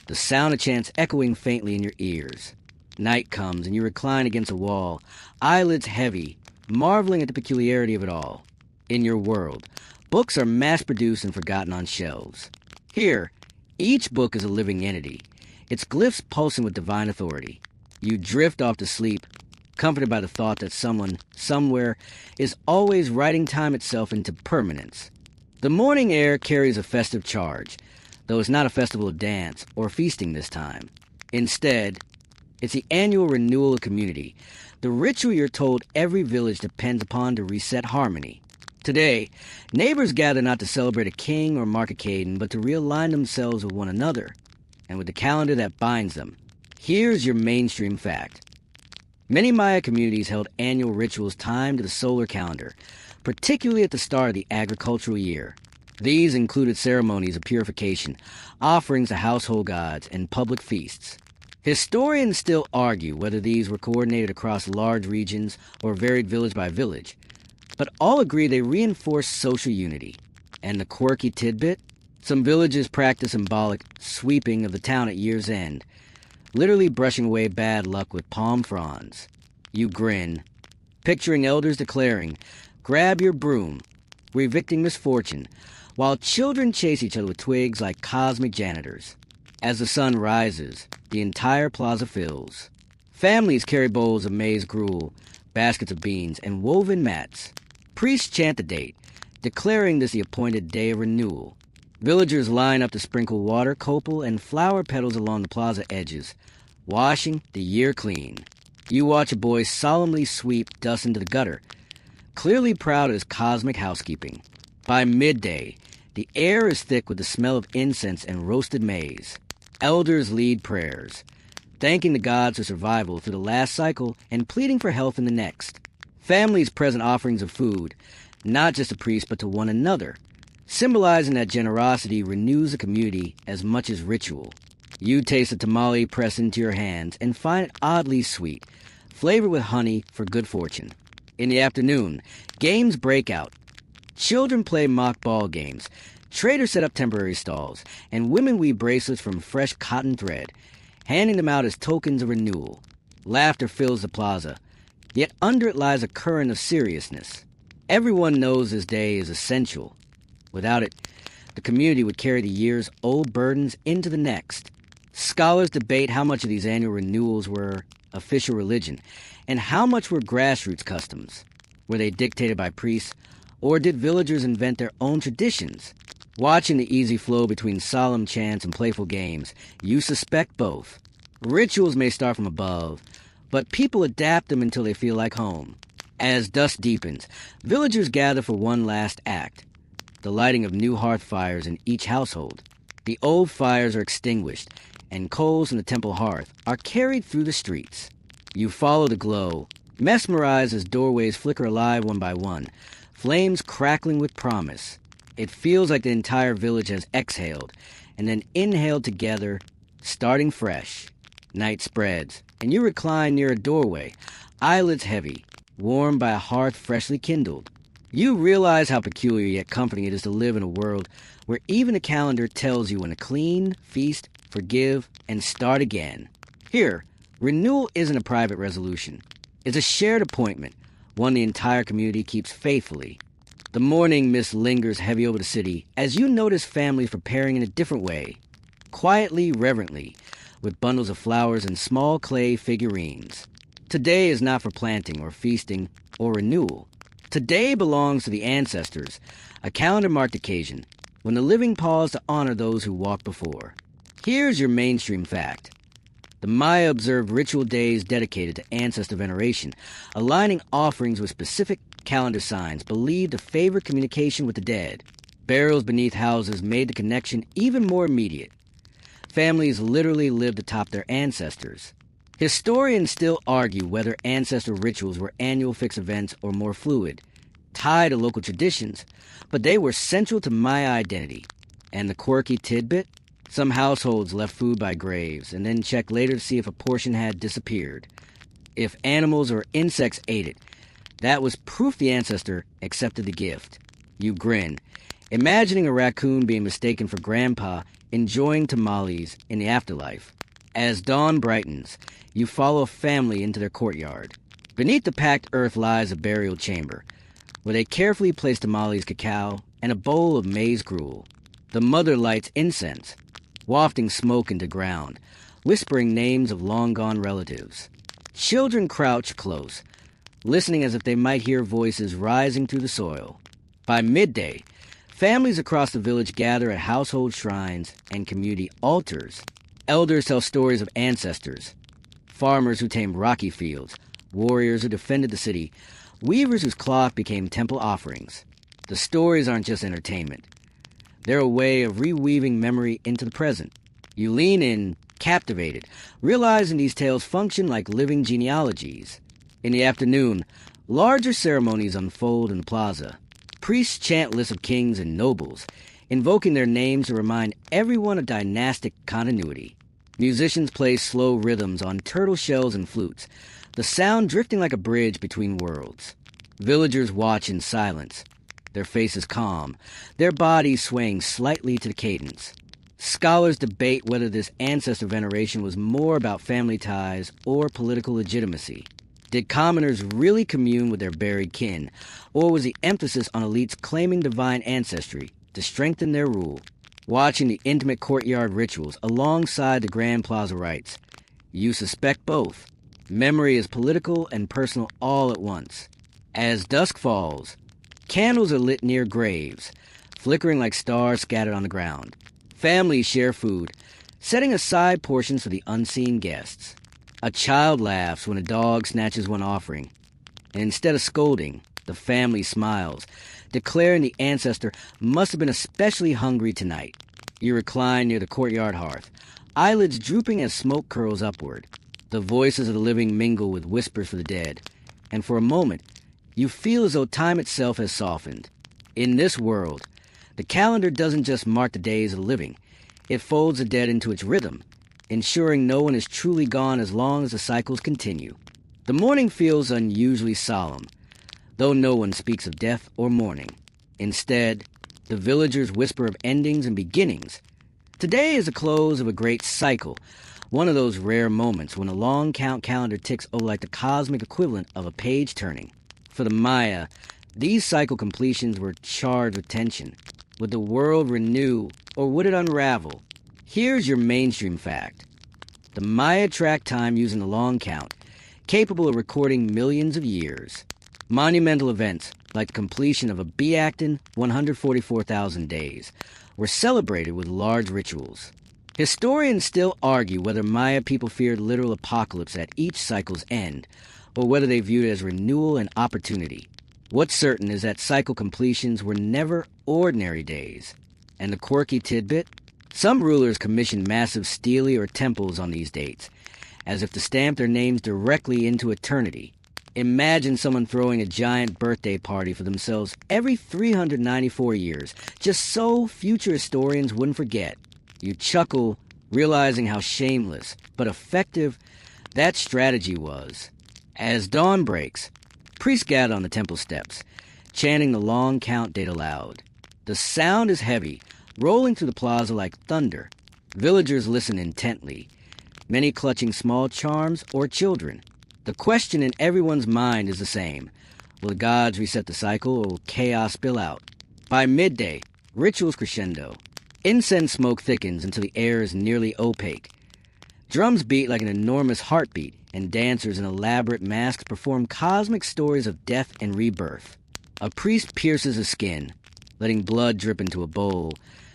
the sound of chants echoing faintly in your ears. Night comes and you recline against a wall, eyelids heavy, marveling at the peculiarity of it all. In your world, books are mass-produced and forgotten on shelves. Here, each book is a living entity, its glyphs pulsing with divine authority. You drift off to sleep, comforted by the thought that someone, somewhere, is always writing time itself into permanence. The morning air carries a festive charge, though it's not a festival of dance or feasting this time. Instead, it's the annual renewal of community, the ritual you're told every village depends upon to reset harmony. Today, neighbors gather not to celebrate a king or mark a cadence, but to realign themselves with one another, and with the calendar that binds them. Here's your mainstream fact. Many Maya communities held annual rituals timed to the solar calendar, particularly at the start of the agricultural year. These included ceremonies of purification, offerings to household gods, and public feasts. Historians still argue whether these were coordinated across large regions or varied village by village, but all agree they reinforce social unity. And the quirky tidbit? Some villages practice symbolic sweeping of the town at year's end, literally brushing away bad luck with palm fronds. You grin, picturing elders declaring, "Grab your broom," we're evicting misfortune, while children chase each other with twigs like cosmic janitors. As the sun rises, the entire plaza fills. Families carry bowls of maize gruel, baskets of beans, and woven mats. Priests chant the date, declaring this the appointed day of renewal. Villagers line up to sprinkle water, copal, and flower petals along the plaza edges, washing the year clean. You watch a boy solemnly sweep dust into the gutter, clearly proud of his cosmic housekeeping. By midday, the air is thick with the smell of incense and roasted maize. Elders lead prayers, thanking the gods for survival through the last cycle and pleading for health in the next. Families present offerings of food, not just to priests but to one another, symbolizing that generosity renews the community as much as ritual. You taste a tamale pressed into your hands and find it oddly sweet, flavored with honey for good fortune. In the afternoon, games break out. Children play mock ball games, traders set up temporary stalls, and women weave bracelets from fresh cotton thread, handing them out as tokens of renewal. Laughter fills the plaza, yet under it lies a current of seriousness. Everyone knows this day is essential. Without it, the community would carry the year's old burdens into the next. Scholars debate how much of these annual renewals were official religion, and how much were grassroots customs. Were they dictated by priests, or did villagers invent their own traditions? Watching the easy flow between solemn chants and playful games, you suspect both. Rituals may start from above, but people adapt them until they feel like home. As dusk deepens, villagers gather for one last act, the lighting of new hearth fires in each household. The old fires are extinguished, and coals in the temple hearth are carried through the streets. You follow the glow, mesmerized as doorways flicker alive one by one, flames crackling with promise. It feels like the entire village has exhaled, and then inhaled together, starting fresh. Night spreads, and you recline near a doorway, eyelids heavy, warmed by a hearth freshly kindled. You realize how peculiar yet comforting it is to live in a world where even the calendar tells you when to clean, feast, forgive, and start again. Here, renewal isn't a private resolution. It's a shared appointment, one the entire community keeps faithfully. The morning mist lingers heavy over the city as you notice families preparing in a different way, quietly, reverently, with bundles of flowers and small clay figurines. Today is not for planting or feasting or renewal. Today belongs to the ancestors, a calendar-marked occasion, when the living pause to honor those who walked before. Here's your mainstream fact. The Maya observed ritual days dedicated to ancestor veneration, aligning offerings with specific calendar signs believed to favor communication with the dead. Burials beneath houses made the connection even more immediate. Families literally lived atop their ancestors. Historians still argue whether ancestral rituals were annual fixed events or more fluid, tied to local traditions, but they were central to Maya identity. And the quirky tidbit? Some households left food by graves and then checked later to see if a portion had disappeared. If animals or insects ate it, that was proof the ancestor accepted the gift. You grin, imagining a raccoon being mistaken for grandpa enjoying tamales in the afterlife. As dawn brightens, you follow a family into their courtyard. Beneath the packed earth lies a burial chamber, where they carefully place tamales, cacao, and a bowl of maize gruel. The mother lights incense, wafting smoke into ground, whispering names of long-gone relatives. Children crouch close, listening as if they might hear voices rising through the soil. By midday, families across the village gather at household shrines and community altars. Elders tell stories of ancestors, farmers who tamed rocky fields, warriors who defended the city, weavers whose cloth became temple offerings. The stories aren't just entertainment. They're a way of reweaving memory into the present. You lean in, captivated, realizing these tales function like living genealogies. In the afternoon, larger ceremonies unfold in the plaza. Priests chant lists of kings and nobles, invoking their names to remind everyone of dynastic continuity. Musicians play slow rhythms on turtle shells and flutes, the sound drifting like a bridge between worlds. Villagers watch in silence, their faces calm, their bodies swaying slightly to the cadence. Scholars debate whether this ancestor veneration was more about family ties or political legitimacy. Did commoners really commune with their buried kin, or was the emphasis on elites claiming divine ancestry to strengthen their rule? Watching the intimate courtyard rituals alongside the grand plaza rites, you suspect both. Memory is political and personal all at once. As dusk falls, candles are lit near graves, flickering like stars scattered on the ground. Families share food, setting aside portions for the unseen guests. A child laughs when a dog snatches one offering, and instead of scolding, the family smiles, declaring the ancestor must have been especially hungry tonight. You recline near the courtyard hearth, eyelids drooping as smoke curls upward. The voices of the living mingle with whispers for the dead, and for a moment, you feel as though time itself has softened. In this world, the calendar doesn't just mark the days of the living, it folds the dead into its rhythm, ensuring no one is truly gone as long as the cycles continue. The morning feels unusually solemn, though no one speaks of death or mourning. Instead, the villagers whisper of endings and beginnings. Today is the close of a great cycle, one of those rare moments when a long count calendar ticks over like the cosmic equivalent of a page turning. For the Maya, these cycle completions were charged with tension. Would the world renew, or would it unravel? Here's your mainstream fact. The Maya track time using the long count, capable of recording millions of years. Monumental events, like the completion of a Beacton 144,000 days, were celebrated with large rituals. Historians still argue whether Maya people feared literal apocalypse at each cycle's end, or whether they viewed it as renewal and opportunity. What's certain is that cycle completions were never ordinary days. And the quirky tidbit? Some rulers commissioned massive stele or temples on these dates, as if to stamp their names directly into eternity. Imagine someone throwing a giant birthday party for themselves every 394 years, just so future historians wouldn't forget. You chuckle, realizing how shameless, but effective, that strategy was. As dawn breaks, priests gather on the temple steps, chanting the long count date aloud. The sound is heavy, rolling through the plaza like thunder. Villagers listen intently, many clutching small charms or children. The question in everyone's mind is the same. Will the gods reset the cycle, or will chaos spill out? By midday, rituals crescendo. Incense smoke thickens until the air is nearly opaque. Drums beat like an enormous heartbeat, and dancers in elaborate masks perform cosmic stories of death and rebirth. A priest pierces his skin, letting blood drip into a bowl,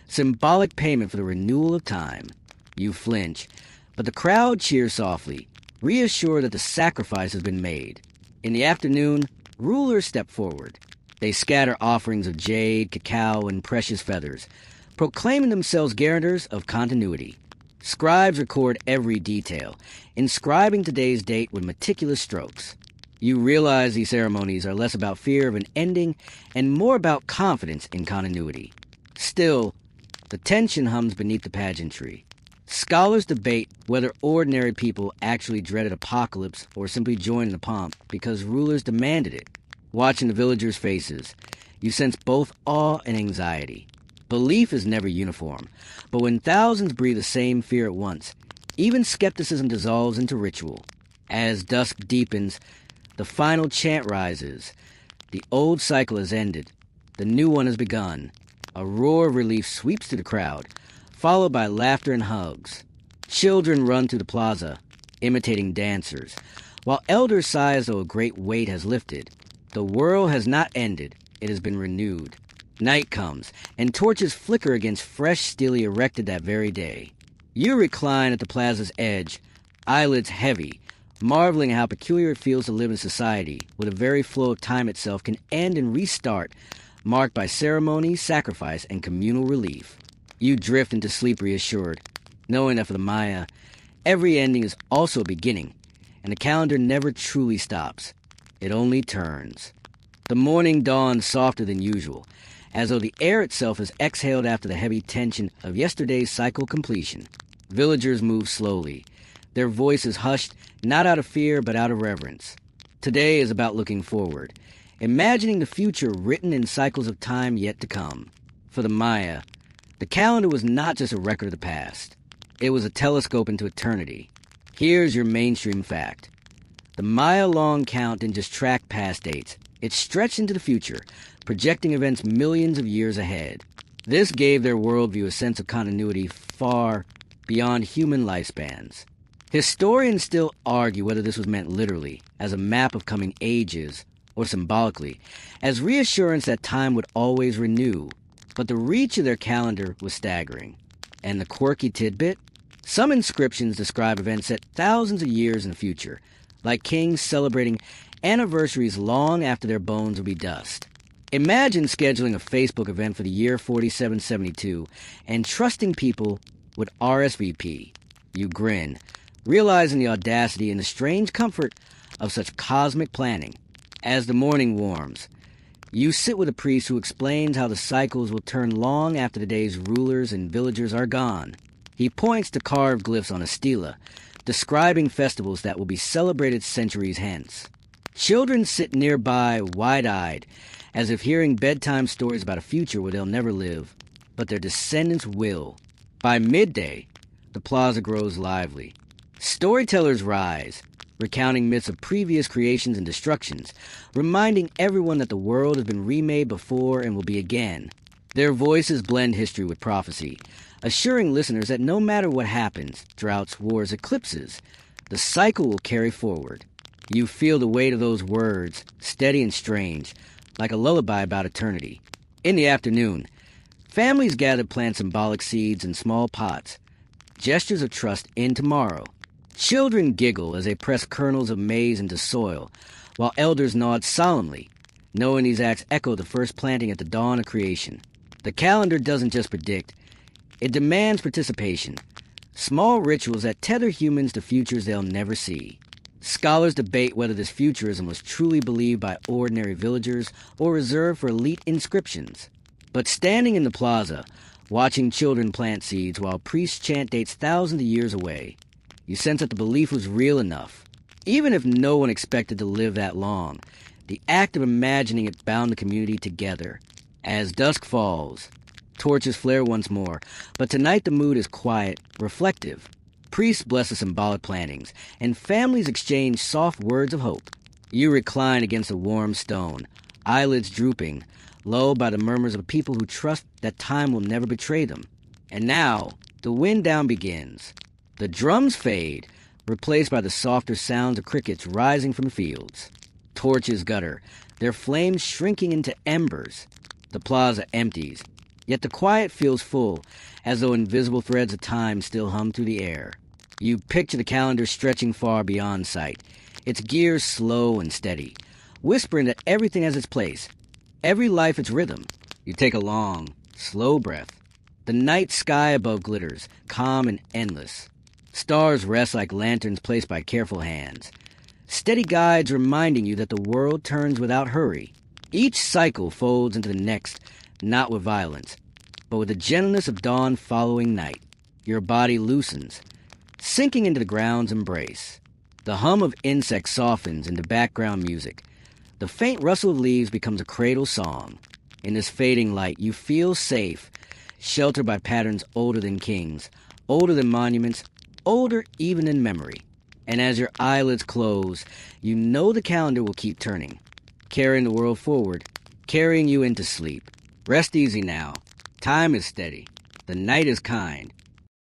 symbolic payment for the renewal of time. You flinch, but the crowd cheers softly, reassured that the sacrifice has been made. In the afternoon, rulers step forward. They scatter offerings of jade, cacao, and precious feathers, proclaiming themselves guarantors of continuity. Scribes record every detail, inscribing today's date with meticulous strokes. You realize these ceremonies are less about fear of an ending and more about confidence in continuity. Still, the tension hums beneath the pageantry. Scholars debate whether ordinary people actually dreaded apocalypse or simply joined in the pomp because rulers demanded it. Watching the villagers' faces, you sense both awe and anxiety. Belief is never uniform, but when thousands breathe the same fear at once, even skepticism dissolves into ritual. As dusk deepens, the final chant rises. The old cycle has ended, The new one has begun. A roar of relief sweeps through the crowd, followed by laughter and hugs. Children run through the plaza, imitating dancers, while elders sigh as though a great weight has lifted. The world has not ended, it has been renewed. Night comes, and torches flicker against fresh steel erected that very day. You recline at the plaza's edge, eyelids heavy, marveling how peculiar it feels to live in society, where the very flow of time itself can end and restart, marked by ceremony, sacrifice, and communal relief. You drift into sleep reassured, knowing that for the Maya, every ending is also a beginning, and the calendar never truly stops. It only turns. The morning dawns softer than usual, as though the air itself has exhaled after the heavy tension of yesterday's cycle completion. Villagers move slowly, their voices hushed, not out of fear but out of reverence. Today is about looking forward, imagining the future written in cycles of time yet to come. For the Maya, the calendar was not just a record of the past. It was a telescope into eternity. Here's your mainstream fact. The Maya-long count didn't just track past dates. It stretched into the future, projecting events millions of years ahead. This gave their worldview a sense of continuity far beyond human lifespans. Historians still argue whether this was meant literally, as a map of coming ages, or symbolically, as reassurance that time would always renew. But the reach of their calendar was staggering. And the quirky tidbit? Some inscriptions describe events set thousands of years in the future, like kings celebrating anniversaries long after their bones will be dust. Imagine scheduling a Facebook event for the year 4772 and trusting people would RSVP. You grin, realizing the audacity and the strange comfort of such cosmic planning. As the morning warms, you sit with a priest who explains how the cycles will turn long after the day's rulers and villagers are gone. He points to carved glyphs on a stela, describing festivals that will be celebrated centuries hence. Children sit nearby, wide-eyed, as if hearing bedtime stories about a future where they'll never live, but their descendants will. By midday, the plaza grows lively. Storytellers rise, recounting myths of previous creations and destructions, reminding everyone that the world has been remade before and will be again. Their voices blend history with prophecy, assuring listeners that no matter what happens, droughts, wars, eclipses, the cycle will carry forward. You feel the weight of those words, steady and strange, like a lullaby about eternity. In the afternoon, families gather to plant symbolic seeds in small pots, gestures of trust in tomorrow. Children giggle as they press kernels of maize into soil, while elders nod solemnly, knowing these acts echo the first planting at the dawn of creation. The calendar doesn't just predict, it demands participation. Small rituals that tether humans to futures they'll never see. Scholars debate whether this futurism was truly believed by ordinary villagers or reserved for elite inscriptions. But standing in the plaza, watching children plant seeds while priests chant dates thousands of years away, you sense that the belief was real enough. Even if no one expected to live that long, the act of imagining it bound the community together. As dusk falls, torches flare once more, but tonight the mood is quiet, reflective. Priests bless the symbolic plantings, and families exchange soft words of hope. You recline against a warm stone, eyelids drooping, lulled by the murmurs of people who trust that time will never betray them. And now, the wind down begins. The drums fade, replaced by the softer sounds of crickets rising from the fields. Torches gutter, their flames shrinking into embers. The plaza empties, yet the quiet feels full, as though invisible threads of time still hum through the air. You picture the calendar stretching far beyond sight, its gears slow and steady, whispering that everything has its place, every life its rhythm. You take a long, slow breath. The night sky above glitters, calm and endless. Stars rest like lanterns placed by careful hands, steady guides reminding you that the world turns without hurry. Each cycle folds into the next, not with violence, but with the gentleness of dawn following night. Your body loosens, sinking into the ground's embrace. The hum of insects softens into background music. The faint rustle of leaves becomes a cradle song. In this fading light, you feel safe, sheltered by patterns older than kings, older than monuments, older even than memory. And as your eyelids close, you know the calendar will keep turning, carrying the world forward, carrying you into sleep. Rest easy now. Time is steady. The night is kind.